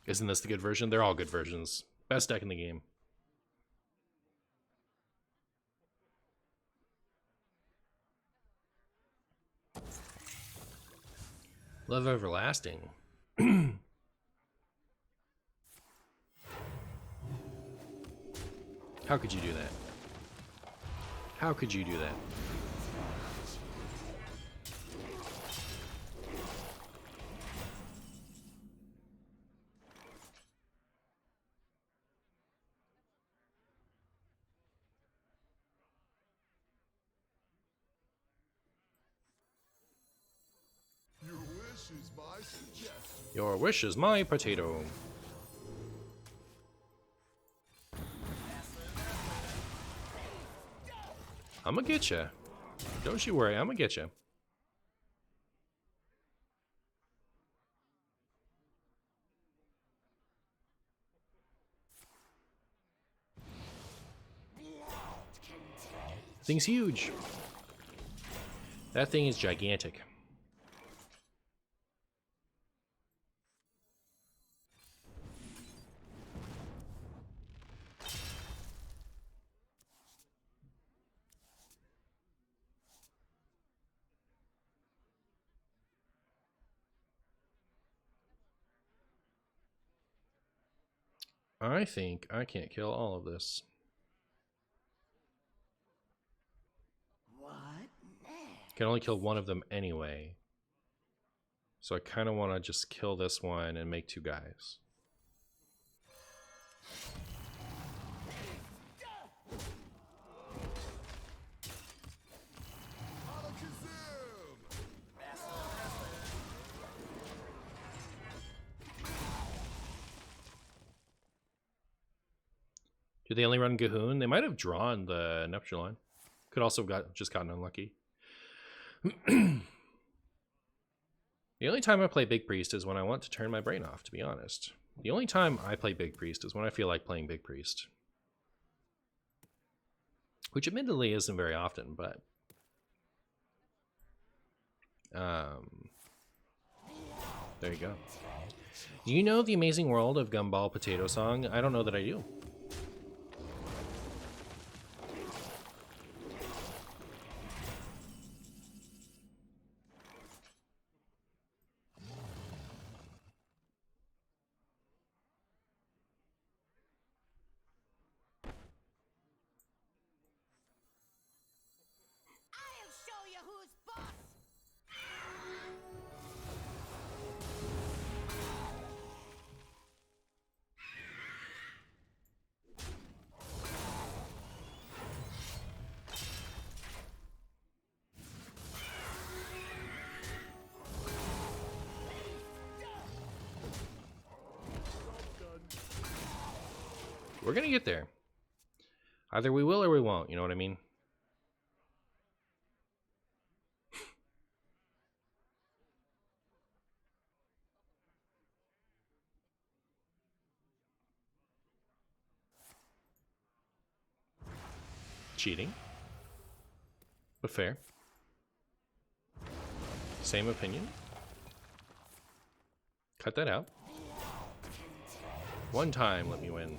Isn't this the good version? They're all good versions. Best deck in the game. Love Everlasting. How could you do that? How could you do that? Your wish is my suggestion. Your wish is my potato. I'ma get ya. Don't you worry, I'ma get ya. Thing's huge. That thing is gigantic. I think I can't kill all of this. What next? Can only kill one of them anyway. So I kind of want to just kill this one and make 2 guys. Do they only run Gahoon? They might have drawn the Neptulon. Could also have just gotten unlucky. The only time I play Big Priest is when I want to turn my brain off, to be honest. The only time I play Big Priest is when I feel like playing Big Priest. Which admittedly isn't very often, but... there you go. Do you know The Amazing World of Gumball Potato Song? I don't know that I do. I'll show you who's boss. We're gonna get there. Either we will or we won't, you know what I mean? Cheating. But fair. Same opinion. Cut that out. One time, let me win.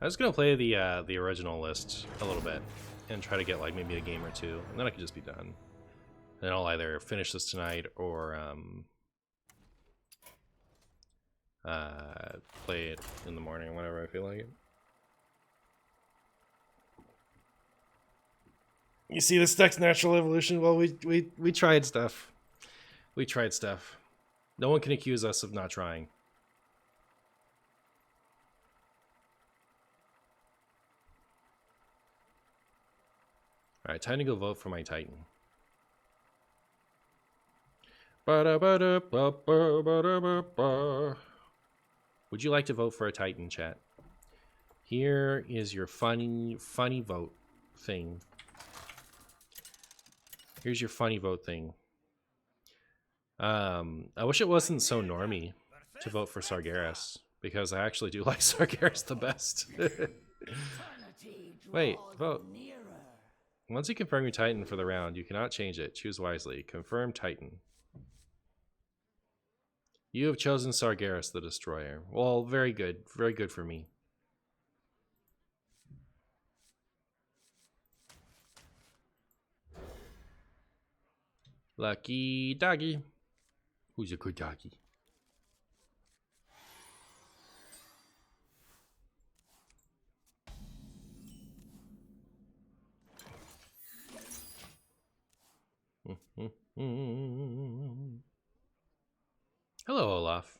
I was gonna play the original list a little bit and try to get like maybe a game or two, and then I could just be done. And I'll either finish this tonight or play it in the morning whenever I feel like it. You see, this deck's natural evolution. Well, we tried stuff. We tried stuff. No one can accuse us of not trying. All right, time to go vote for my Titan. Would you like to vote for a Titan, chat? Here is your funny vote thing. Here's your funny vote thing. I wish it wasn't so normie to vote for Sargeras, because I actually do like Sargeras the best. Wait, vote. Once you confirm your Titan for the round, you cannot change it. Choose wisely. Confirm Titan. You have chosen Sargeras the Destroyer. Well, very good. Very good for me. Lucky doggy. Who's a good doggy? Hello, Olaf.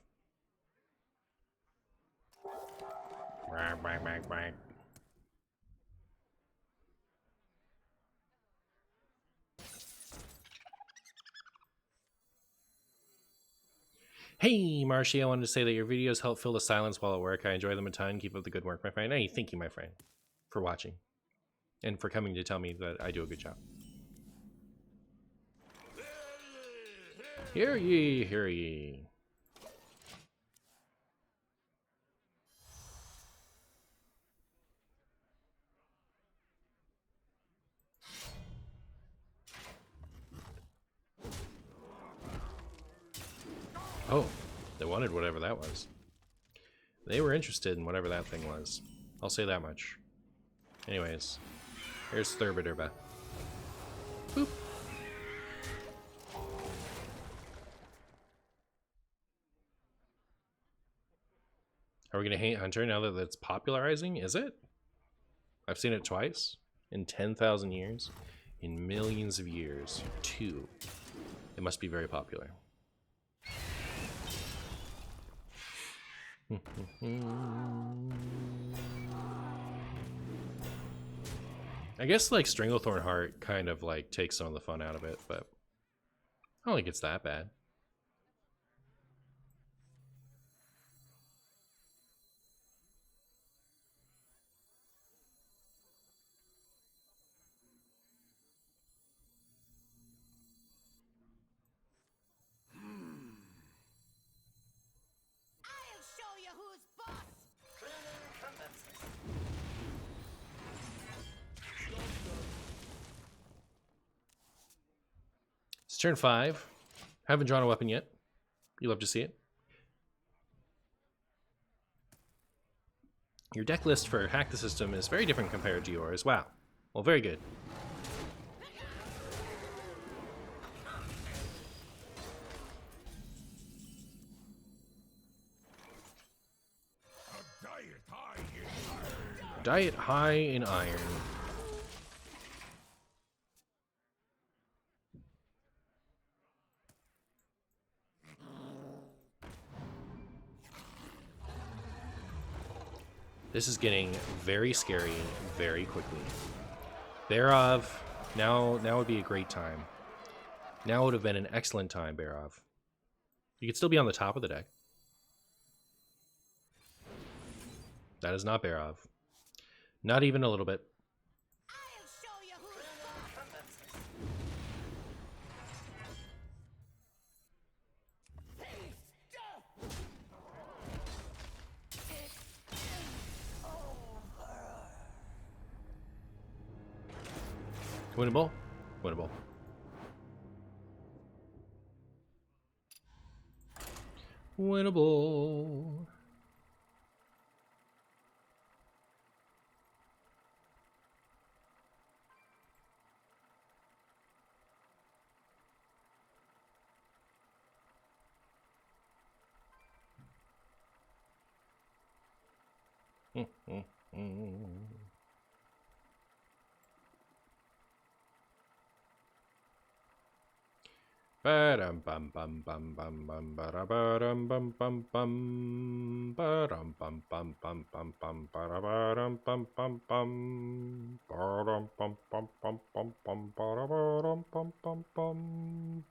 Hey, Marshy, I wanted to say that your videos help fill the silence while at work. I enjoy them a ton. Keep up the good work, my friend. Hey, thank you, my friend, for watching and for coming to tell me that I do a good job. Hear ye, hear ye. Oh, they wanted whatever that was. They were interested in whatever that thing was. I'll say that much. Anyways, here's Thurba. Boop. Are we gonna hate Hunter now that it's popularizing? Is it? I've seen it twice in 10,000 years, in millions of years. 2. It must be very popular. I guess like Stranglethorn Heart kind of like takes some of the fun out of it, but I don't think it's that bad. I'll show you who's boss. It's turn 5. Haven't drawn a weapon yet. You love to see it. Your deck list for Hack the System is very different compared to yours. Wow. Well, very good. Diet high in iron. This is getting very scary very quickly. Barov, now would be a great time. Now would have been an excellent time, Barov. You could still be on the top of the deck. That is not Barov. Not even a little bit. I'll show you who's boss. Winnable? Winnable. Winnable. Ba-dum bum bum bum bum bum ba-da-ba-dum bum bum bum ba-dum bum bum bum bum bum ba-da-ba-dum bum bum bum ba-dum bum bum bum bum bum ba-da-ba-dum bum bum bum.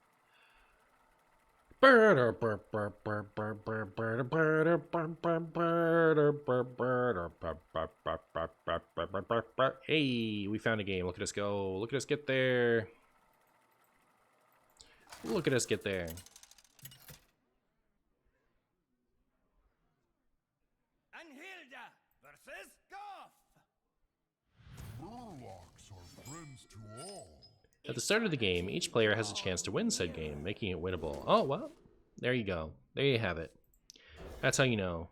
Hey, we found a game. Look at us go. Look at us get there. Look at us get there. Anhilda versus Goff. Murlocs are friends to all. At the start of the game, each player has a chance to win said game, making it winnable. Oh, well, there you go. There you have it. That's how you know.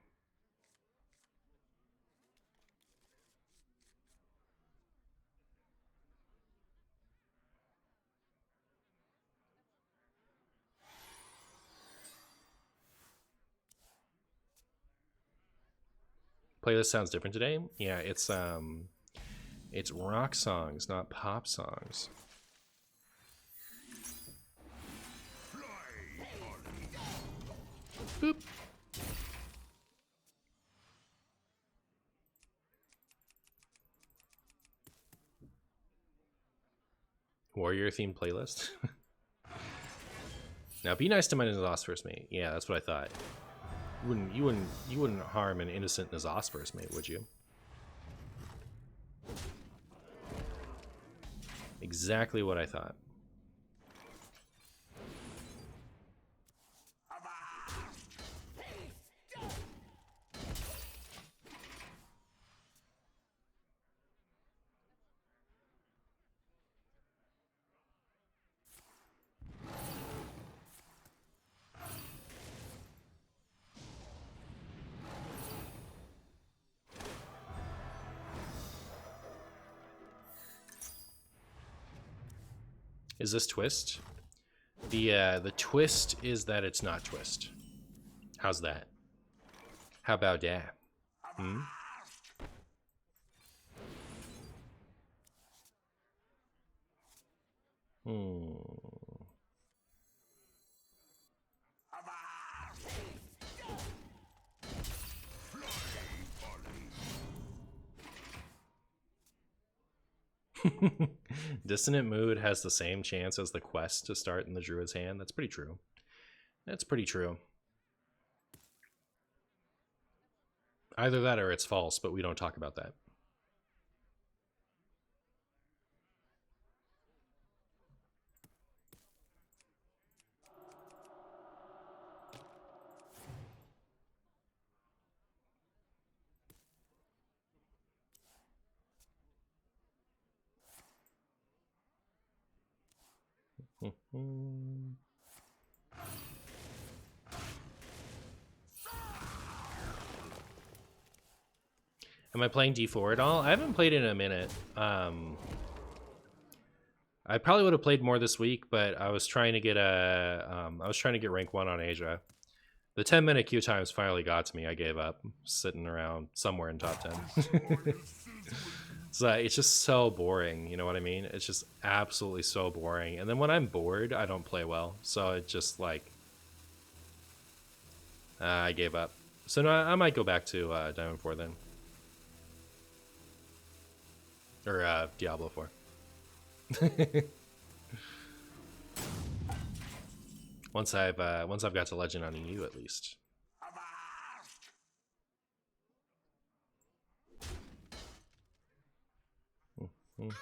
Playlist sounds different today. Yeah, it's rock songs, not pop songs. Boop. Warrior themed playlist. Now be nice to my Nazos first mate. Yeah, that's what I thought. You wouldn't harm an innocent Nazos first mate, would you? Exactly what I thought. Is this twist? The twist is that it's not twist. How's that? How about that? Hmm? Hmm. Dissonant Mood has the same chance as the quest to start in the Druid's hand. That's pretty true. That's pretty true. Either that or it's false, but we don't talk about that. Am I playing D4 at all? I haven't played in a minute. I probably would have played more this week, but I was trying to get rank 1 on Asia. The 10-minute queue times finally got to me. I gave up, sitting around somewhere in top 10. So it's just so boring, you know what I mean? It's just absolutely so boring. And then when I'm bored, I don't play well. So it just like I gave up. So no, I might go back to Diamond 4 then. Or Diablo 4. Once I've got to Legend on EU at least. I'll show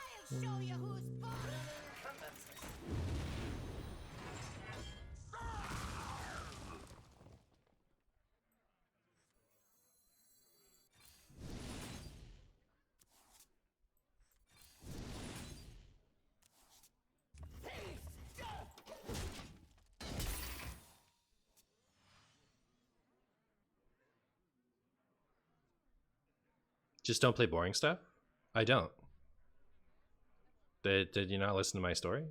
you who's boss. Just don't play boring stuff? I don't. Did you not listen to my story?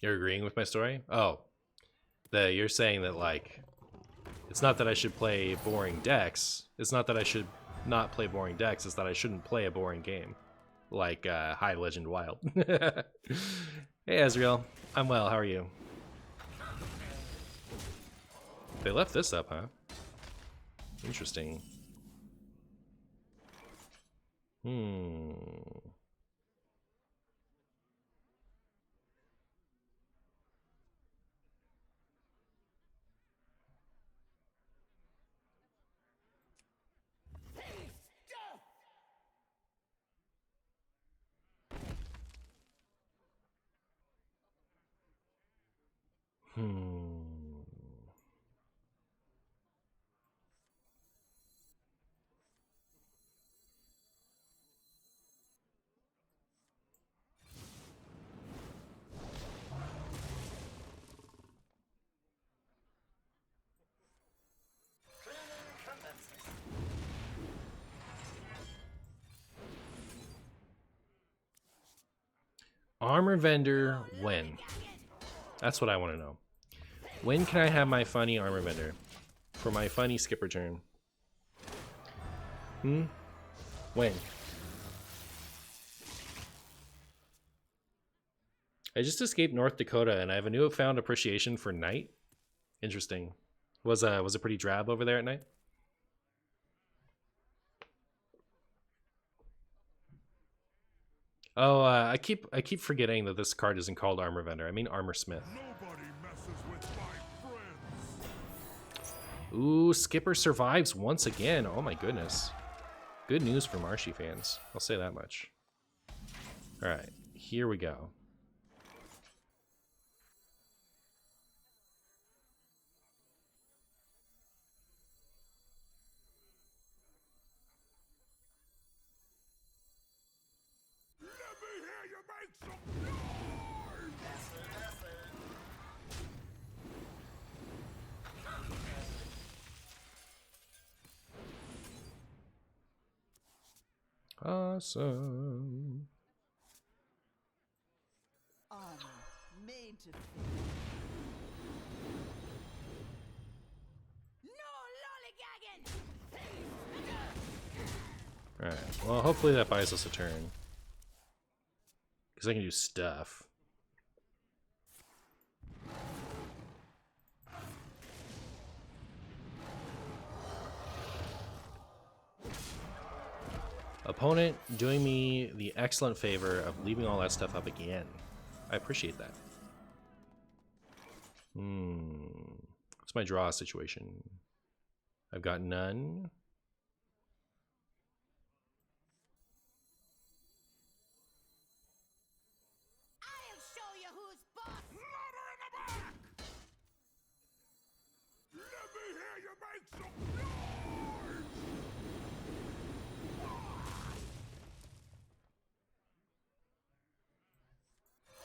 You're agreeing with my story? Oh, you're saying that, like, it's not that I should play boring decks. It's not that I should not play boring decks. It's that I shouldn't play a boring game, like High Legend Wild. Hey, Ezreal. I'm well. How are you? They left this up, huh? Interesting. Armor vendor when? That's what I want to know. When can I have my funny armor vendor for my funny skipper turn? When? I just escaped North Dakota and I have a newfound appreciation for night. Interesting. Was it pretty drab over there at night? Oh, I keep forgetting that this card isn't called Armor Vendor. I mean Armor Smith. Nobody messes with my friends. Ooh, Skipper survives once again. Oh my goodness. Good news for Marshy fans. I'll say that much. All right, here we go. Let me hear you make some noise. Awesome. Armor made to fit. No lollygagging! All right. Well, hopefully that buys us a turn. Because I can do stuff. Opponent doing me the excellent favor of leaving all that stuff up again. I appreciate that. What's my draw situation? I've got none. I'll show you who's boss! Louder in the back. Let me hear you make some noise.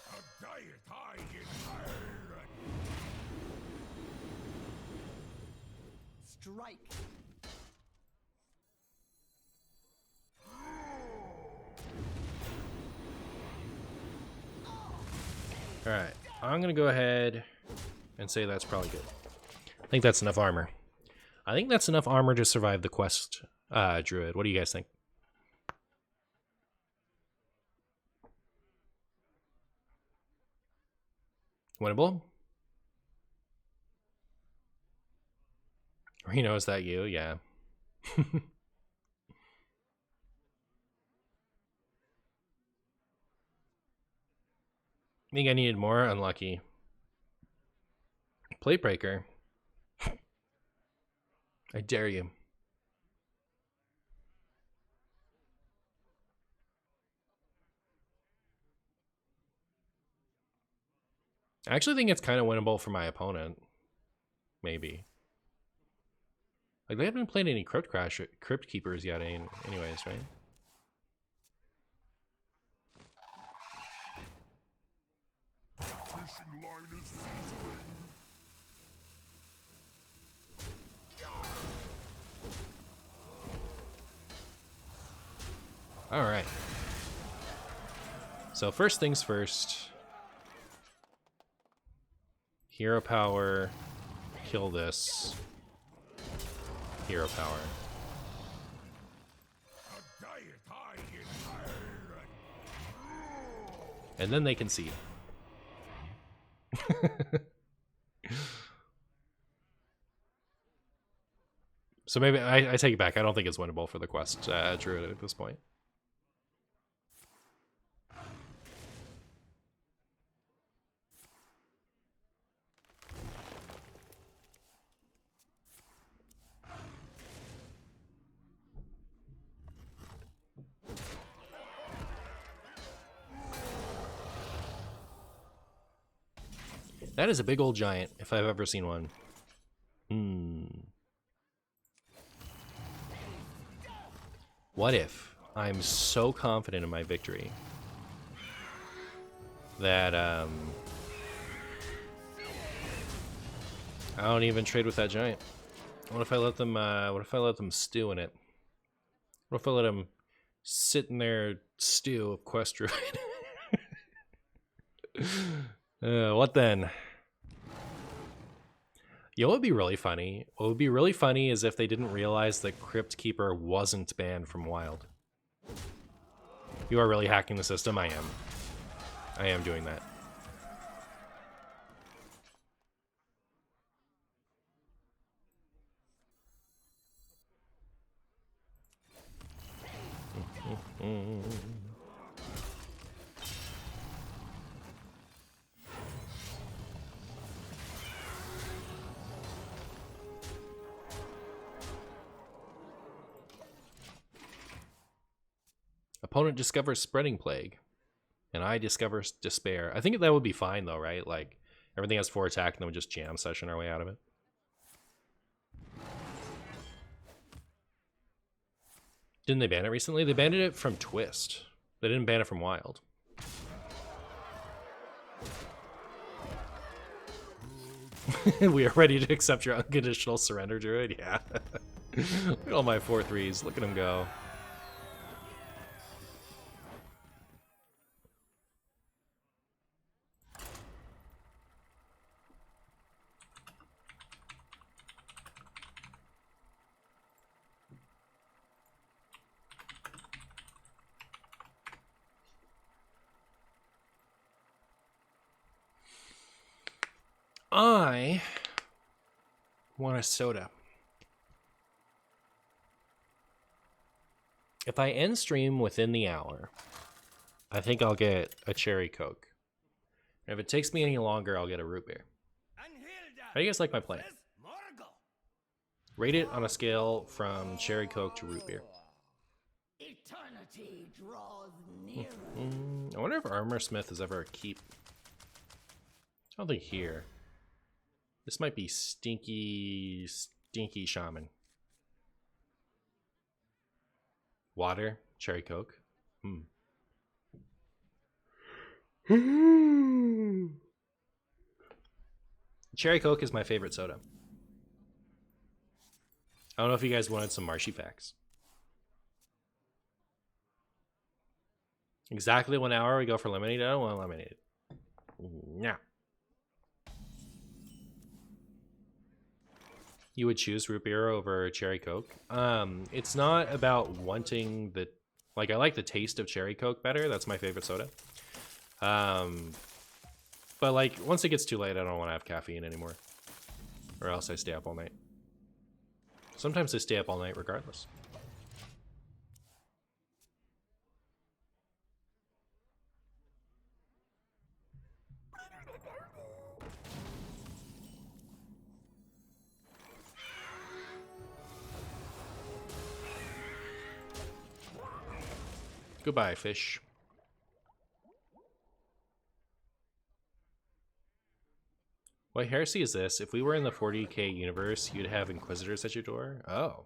A diet I inherit. Strike! All right. I'm going to go ahead and say that's probably good. I think that's enough armor. I think that's enough armor to survive the quest, Druid. What do you guys think? Winnable? Reno, is that you? Yeah. I think I needed more. Unlucky. Plate breaker. I dare you. I actually think it's kind of winnable for my opponent. Maybe. Like, they haven't played any Crypt Keepers yet, anyways, right? Fishing line is seasoning. All right. So first things first. Hero power. Kill this. Hero power. A diet I inherit. And then they concede. So maybe I take it back. I don't think it's winnable for the quest druid at this point. That is a big old giant, if I've ever seen one. What if I'm so confident in my victory that I don't even trade with that giant? What if I let them? What if I let them stew in it? What if I let them sit in their stew of quest druid? What then? You know what would be really funny? What would be really funny is if they didn't realize that Crypt Keeper wasn't banned from Wild. You are really hacking the system? I am. I am doing that. Opponent discovers Spreading Plague, and I discover Despair. I think that would be fine though, right? Like everything has 4 attack, and then we just jam session our way out of it. Didn't they ban it recently? They banned it from Twist. They didn't ban it from Wild. We are ready to accept your unconditional surrender, Druid. Yeah. Look at all my 4/3s. Look at them go. I want a soda. If I end stream within the hour, I think I'll get a cherry Coke. And if it takes me any longer, I'll get a root beer. How do you guys like my plan? Rate it on a scale from cherry Coke to root beer. Eternity draws nearer. I wonder if Armor Smith is ever a keep. I don't think here. This might be Stinky Shaman. Water, cherry Coke. Cherry Coke is my favorite soda. I don't know if you guys wanted some Marshy facts. Exactly 1 hour we go for lemonade. I don't want lemonade. No. You would choose root beer over cherry Coke. It's not about wanting the, like, I like the taste of cherry Coke better. That's my favorite soda. But like once it gets too late, I don't want to have caffeine anymore, or else I stay up all night. Sometimes I stay up all night regardless. Goodbye, fish. What heresy is this? If we were in the 40k universe, you'd have Inquisitors at your door? Oh.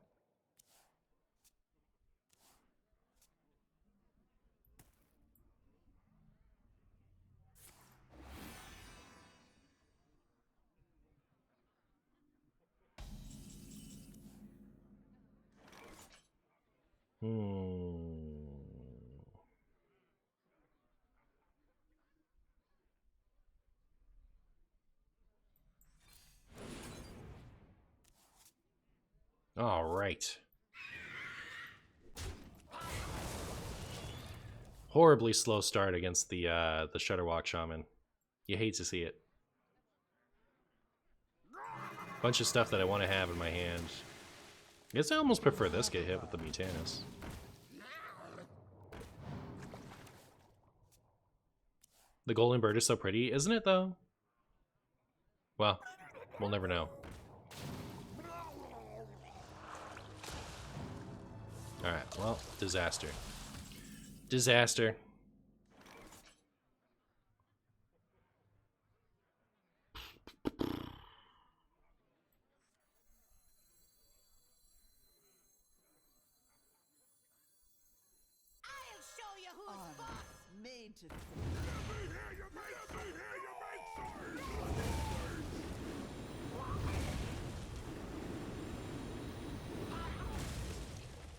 All right. Horribly slow start against the Shudderwalk Shaman. You hate to see it. Bunch of stuff that I want to have in my hand. I guess I almost prefer this get hit with the Mutanus. The golden bird is so pretty, isn't it though? Well, we'll never know. Alright, well, disaster. Disaster. I'll show you who's I'm boss. made to Let me hear your sword!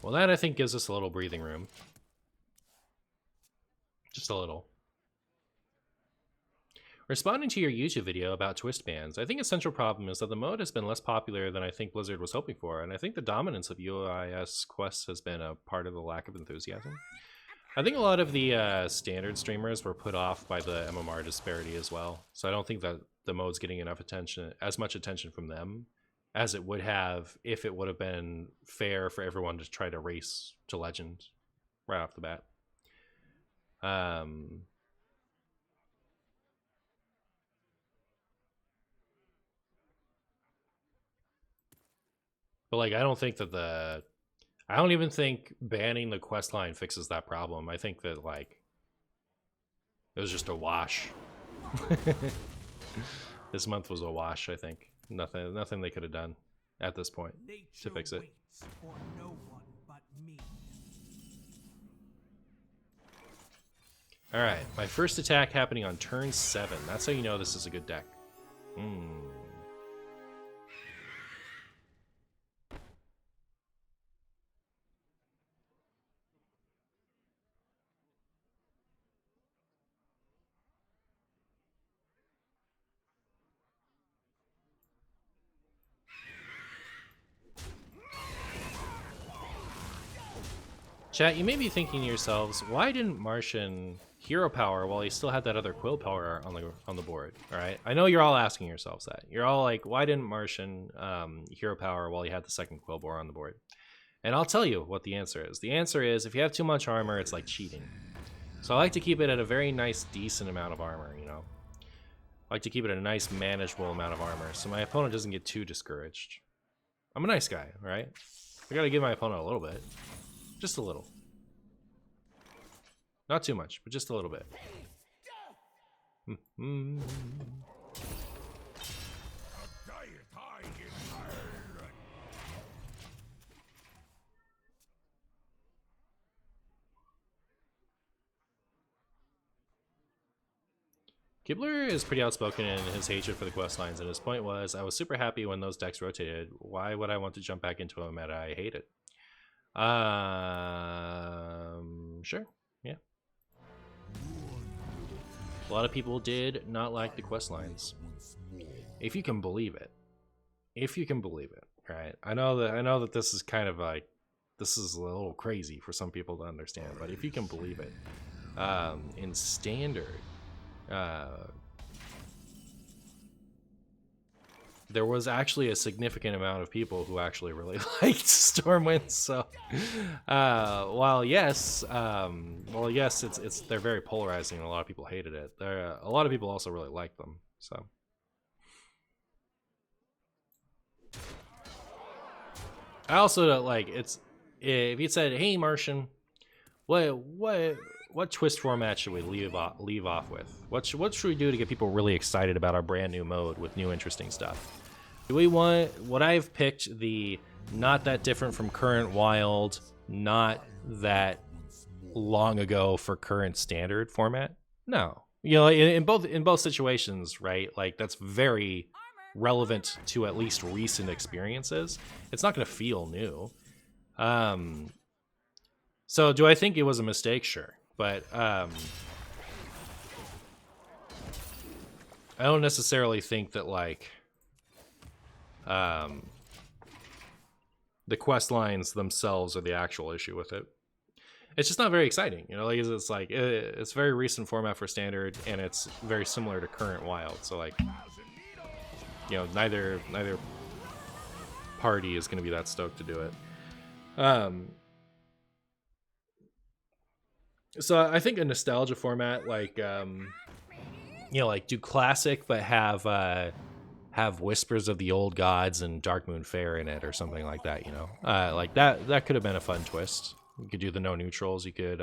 Well, that I think gives us a little breathing room. Just a little. Responding to your YouTube video about twist bans, I think a central problem is that the mode has been less popular than I think Blizzard was hoping for, and I think the dominance of UIS quests has been a part of the lack of enthusiasm. I think a lot of the standard streamers were put off by the MMR disparity as well, so I don't think that the mode's getting enough attention, as much attention from them as it would have if it would have been fair for everyone to try to race to Legend right off the bat. But like, I don't think that I don't even think banning the quest line fixes that problem. I think that like it was just a wash. This month was a wash, I think. Nothing they could have done at this point to fix it. Waits for no one but me. All right, my first attack happening on turn 7. That's how you know this is a good deck. Chat, you may be thinking to yourselves, why didn't Martian hero power while he still had that other quill power on the board? All right, I know you're all asking yourselves that. You're all like, why didn't Martian hero power while he had the second quill boar on the board? And I'll tell you what the answer is. The answer is if you have too much armor, it's like cheating. So I like to keep it at a very nice, decent amount of armor. You know, I like to keep it at a nice, manageable amount of armor, so my opponent doesn't get too discouraged. I'm a nice guy, right? I gotta give my opponent a little bit. Just a little. Not too much, but just a little bit. Kibler is pretty outspoken in his hatred for the quest lines, and his point was, I was super happy when those decks rotated. Why would I want to jump back into a meta I hate it? Sure, yeah. A lot of people did not like the quest lines. If you can believe it. If you can believe it, right? I know that this is kind of like, this is a little crazy for some people to understand, but if you can believe it, in standard, there was actually a significant amount of people who actually really liked Stormwind. So, while yes, it's they're very polarizing, and a lot of people hated it. A lot of people also really liked them. So, I also don't like it's if you said, "Hey, Martian, what twist format should we leave off with? What should we do to get people really excited about our brand new mode with new interesting stuff? Do we want what I've picked, the not that different from current wild, not that long ago for current standard format? No. You know, in both situations, right? Like that's very relevant to at least recent experiences. It's not going to feel new. So do I think it was a mistake? Sure. But I don't necessarily think that like there The quest lines themselves are the actual issue with it. It's just not very exciting, you know. Like it's like it's very recent format for standard, and it's very similar to current wild. So like, you know, neither party is going to be that stoked to do it. So I think a nostalgia format like you know, like do classic but have Whispers of the Old Gods and Dark Moon Fair in it or something like that, you know. Like that could have been a fun twist. You could do the no neutrals, you could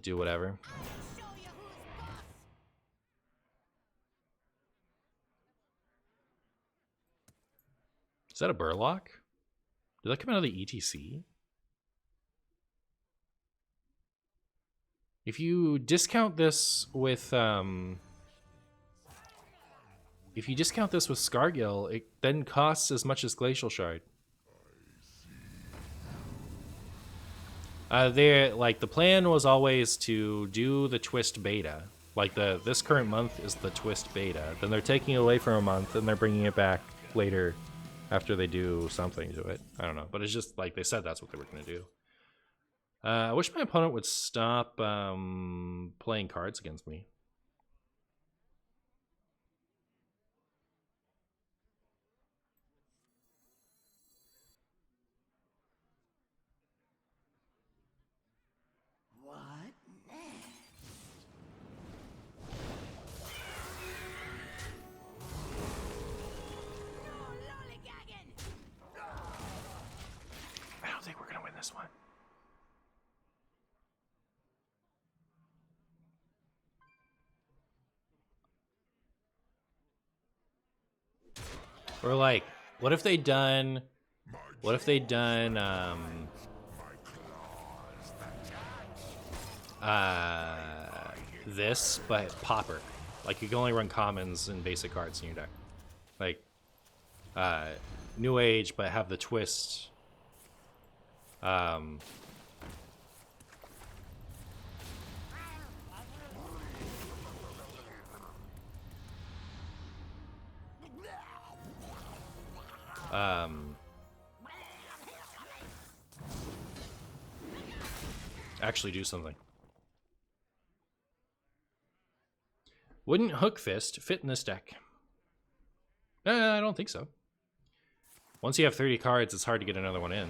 do whatever. Is that a Burlock? Did that come out of the ETC? If you discount this with Scargill, it then costs as much as Glacial Shard. The plan was always to do the twist beta. Like this current month is the twist beta. Then they're taking it away for a month and they're bringing it back later after they do something to it. I don't know, but it's just like they said that's what they were going to do. I wish my opponent would stop playing cards against me. What next? No lollygagging! I don't think we're going to win this one. Or like, what if they done this but Pauper? Like you can only run commons and basic cards in your deck. Like New Age but have the twist. Actually do something. Wouldn't Hook Fist fit in this deck? I don't think so. Once you have 30 cards, it's hard to get another one in.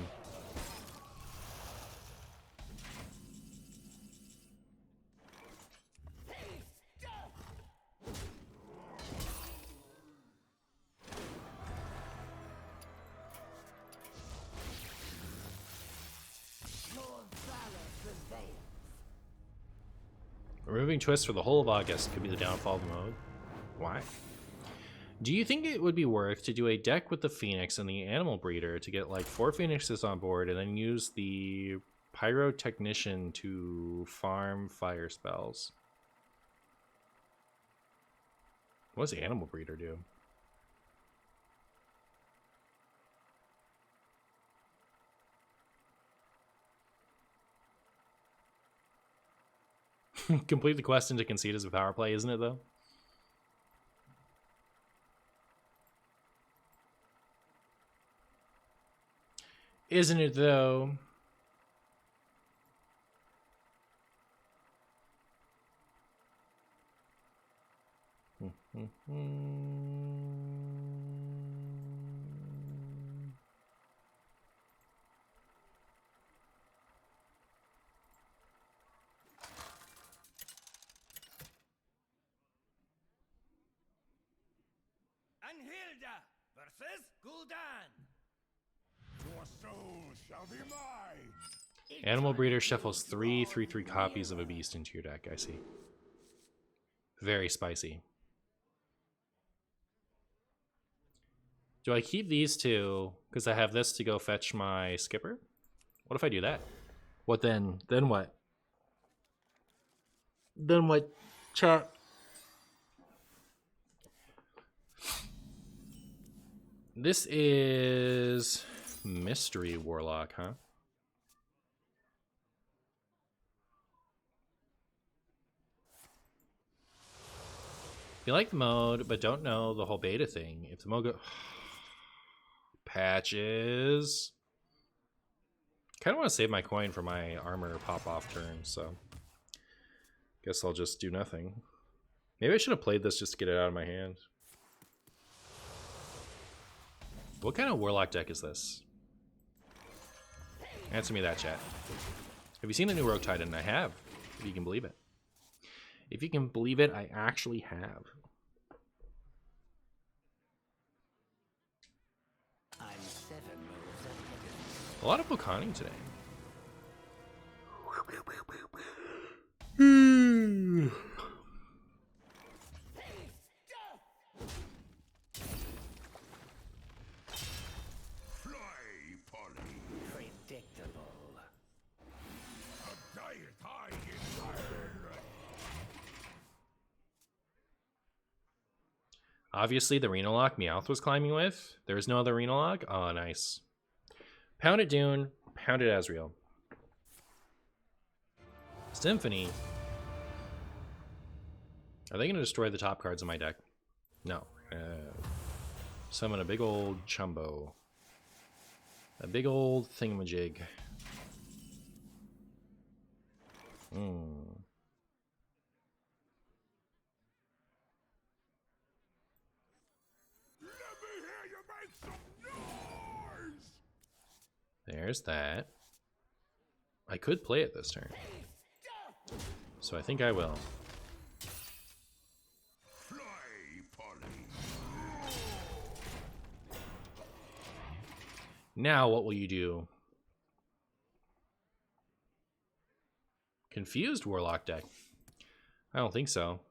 Removing twists for the whole of August could be the downfall of the mode. Why? Do you think it would be worth to do a deck with the Phoenix and the Animal Breeder to get like 4 Phoenixes on board and then use the Pyrotechnician to farm fire spells? What does the Animal Breeder do? Complete the quest into Conceit as a power play, isn't it, though? Isn't it, though? Anhilda versus Gul'dan. Your soul shall be mine. Animal Breeder shuffles 3/3/3 copies of a beast into your deck, I see. Very spicy. Do I keep these two because I have this to go fetch my skipper? What if I do that? What then? Then what? Then what? Chat. This is Mystery Warlock, huh? If you like the mode, but don't know the whole beta thing, if the mode Patches. Kind of want to save my coin for my armor pop-off turn, so guess I'll just do nothing. Maybe I should have played this just to get it out of my hand. What kind of Warlock deck is this? Answer me that, chat. Have you seen the new Rogue Titan? I have, if you can believe it. If you can believe it, I actually have. I'm 7 moves ahead. A lot of Bocani today. Fly, Polly. Predictable. A diet high in iron. Obviously, the Renalock Meowth was climbing with. There is no other Renalock. Oh, nice. Pound it Dune, pound it Azrael. Symphony. Are they going to destroy the top cards in my deck? No. Summon a big old Chumbo. A big old thingamajig. Let me hear you make some noise. There's that. I could play it this turn. So I think I will. Fly, Polly. Now what will you do? Confused Warlock deck? I don't think so.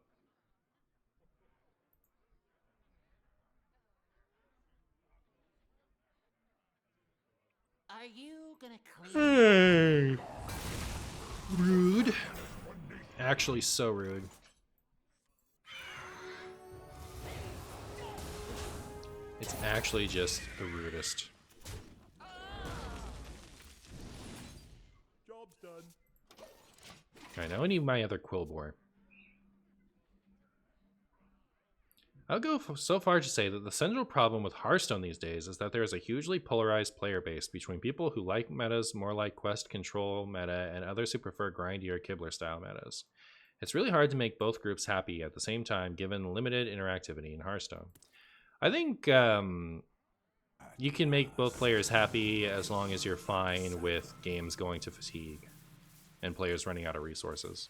Are you gonna clean? Rude. Actually, so rude. It's actually just the rudest. Job's done. Alright, now I need my other Quillbore. I'll go so far to say that the central problem with Hearthstone these days is that there is a hugely polarized player base between people who like metas more like quest control meta and others who prefer grindy or Kibler style metas. It's really hard to make both groups happy at the same time given limited interactivity in Hearthstone. I think you can make both players happy as long as you're fine with games going to fatigue and players running out of resources.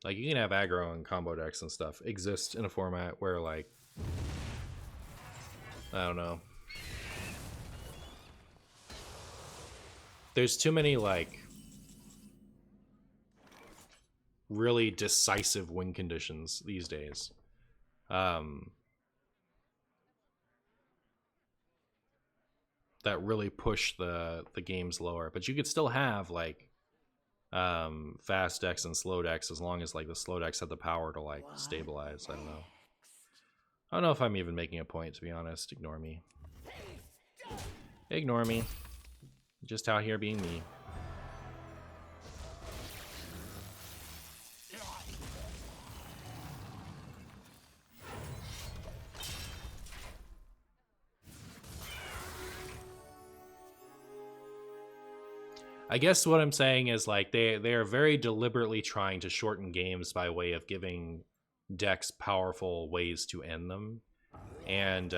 Like, you can have aggro and combo decks and stuff exist in a format where, like, I don't know. There's too many, like, really decisive win conditions these days. That really push the games lower. But you could still have, like, fast decks and slow decks as long as like the slow decks have the power to like stabilize. I don't know if I'm even making a point, to be honest. Ignore me. Ignore me. Just out here being me. I guess what I'm saying is like they are very deliberately trying to shorten games by way of giving decks powerful ways to end them, and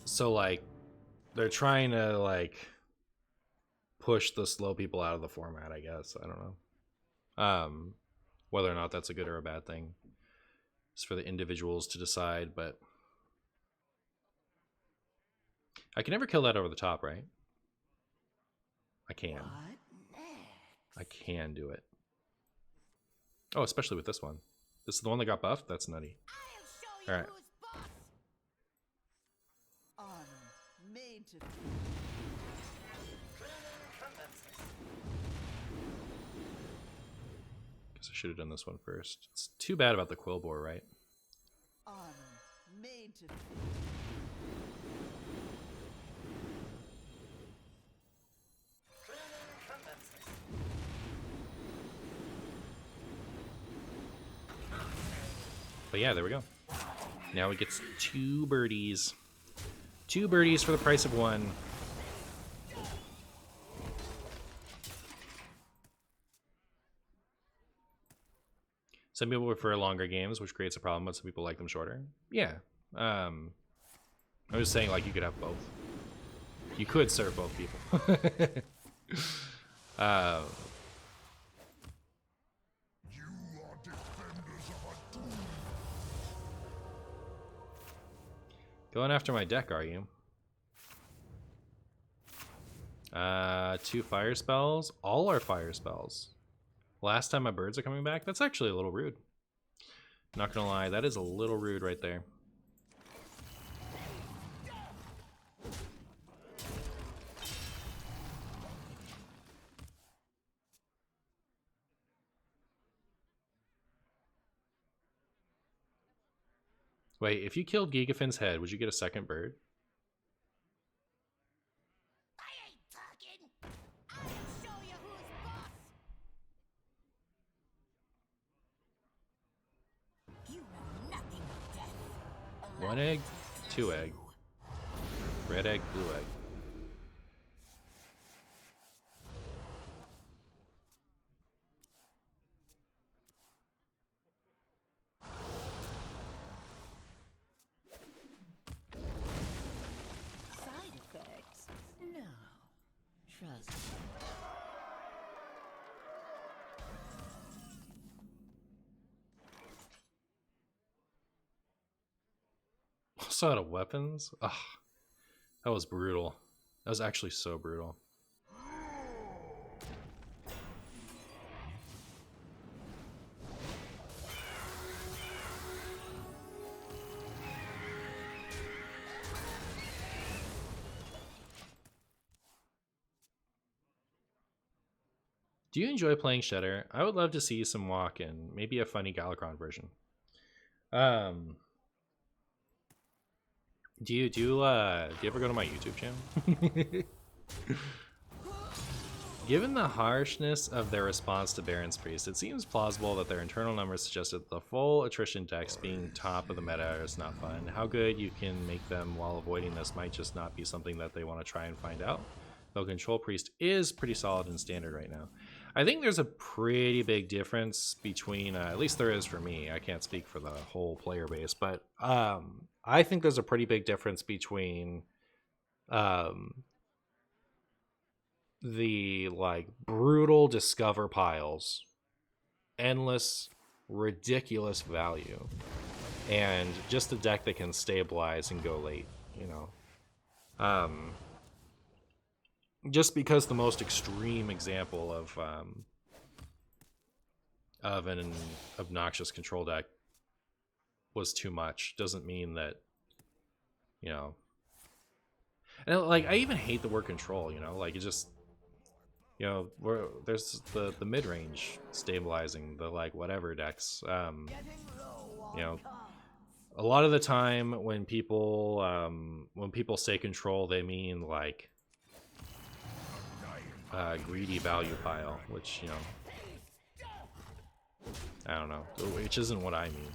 so like they're trying to like push the slow people out of the format. I guess I don't know whether or not that's a good or a bad thing. It's for the individuals to decide, but. I can never kill that over the top, right? I can. What next? I can do it. Oh, especially with this one. This is the one that got buffed? That's nutty. I'll show you All right. who's boss. Honor made to Guess I should have done this one first. It's too bad about the Quillbore, right? honor made to But yeah, there we go. Now we get 2 birdies. 2 birdies for the price of 1. Some people prefer longer games, which creates a problem, but some people like them shorter. Yeah. I was saying, like, you could have both. You could serve both people. uh, You are defenders of a doom. Going after my deck, are you? 2 fire spells. All are fire spells. Last time my birds are coming back? That's actually a little rude. Not gonna lie, that is a little rude right there. Wait, if you killed Gigafin's head, would you get a second bird? I ain't talking. I'll show you who's boss. You know nothing of death. 1 egg, 2 egg. Red egg, blue egg. Side effects? No. Trust me. Also out of weapons? Ugh. That was brutal. That was actually so brutal. Do you enjoy playing Shedder? I would love to see some walk and maybe a funny Galakron version. Do you ever go to my YouTube channel? Given the harshness of their response to Baron's Priest, it seems plausible that their internal numbers suggested the full attrition decks being top of the meta is not fun. How good you can make them while avoiding this might just not be something that they want to try and find out. Though Control Priest is pretty solid in standard right now. I think there's a pretty big difference between, at least there is for me, I can't speak for the whole player base, but I think there's a pretty big difference between the like brutal discover piles, endless, ridiculous value, and just a deck that can stabilize and go late, you know. Just because the most extreme example of an obnoxious control deck was too much doesn't mean that, you know. And like, I even hate the word control, you know, like it just, you know, there's the mid-range stabilizing, the like whatever decks, you know, a lot of the time when people say control, they mean like greedy value pile, which, you know, I don't know, which isn't what I mean.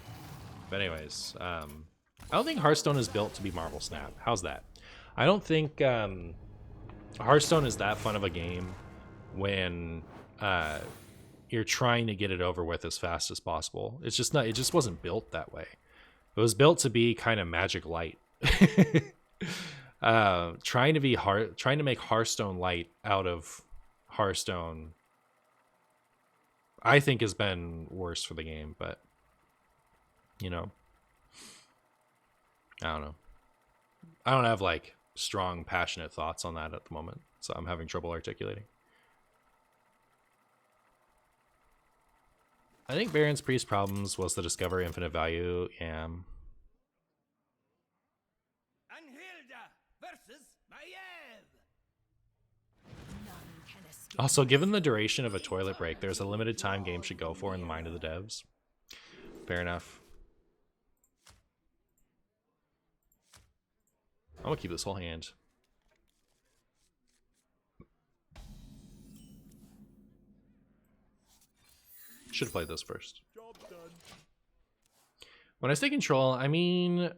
But anyways, I don't think Hearthstone is built to be Marvel Snap. How's that? I don't think Hearthstone is that fun of a game when you're trying to get it over with as fast as possible. It's just not. It just wasn't built that way. It was built to be kind of Magic Light. Trying to make Hearthstone light out of Hearthstone, I think, has been worse for the game. But you know, I don't know. I don't have like strong, passionate thoughts on that at the moment, so I'm having trouble articulating. I think Baron's Priest problems was the discover infinite value. Yeah. Anhilda versus Maiev. None can escape. Also, given the duration of a toilet break, there's a limited time game should go for in the mind of the devs. Fair enough. I'm gonna keep this whole hand. Should have played this first. When I say control, I mean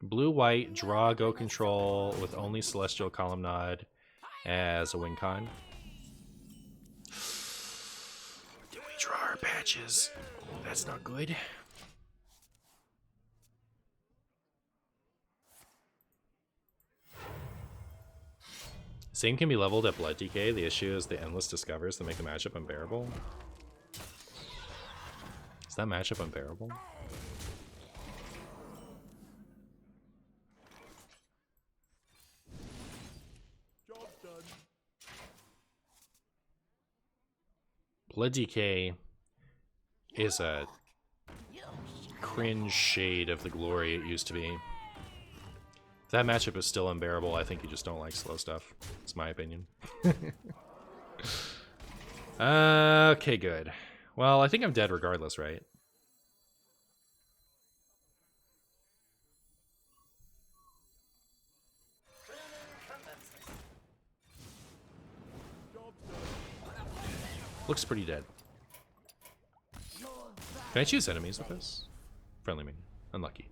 blue white draw go control with only Celestial Columnade as a win con. Did we draw our patches? That's not good. Same can be leveled at Blood Decay. The issue is the endless discovers that make the matchup unbearable. Is that matchup unbearable? Job done. Blood Decay is a cringe shade of the glory it used to be. If that matchup is still unbearable, I think you just don't like slow stuff. It's my opinion. Okay, good. Well, I think I'm dead regardless, right? Looks pretty dead. Can I choose enemies with this? Friendly minion. Unlucky.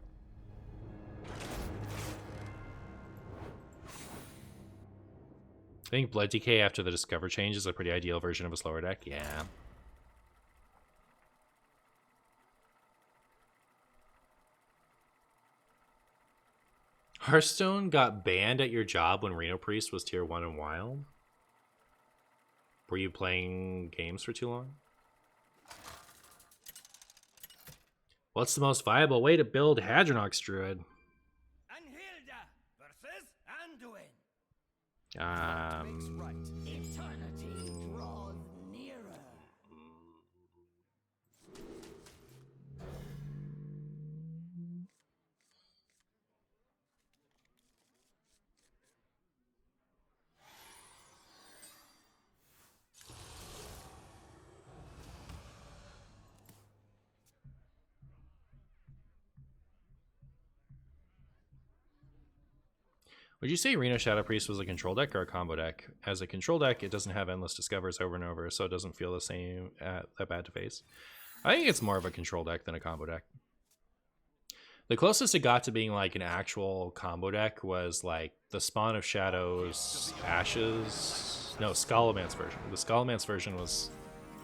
I think Blood Decay after the Discover change is a pretty ideal version of a slower deck. Yeah. Hearthstone got banned at your job when Reno Priest was tier 1 in Wild? Were you playing games for too long? What's the most viable way to build Hadronox Druid? Anhilda versus Anduin. Um, Eternity draws nearer. would you say Reno Shadow Priest was a control deck or a combo deck? As a control deck, it doesn't have endless discovers over and over, so it doesn't feel the same that bad to face. I think it's more of a control deck than a combo deck. The closest it got to being like an actual combo deck was like the Spawn of Shadows, Ashes. No, Scholomance version. The Scholomance version was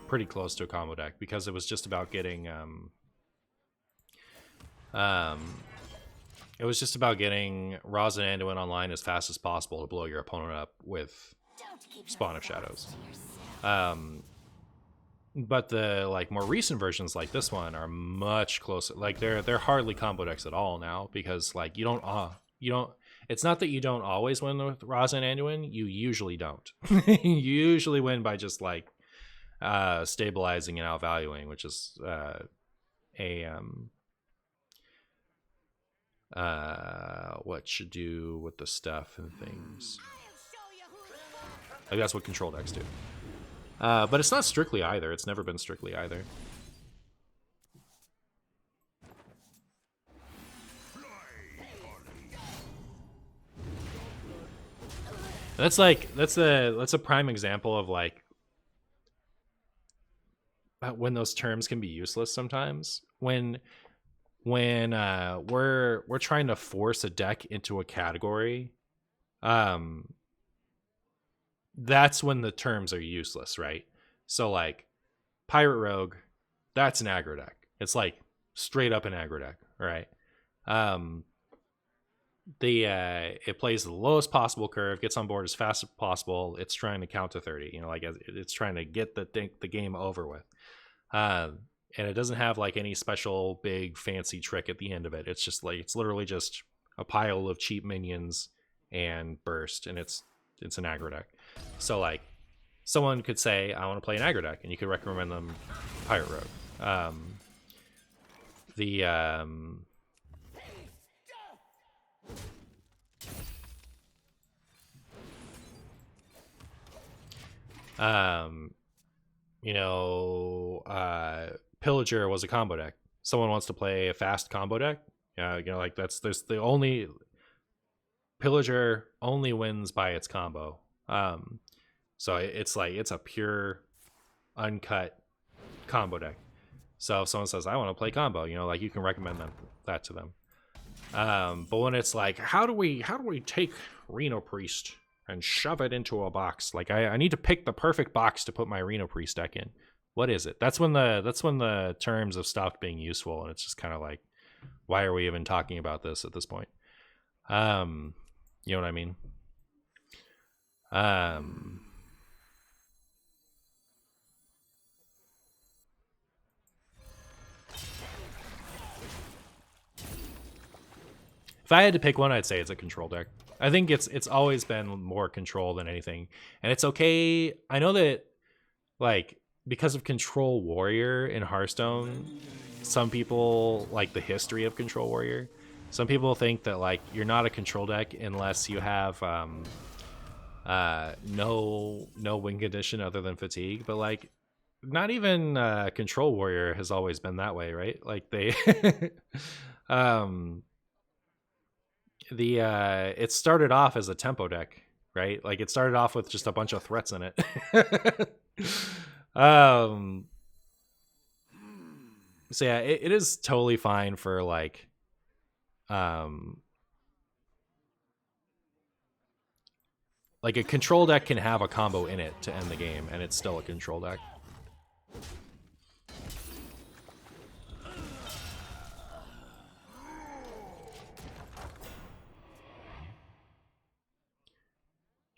pretty close to a combo deck because it was just about getting it was just about getting Raza and Anduin online as fast as possible to blow your opponent up with Spawn of Shadows. But the like more recent versions like this one are much closer. Like they're hardly combo decks at all now because like you don't it's not that you don't always win with Raza and Anduin, you usually don't. You usually win by just like stabilizing and outvaluing, which is what you do with the stuff and things. Like that's what control decks do. But it's not strictly either. It's never been strictly either. That's a prime example of like when those terms can be useless sometimes. When we're trying to force a deck into a category, that's when the terms are useless, right? So like Pirate Rogue, that's an aggro deck. It's like straight up an aggro deck, right? It plays the lowest possible curve, gets on board as fast as possible. It's trying to count to 30, you know, like it's trying to get the game over with. And it doesn't have like any special big fancy trick at the end of it. It's just like it's literally just a pile of cheap minions and burst, and it's an aggro deck. So like someone could say, I want to play an aggro deck, and you could recommend them Pirate Rogue. Pillager was a combo deck. Someone wants to play a fast combo deck. Like there's the only Pillager only wins by its combo. So it's like it's a pure uncut combo deck. So if someone says, I want to play combo, you know, like you can recommend that to them. But when it's like, how do we take Reno Priest and shove it into a box? Like I need to pick the perfect box to put my Reno Priest deck in. What is it? That's when the terms have stopped being useful, and it's just kind of like, why are we even talking about this at this point? You know what I mean? If I had to pick one, I'd say it's a control deck. I think it's always been more control than anything, and it's okay. I know that, like, because of Control Warrior in Hearthstone, some people like the history of Control Warrior. Some people think that like you're not a control deck unless you have no win condition other than fatigue. But like, not even Control Warrior has always been that way, right? Like they it started off as a tempo deck, right? Like it started off with just a bunch of threats in it. So yeah, it is totally fine for like a control deck can have a combo in it to end the game, and it's still a control deck.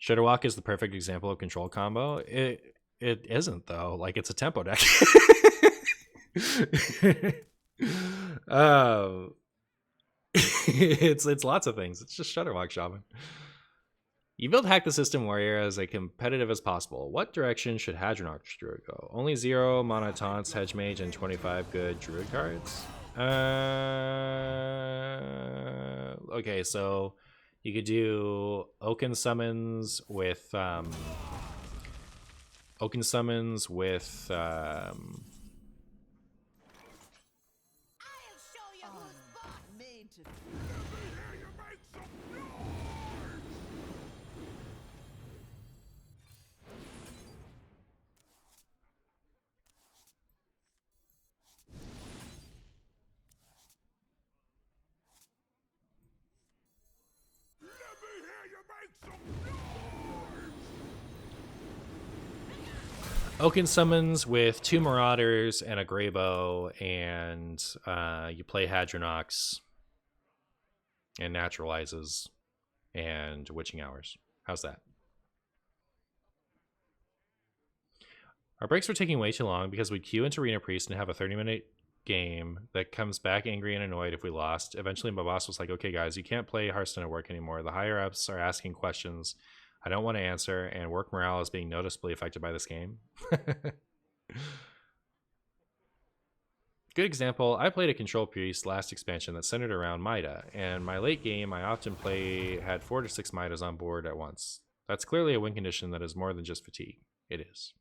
Shudderwalk is the perfect example of control combo. It isn't though. Like it's a tempo deck. It's lots of things. It's just Shudderwalk Shaman. You build Hack the System Warrior as a competitive as possible. What direction should Hadronox Druid go? Only 0 mana taunts, Hedge Mage, and 25 good Druid cards? Okay, so you could do Oaken Summons with Made to Oaken Summons with 2 Marauders and a Greybow, and you play Hadronox and Naturalizes and Witching Hours. How's that? Our breaks were taking way too long because we'd queue into Reno Priest and have a 30-minute game that comes back angry and annoyed if we lost. Eventually my boss was like, okay guys, you can't play Hearthstone at work anymore. The higher ups are asking questions I don't want to answer, and work morale is being noticeably affected by this game. Good example, I played a Control Priest last expansion that centered around Mida, and my late game I often had 4 to 6 Midas on board at once. That's clearly a win condition that is more than just fatigue. It is.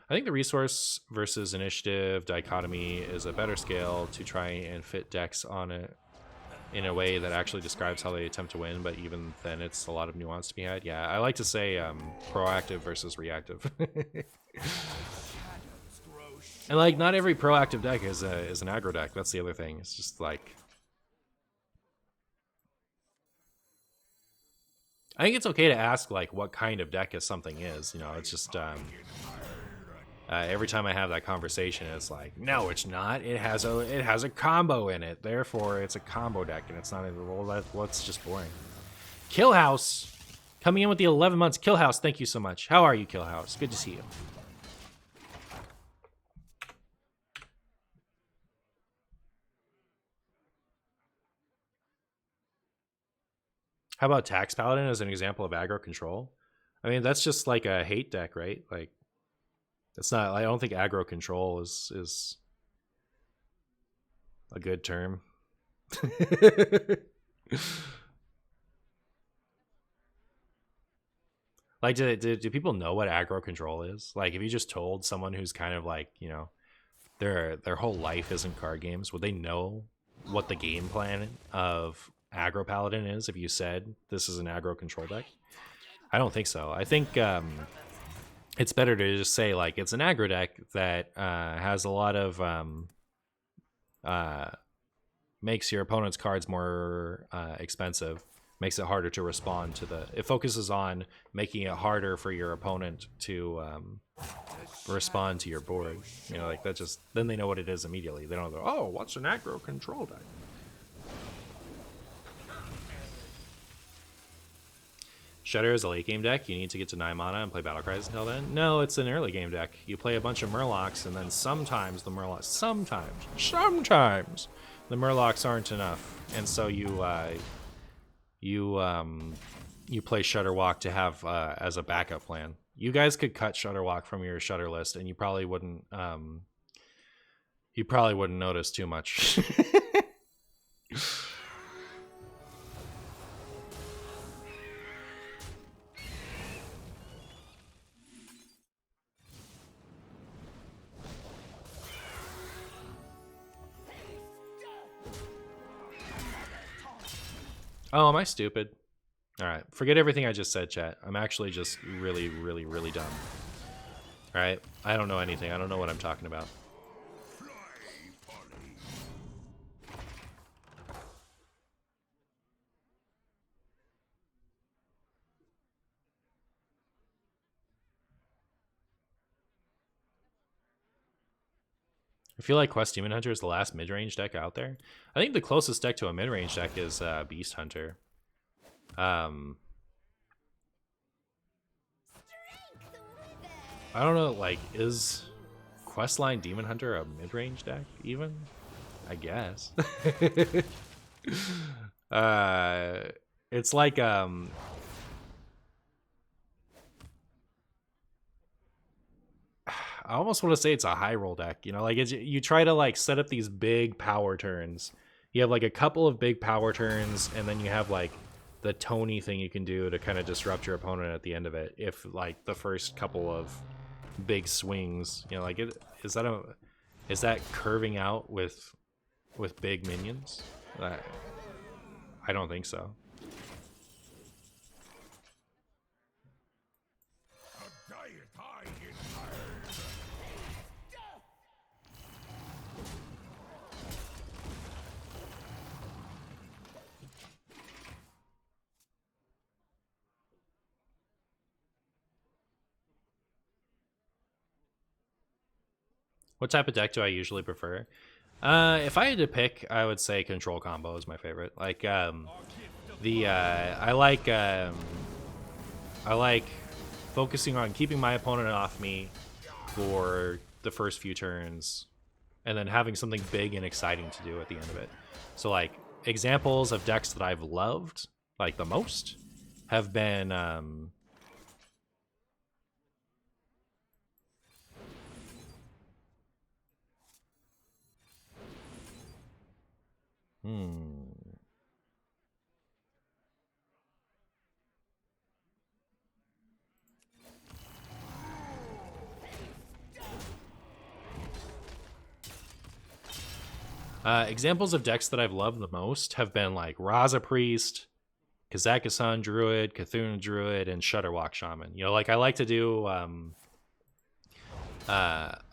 I think the resource versus initiative dichotomy is a better scale to try and fit decks on it in a way that actually describes how they attempt to win, but even then it's a lot of nuance to be had. Yeah, I like to say proactive versus reactive. And like, not every proactive deck is an aggro deck. That's the other thing. It's just like, I think it's okay to ask like what kind of deck something is. You know, it's just every time I have that conversation, it's like, no, it's not. It has a combo in it. Therefore, it's a combo deck, and it's not a well. That's just boring. Killhouse coming in with the 11 months. Killhouse, thank you so much. How are you, Killhouse? Good to see you. How about Tax Paladin as an example of aggro control? I mean, that's just like a hate deck, right? Like, it's not. I don't think aggro control is a good term. Like, do people know what aggro control is? Like, if you just told someone who's kind of like, you know, their whole life isn't card games, would they know what the game plan of aggro paladin is if you said this is an aggro control deck? I don't think so. I think it's better to just say like it's an aggro deck that has a lot of makes your opponent's cards more expensive, makes it harder to respond to the. It focuses on making it harder for your opponent to respond to your board. You know, like that just then they know what it is immediately. They don't go, oh, what's an aggro control deck? Shudder is a late game deck. You need to get to 9 mana and play Battle Cries until then. No, it's an early game deck. You play a bunch of Murlocs, and then sometimes the Murlocs aren't enough, and so you play Shudderwalk to have as a backup plan. You guys could cut Shudderwalk from your Shudder list, and you probably wouldn't notice too much. Oh, am I stupid? All right, forget everything I just said, chat. I'm actually just really, really, really dumb. All right, I don't know anything. I don't know what I'm talking about. I feel like Quest Demon Hunter is the last mid-range deck out there. I think the closest deck to a mid-range deck is Beast Hunter. I don't know, like, is Questline Demon Hunter a mid-range deck, even? I guess. It's like, I almost want to say it's a high roll deck, you know, like you try to like set up these big power turns. You have like a couple of big power turns, and then you have like the Tony thing you can do to kind of disrupt your opponent at the end of it. If like the first couple of big swings, you know, like is that curving out with big minions? I don't think so. What type of deck do I usually prefer? If I had to pick, I would say Control Combo is my favorite. Like I like focusing on keeping my opponent off me for the first few turns, and then having something big and exciting to do at the end of it. So like examples of decks that I've loved like the most have been examples of decks that I've loved the most have been like Raza Priest, Kazakusan Druid, Cthulhu Druid, and Shudderwalk Shaman. You know, like I like to do I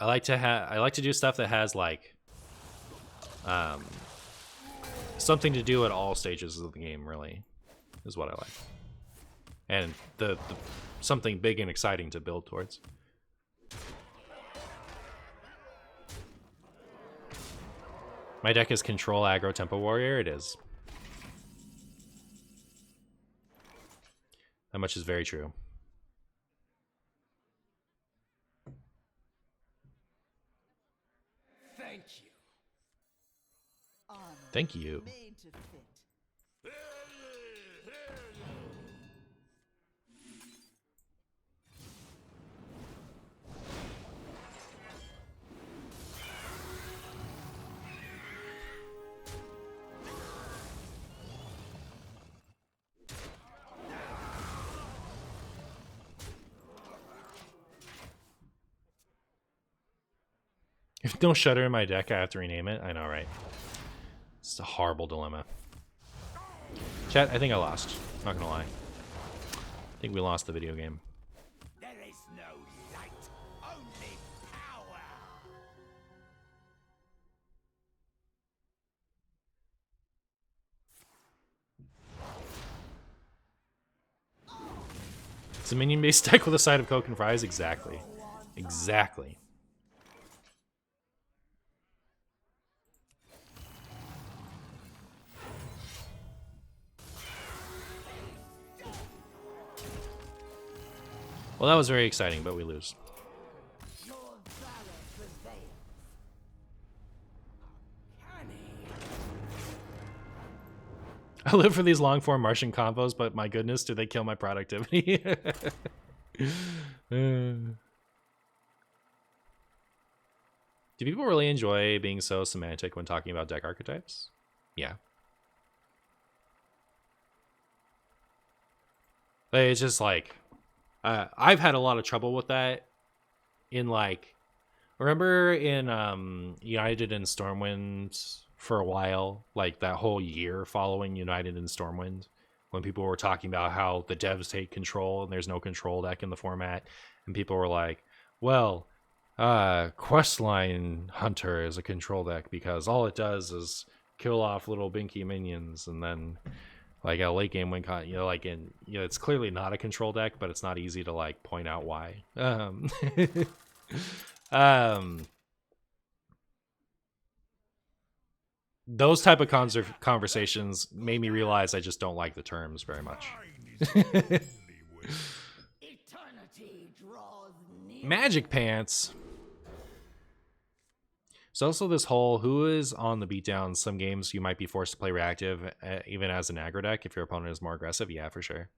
like to do stuff that has like something to do at all stages of the game, really, is what I like. And the something big and exciting to build towards. My deck is Control Aggro Tempo Warrior. It is. That much is very true. Thank you. Thank you. Made to fit. If no Shudder in my deck, I have to rename it. I know, right? It's a horrible dilemma. Chat, I think I lost. Not gonna lie. I think we lost the video game. There is no light, only power. It's a minion-based deck with a side of Coke and fries. Exactly. Exactly. Well, that was very exciting, but we lose. Your valor prevails. I live for these long-form Martian combos, but my goodness, do they kill my productivity? Do people really enjoy being so semantic when talking about deck archetypes? Yeah. It's just like, I've had a lot of trouble with that in like, remember in United and Stormwind for a while, like that whole year following United and Stormwind, when people were talking about how the devs take control and there's no control deck in the format, and people were like, well, Questline Hunter is a control deck because all it does is kill off little binky minions, and then like a late game win con, like it's clearly not a control deck, but it's not easy to like point out why. Those type of conversations made me realize I just don't like the terms very much. Eternity draws near. Magic Pants. So also this whole who is on the beatdown. Some games you might be forced to play reactive, even as an aggro deck if your opponent is more aggressive. Yeah, for sure.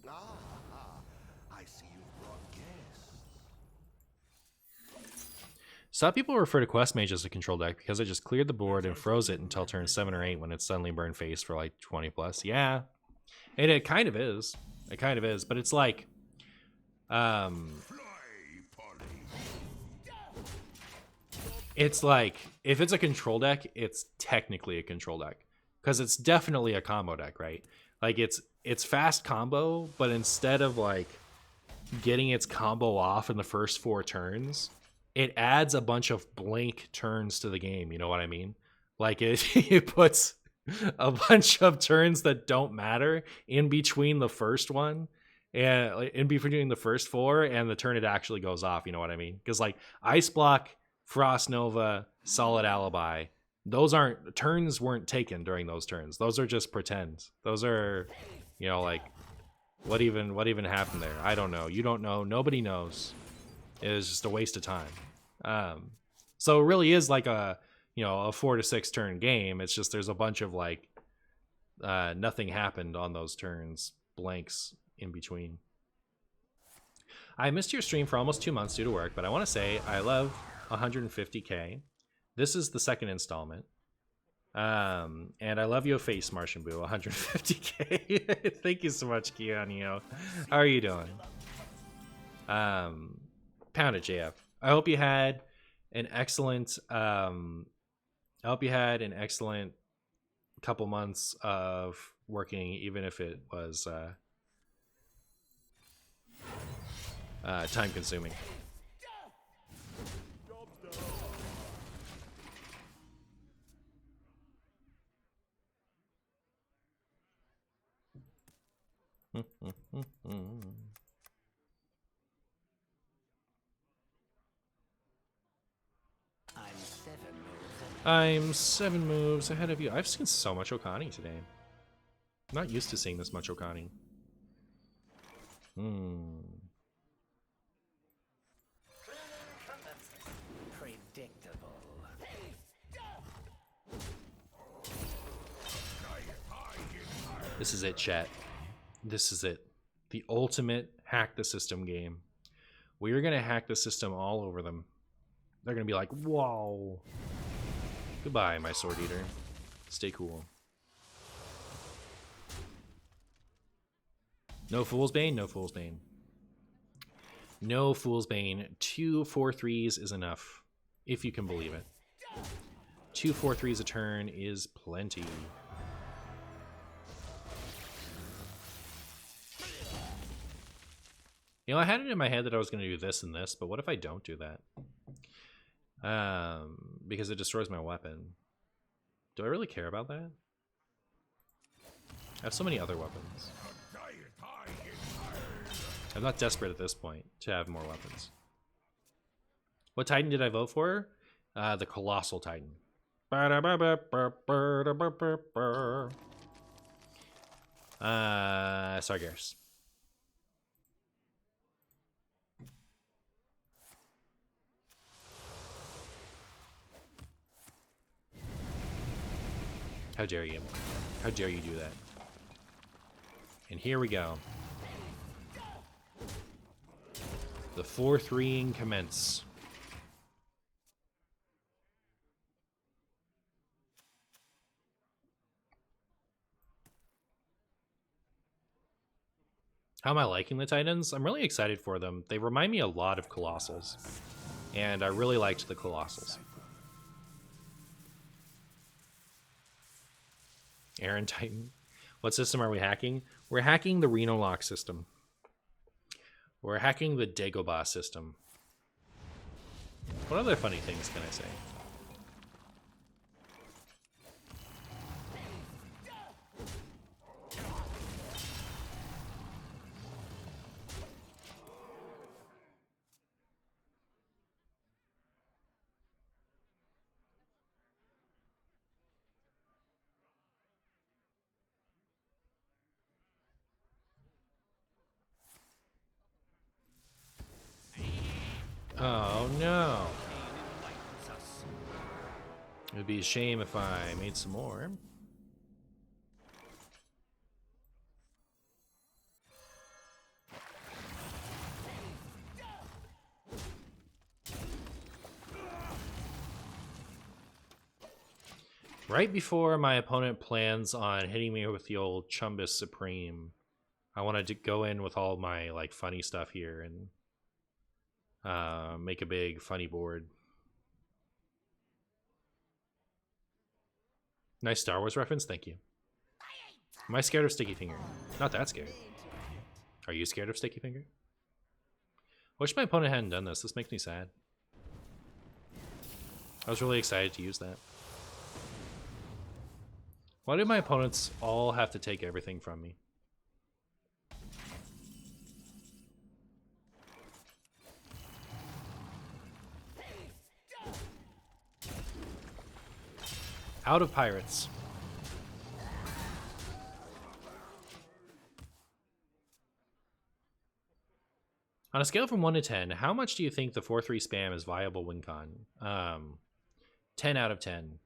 I see you've brought guests. Some people refer to Quest Mage as a control deck because it just cleared the board and froze it until turn 7 or 8 when it suddenly burned face for like 20 plus. Yeah, it kind of is. It kind of is, but it's like, it's like if it's a control deck, it's technically a control deck because it's definitely a combo deck, right? Like it's fast combo, but instead of like getting its combo off in the first 4 turns, it adds a bunch of blank turns to the game. You know what I mean? Like it puts a bunch of turns that don't matter in between the first one and in between the first 4 and the turn it actually goes off. You know what I mean? Because like Ice Block, Frost Nova, Solid Alibi, those aren't turns, weren't taken during those turns. Those are just pretend. Those are, like what even happened there? I don't know. You don't know. Nobody knows. It was just a waste of time. So it really is like a 4 to 6 turn game. It's just there's a bunch of like nothing happened on those turns, blanks in between. I missed your stream for almost 2 months due to work, but I want to say I love 150k. This is the second installment. And I love your face, Martian Boo. 150k. Thank you so much, Keanu. How are you doing? Pound it, JF. I hope you had an excellent couple months of working, even if it was time consuming. I'm 7 moves ahead of you. I've seen so much Okani today. I'm not used to seeing this much Okani. Predictable. This is it, chat. This is it. The ultimate hack the system game. We are going to hack the system all over them. They're going to be like, whoa. Goodbye, my Sword Eater. Stay cool. No Fool's Bane? No Fool's Bane. No Fool's Bane. 2 4/3s is enough, if you can believe it. 2 4/3s a turn is plenty. I had it in my head that I was going to do this and this, but what if I don't do that? Because it destroys my weapon. Do I really care about that? I have so many other weapons. Diet high is I'm not desperate at this point to have more weapons. What Titan did I vote for? The Colossal Titan. Sargeras. How dare you? How dare you do that? And here we go. The 4-3ing commence. How am I liking the Titans? I'm really excited for them. They remind me a lot of Colossals. And I really liked the Colossals. Aaron Titan. What system are we hacking? We're hacking the Reno Lock system. We're hacking the Dagobah system. What other funny things can I say? Oh no. Enlightens us. It would be a shame if I made some more. Right before my opponent plans on hitting me with the old Chumbus Supreme, I wanted to go in with all my like funny stuff here and make a big funny board. Nice Star Wars reference, thank you. Am I scared of Sticky Finger? Not that scared. Are you scared of Sticky Finger? Wish my opponent hadn't done this. This makes me sad. I was really excited to use that. Why do my opponents all have to take everything from me? Out of pirates. On a scale from 1 to 10, how much do you think the 4-3 spam is viable win con? 10 out of 10.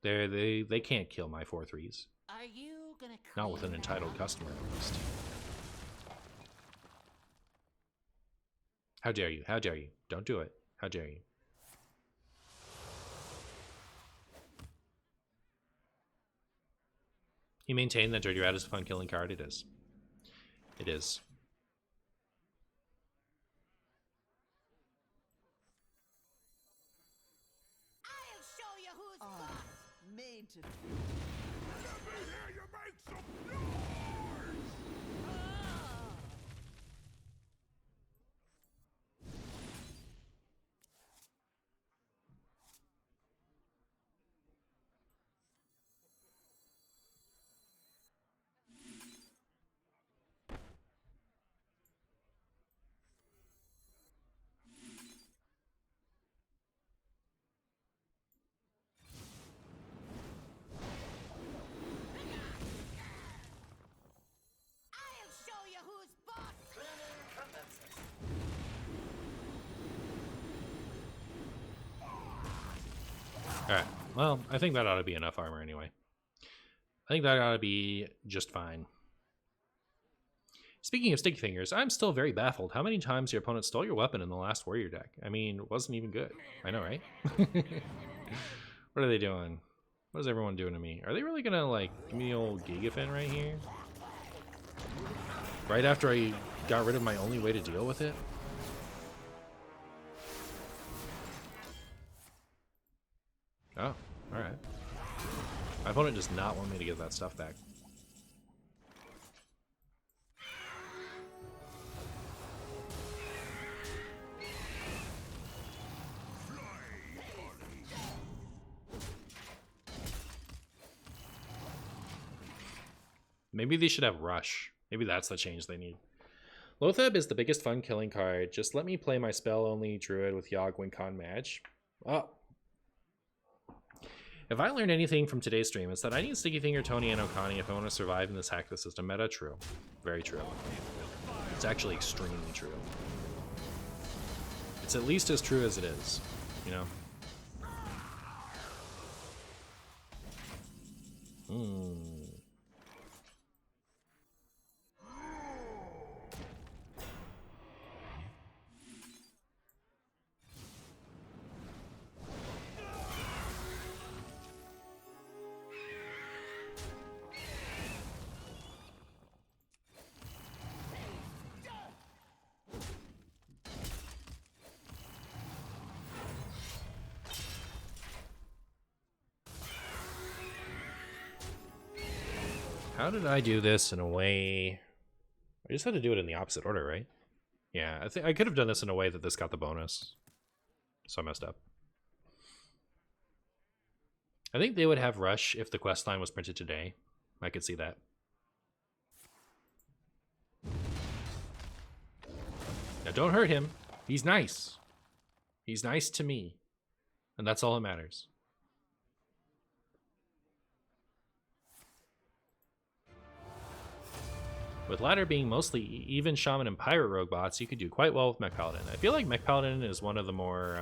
They can't kill my 4-3s. Are you gonna Not with an clean entitled up? customer, at least. How dare you? How dare you? Don't do it. How dare you? He maintained that Dirty Rat is a fun killing card. It is. It is. I'll show you who's Oh, boss. made to Let me hear you make some noise! I'll show you who's boss. Alright. Well, I think that ought to be enough armor anyway. I think that ought to be just fine. Speaking of Sticky Fingers, I'm still very baffled. How many times your opponent stole your weapon in the last warrior deck? I mean, it wasn't even good. I know, right? What are they doing? What is everyone doing to me? Are they really gonna, like, give me the old Gigafin right here? Right after I got rid of my only way to deal with it? Oh, alright. My opponent does not want me to get that stuff back. Maybe they should have Rush. Maybe that's the change they need. Lothab is the biggest fun killing card. Just let me play my spell-only druid with Yogg WinCon match. Oh. If I learned anything from today's stream, it's that I need Sticky Finger, Tony, and Okani if I want to survive in this hack the system meta. True. Very true. It's actually extremely true. It's at least as true as it is, you know? How did I do this in a way? I just had to do it in the opposite order, right? Yeah, I think I could have done this in a way that this got the bonus. So I messed up. I think they would have Rush if the quest line was printed today. I could see that. Now don't hurt him. He's nice. He's nice to me. And that's all that matters. With ladder being mostly even Shaman and Pirate Rogue bots, you could do quite well with Mech Paladin. I feel like Mech Paladin is one of the more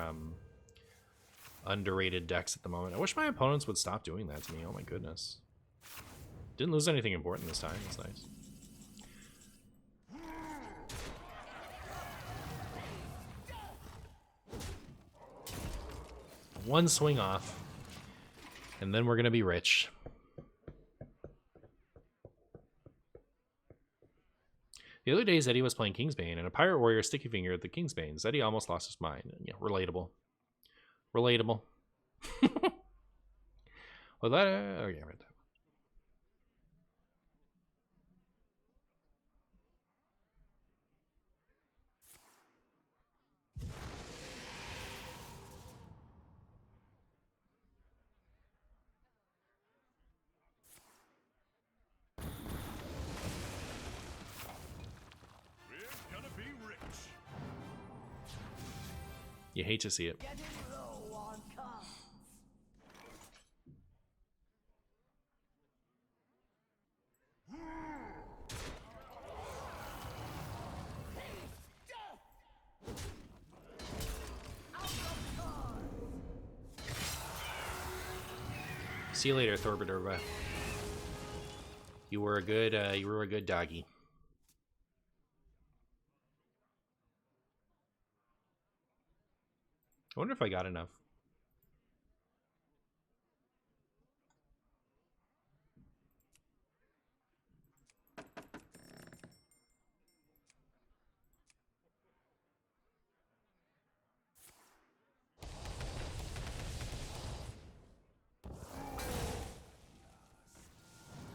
underrated decks at the moment. I wish my opponents would stop doing that to me. Oh my goodness. Didn't lose anything important this time. That's nice. One swing off, and then we're going to be rich. The other day, Zeddy was playing Kingsbane, and a Pirate Warrior Sticky Finger at the Kingsbane. Zeddy almost lost his mind. Yeah, relatable. Relatable. Well, that... oh, yeah, right there. You hate to see it. Getting low on cards. See you later, Thorbidurba. You were a good doggy. I wonder if I got enough.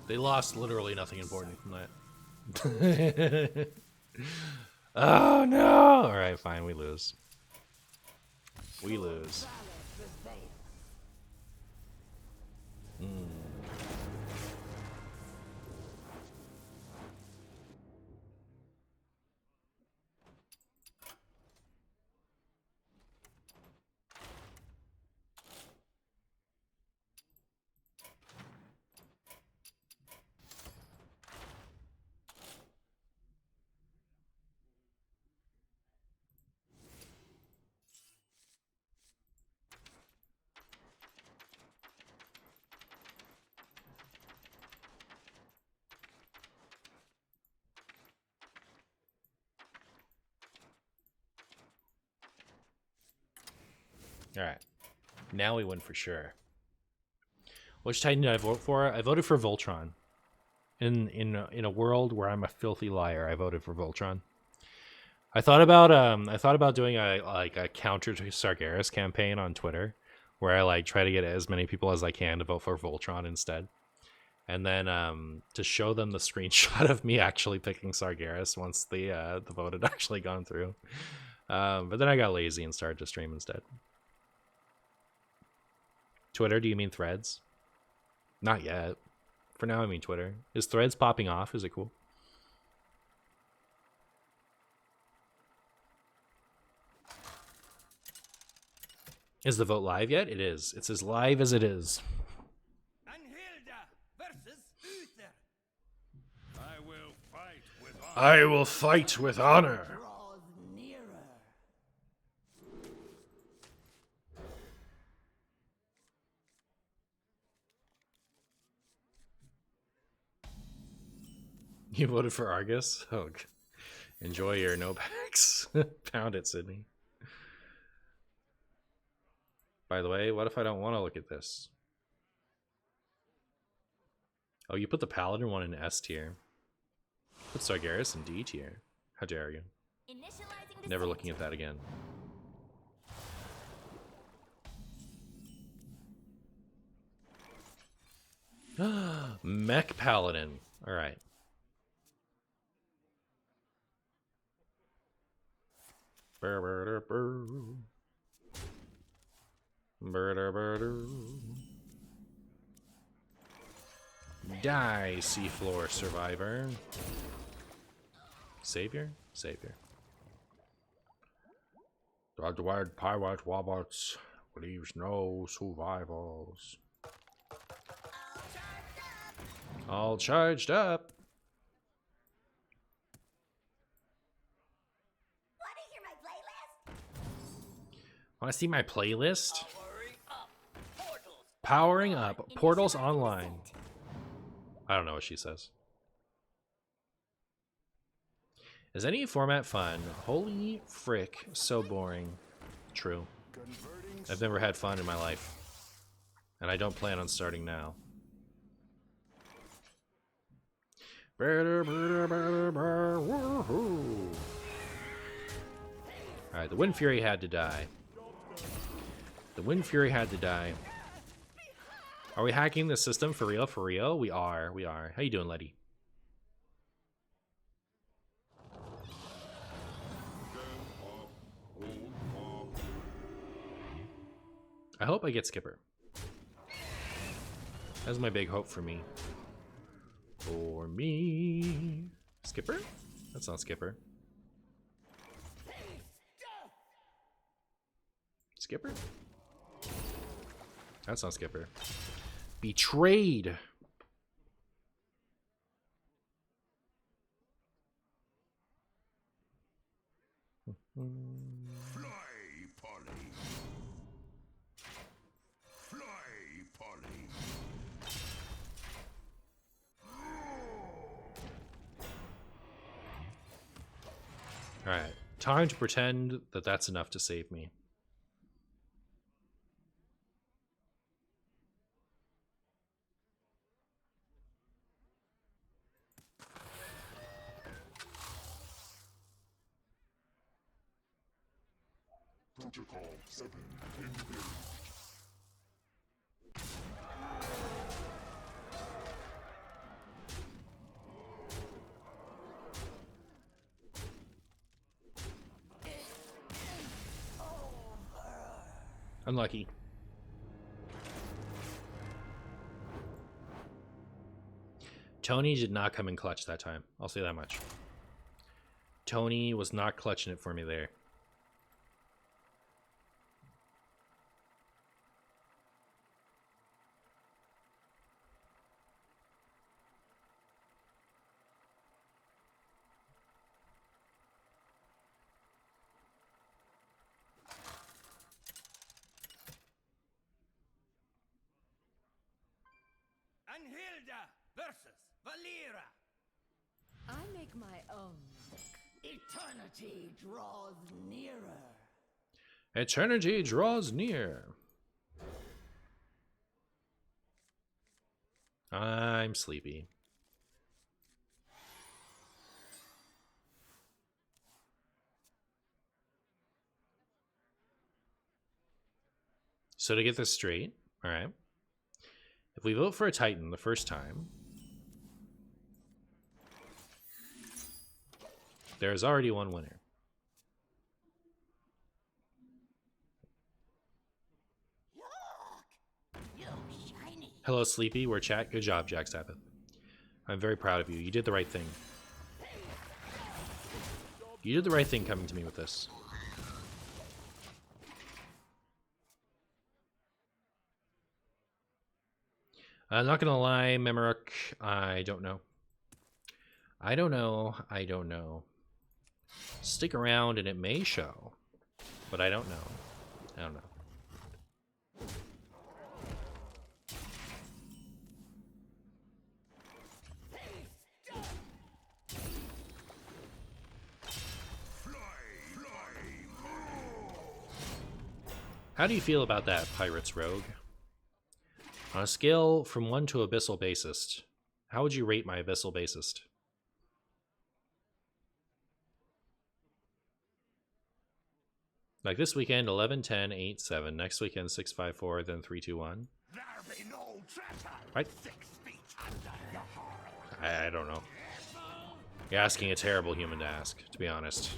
They lost literally nothing important from that. Oh no! Alright, fine, we lose. We lose. Alright. Now we win for sure. Which Titan did I vote for? I voted for Voltron. In a world where I'm a filthy liar, I voted for Voltron. I thought about doing a counter to Sargeras campaign on Twitter, where I try to get as many people as I can to vote for Voltron instead. And then to show them the screenshot of me actually picking Sargeras once the vote had actually gone through. But then I got lazy and started to stream instead. Twitter, do you mean Threads? Not yet. for now? I mean Twitter. Is Threads popping off? Is it cool? Is the vote live yet? It is. It's as live as it is. Anhilda versus Uther. I will fight with honor. I will fight with honor. Draws nearer. You voted for Argus? Oh, enjoy your no packs. Pound it, Sydney. By the way, what if I don't want to look at this? Oh, you put the Paladin one in S tier. Put Sargeras in D tier. How dare you? Never looking at that again. Mech Paladin. Alright. Die, seafloor survivor. Savior? Savior. The word pirate Wobots leaves no survivors. All charged up. Want to see my playlist? Powering up Portals Online. I don't know what she says. Is any format fun? Holy frick, so boring. True. I've never had fun in my life. And I don't plan on starting now. Alright, the Wind Fury had to die. The Wind Fury had to die. Are we hacking the system for real? For real? We are. We are. How you doing, Letty? I hope I get Skipper. That's my big hope for me. For me. Skipper? That's not Skipper. Skipper? That's not Skipper. Betrayed. Fly, Polly. Fly, Polly. Alright. Time to pretend that that's enough to save me. Protocol 7 engaged. Unlucky. Tony did not come in clutch that time. I'll say that much. Tony was not clutching it for me there. Anhilda versus Valera. I make my own. Eternity draws nearer. Eternity draws near. I'm sleepy. So to get this straight, all right. If we vote for a Titan the first time, there's already one winner. Look, you shiny. Hello, Sleepy. We're chat. Good job, Jack Sabbath. I'm very proud of you. You did the right thing. You did the right thing coming to me with this. I'm not gonna lie, Memaruk, I don't know. I don't know. I don't know. Stick around and it may show, but I don't know. I don't know. How do you feel about that, Pirates Rogue? On a scale from 1 to Abyssal Bassist, how would you rate my Abyssal Bassist? Like this weekend, 11, 10, 8, 7. Next weekend, 6, 5, 4, then 3, 2, 1. There be no treasure. Right? 6 feet under the horror. I don't know. You're asking a terrible human to ask, to be honest.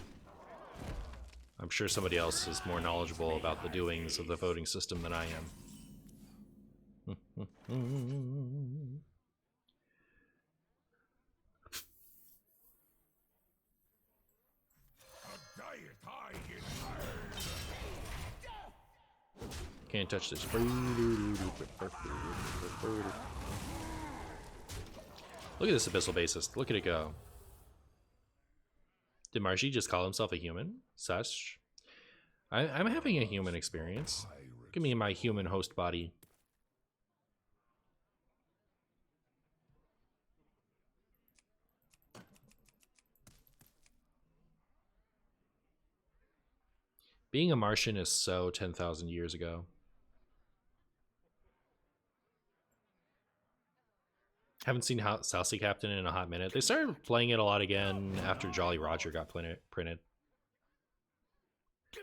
I'm sure somebody else is more knowledgeable about the doings of the voting system than I am. Can't touch this. Look at this Abyssal Bassist. Look at it go. Did Marshy just call himself a human? Such. I'm having a human experience. Give me my human host body. Being a Martian is so 10,000 years ago. Haven't seen South Sea Captain in a hot minute. They started playing it a lot again after Jolly Roger got printed.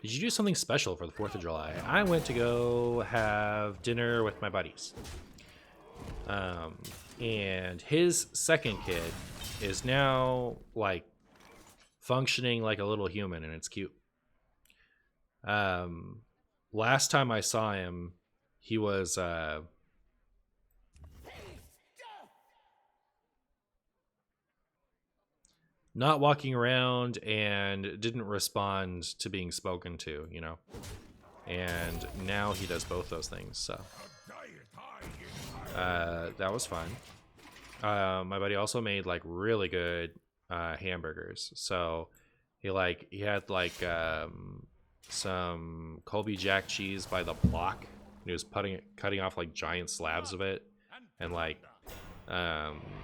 Did you do something special for the 4th of July? I went to go have dinner with my buddies. And his second kid is now, like, functioning like a little human, and it's cute. Last time I saw him, he was, not walking around and didn't respond to being spoken to, you know. And now he does both those things, so that was fun. My buddy also made like really good hamburgers. So he had like some Colby Jack cheese by the block. He was cutting off like giant slabs of it, and like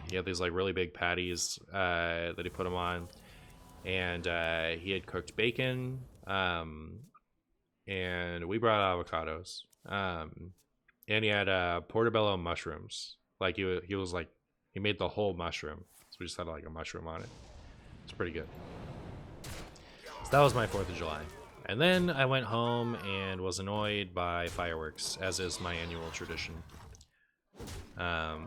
he had these like really big patties that he put them on, and he had cooked bacon, and we brought avocados, and he had portobello mushrooms. Like he was like, he made the whole mushroom, so we just had like a mushroom on it. It's pretty good. So that was my 4th of July. And then I went home and was annoyed by fireworks, as is my annual tradition. I'll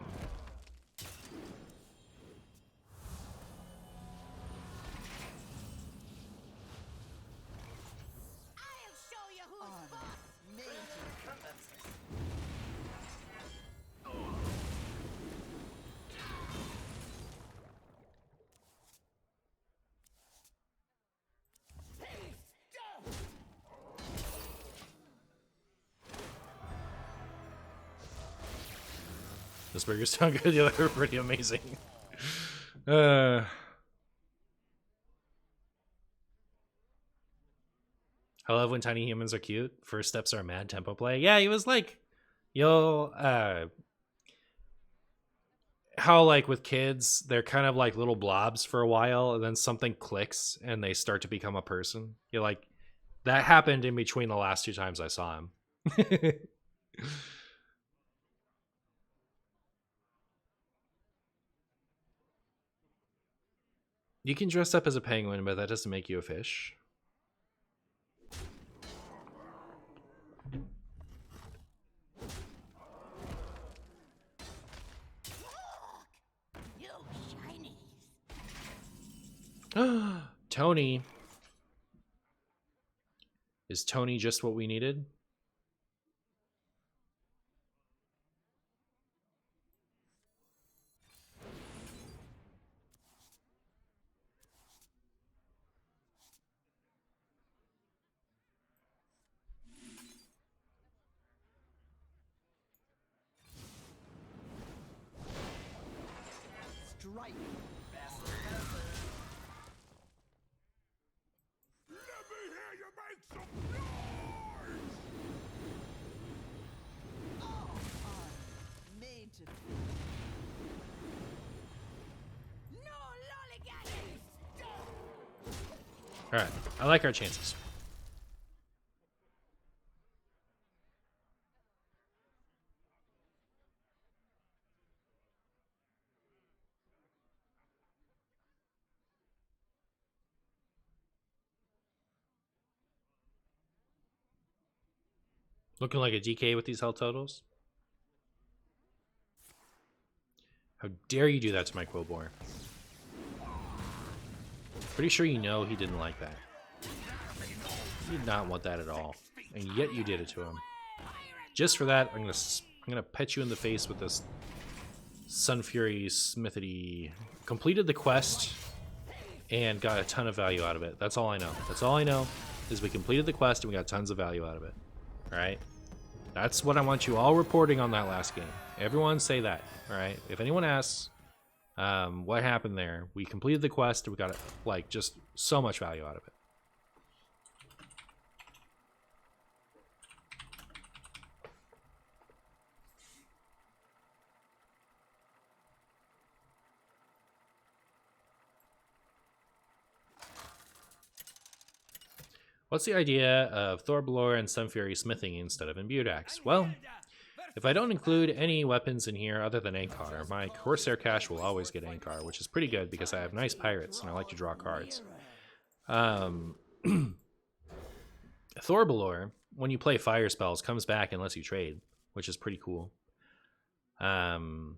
show you who's boss. Those burgers sound good. Yeah, they were pretty amazing. I love when tiny humans are cute. First steps are mad tempo play. Yeah, he was like, how like with kids, they're kind of like little blobs for a while, and then something clicks and they start to become a person. You're like, that happened in between the last 2 times I saw him. You can dress up as a penguin, but that doesn't make you a fish. You shinies. Tony. Is Tony just what we needed? make some noise! All are made to fit. No lollygagging! All right, I like our chances. Looking like a GK with these health totals. How dare you do that to my Quillbore? Pretty sure you know he didn't like that. He did not want that at all, and yet you did it to him. Just for that, I'm gonna pet you in the face with this Sunfury Smithity. Completed the quest and got a ton of value out of it. That's all I know. That's all I know is we completed the quest and we got tons of value out of it. All right. That's what I want you all reporting on that last game. Everyone say that. All right. If anyone asks what happened there, we completed the quest and we got like just so much value out of it. What's the idea of Thorbalor and Sunfury smithing instead of Imbued Axe? Well, if I don't include any weapons in here other than Ankar, my Corsair Cache will always get Ankar, which is pretty good because I have nice pirates and I like to draw cards. Thorbalor, when you play fire spells, comes back unless you trade, which is pretty cool. Sunfury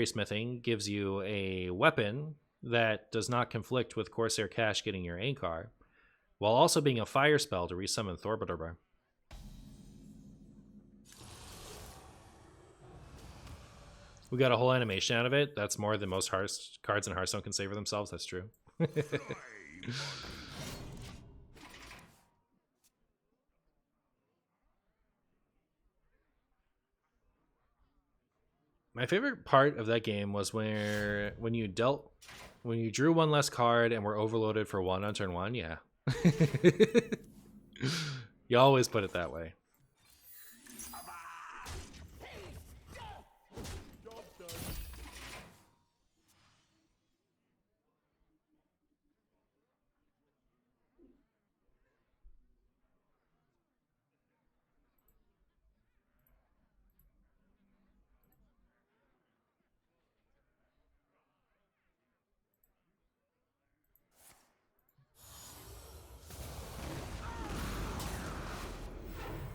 smithing gives you a weapon that does not conflict with Corsair Cache getting your Ankar, while also being a fire spell to resummon Thorbalor. We got a whole animation out of it. That's more than most cards in Hearthstone can say for themselves. That's true. My favorite part of that game was when you drew one less card and were overloaded for one on turn one. Yeah. You always put it that way.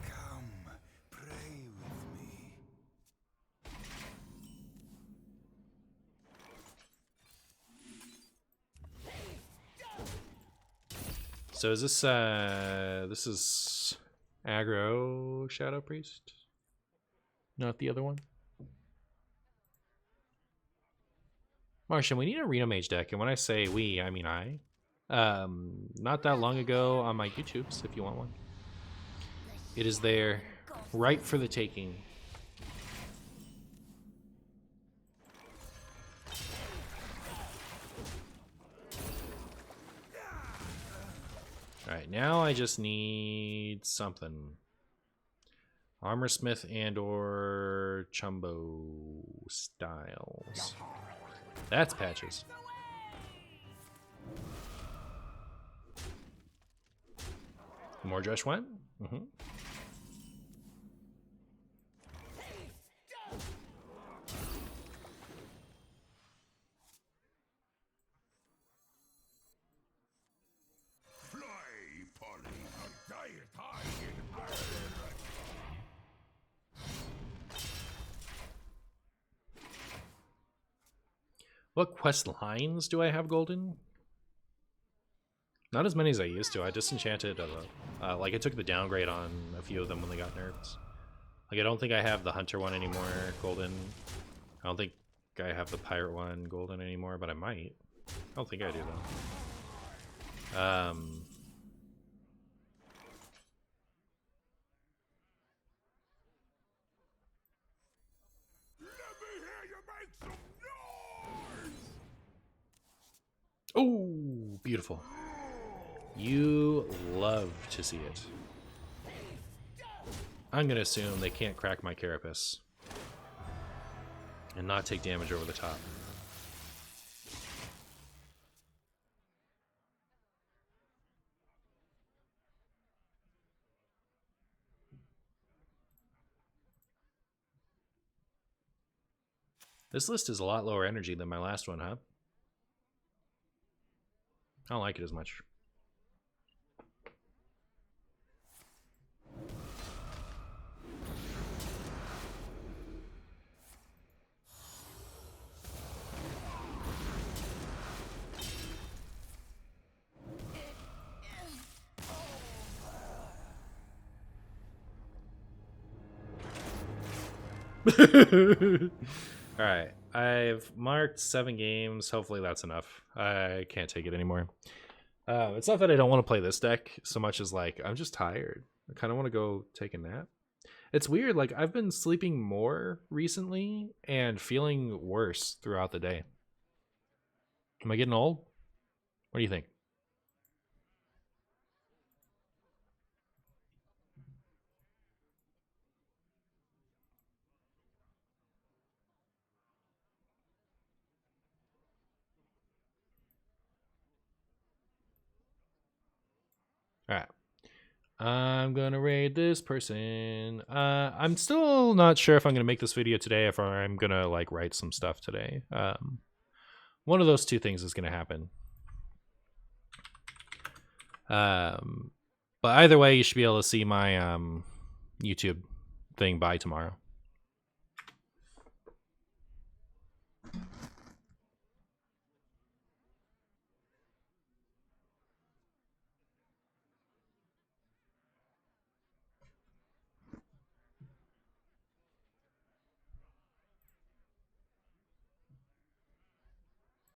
Come, pray with me. So is this this is aggro Shadow Priest? Not the other one? Martian, we need a Reno Mage deck, and when I say we, I mean I. Not that long ago on my YouTubes, if you want one. It is there, right for the taking. Alright, now I just need something. Armorsmith and or Chumbo styles. That's Patches. More Josh went? Mm-hmm. Fly, Polly, a diet high in iron. What quest lines do I have golden? Not as many as I used to. I disenchanted, like I took the downgrade on a few of them when they got nerfed. Like I don't think I have the Hunter one anymore, golden. I don't think I have the Pirate one, golden anymore, but I might. I don't think I do though. Let me hear you make some noise! Oh, beautiful. You love to see it. I'm gonna assume they can't crack my carapace and not take damage over the top. This list is a lot lower energy than my last one, huh? I don't like it as much. All right, I've marked 7 games. Hopefully that's enough. I can't take it anymore. It's not that I don't want to play this deck so much as like I'm just tired. I kind of want to go take a nap. It's weird, like I've been sleeping more recently and feeling worse throughout the day. Am I getting old? What do you think? All right. I'm gonna raid this person. I'm still not sure if I'm gonna make this video today, if I'm gonna like write some stuff today. One of those two things is gonna happen. But either way, you should be able to see my YouTube thing by tomorrow.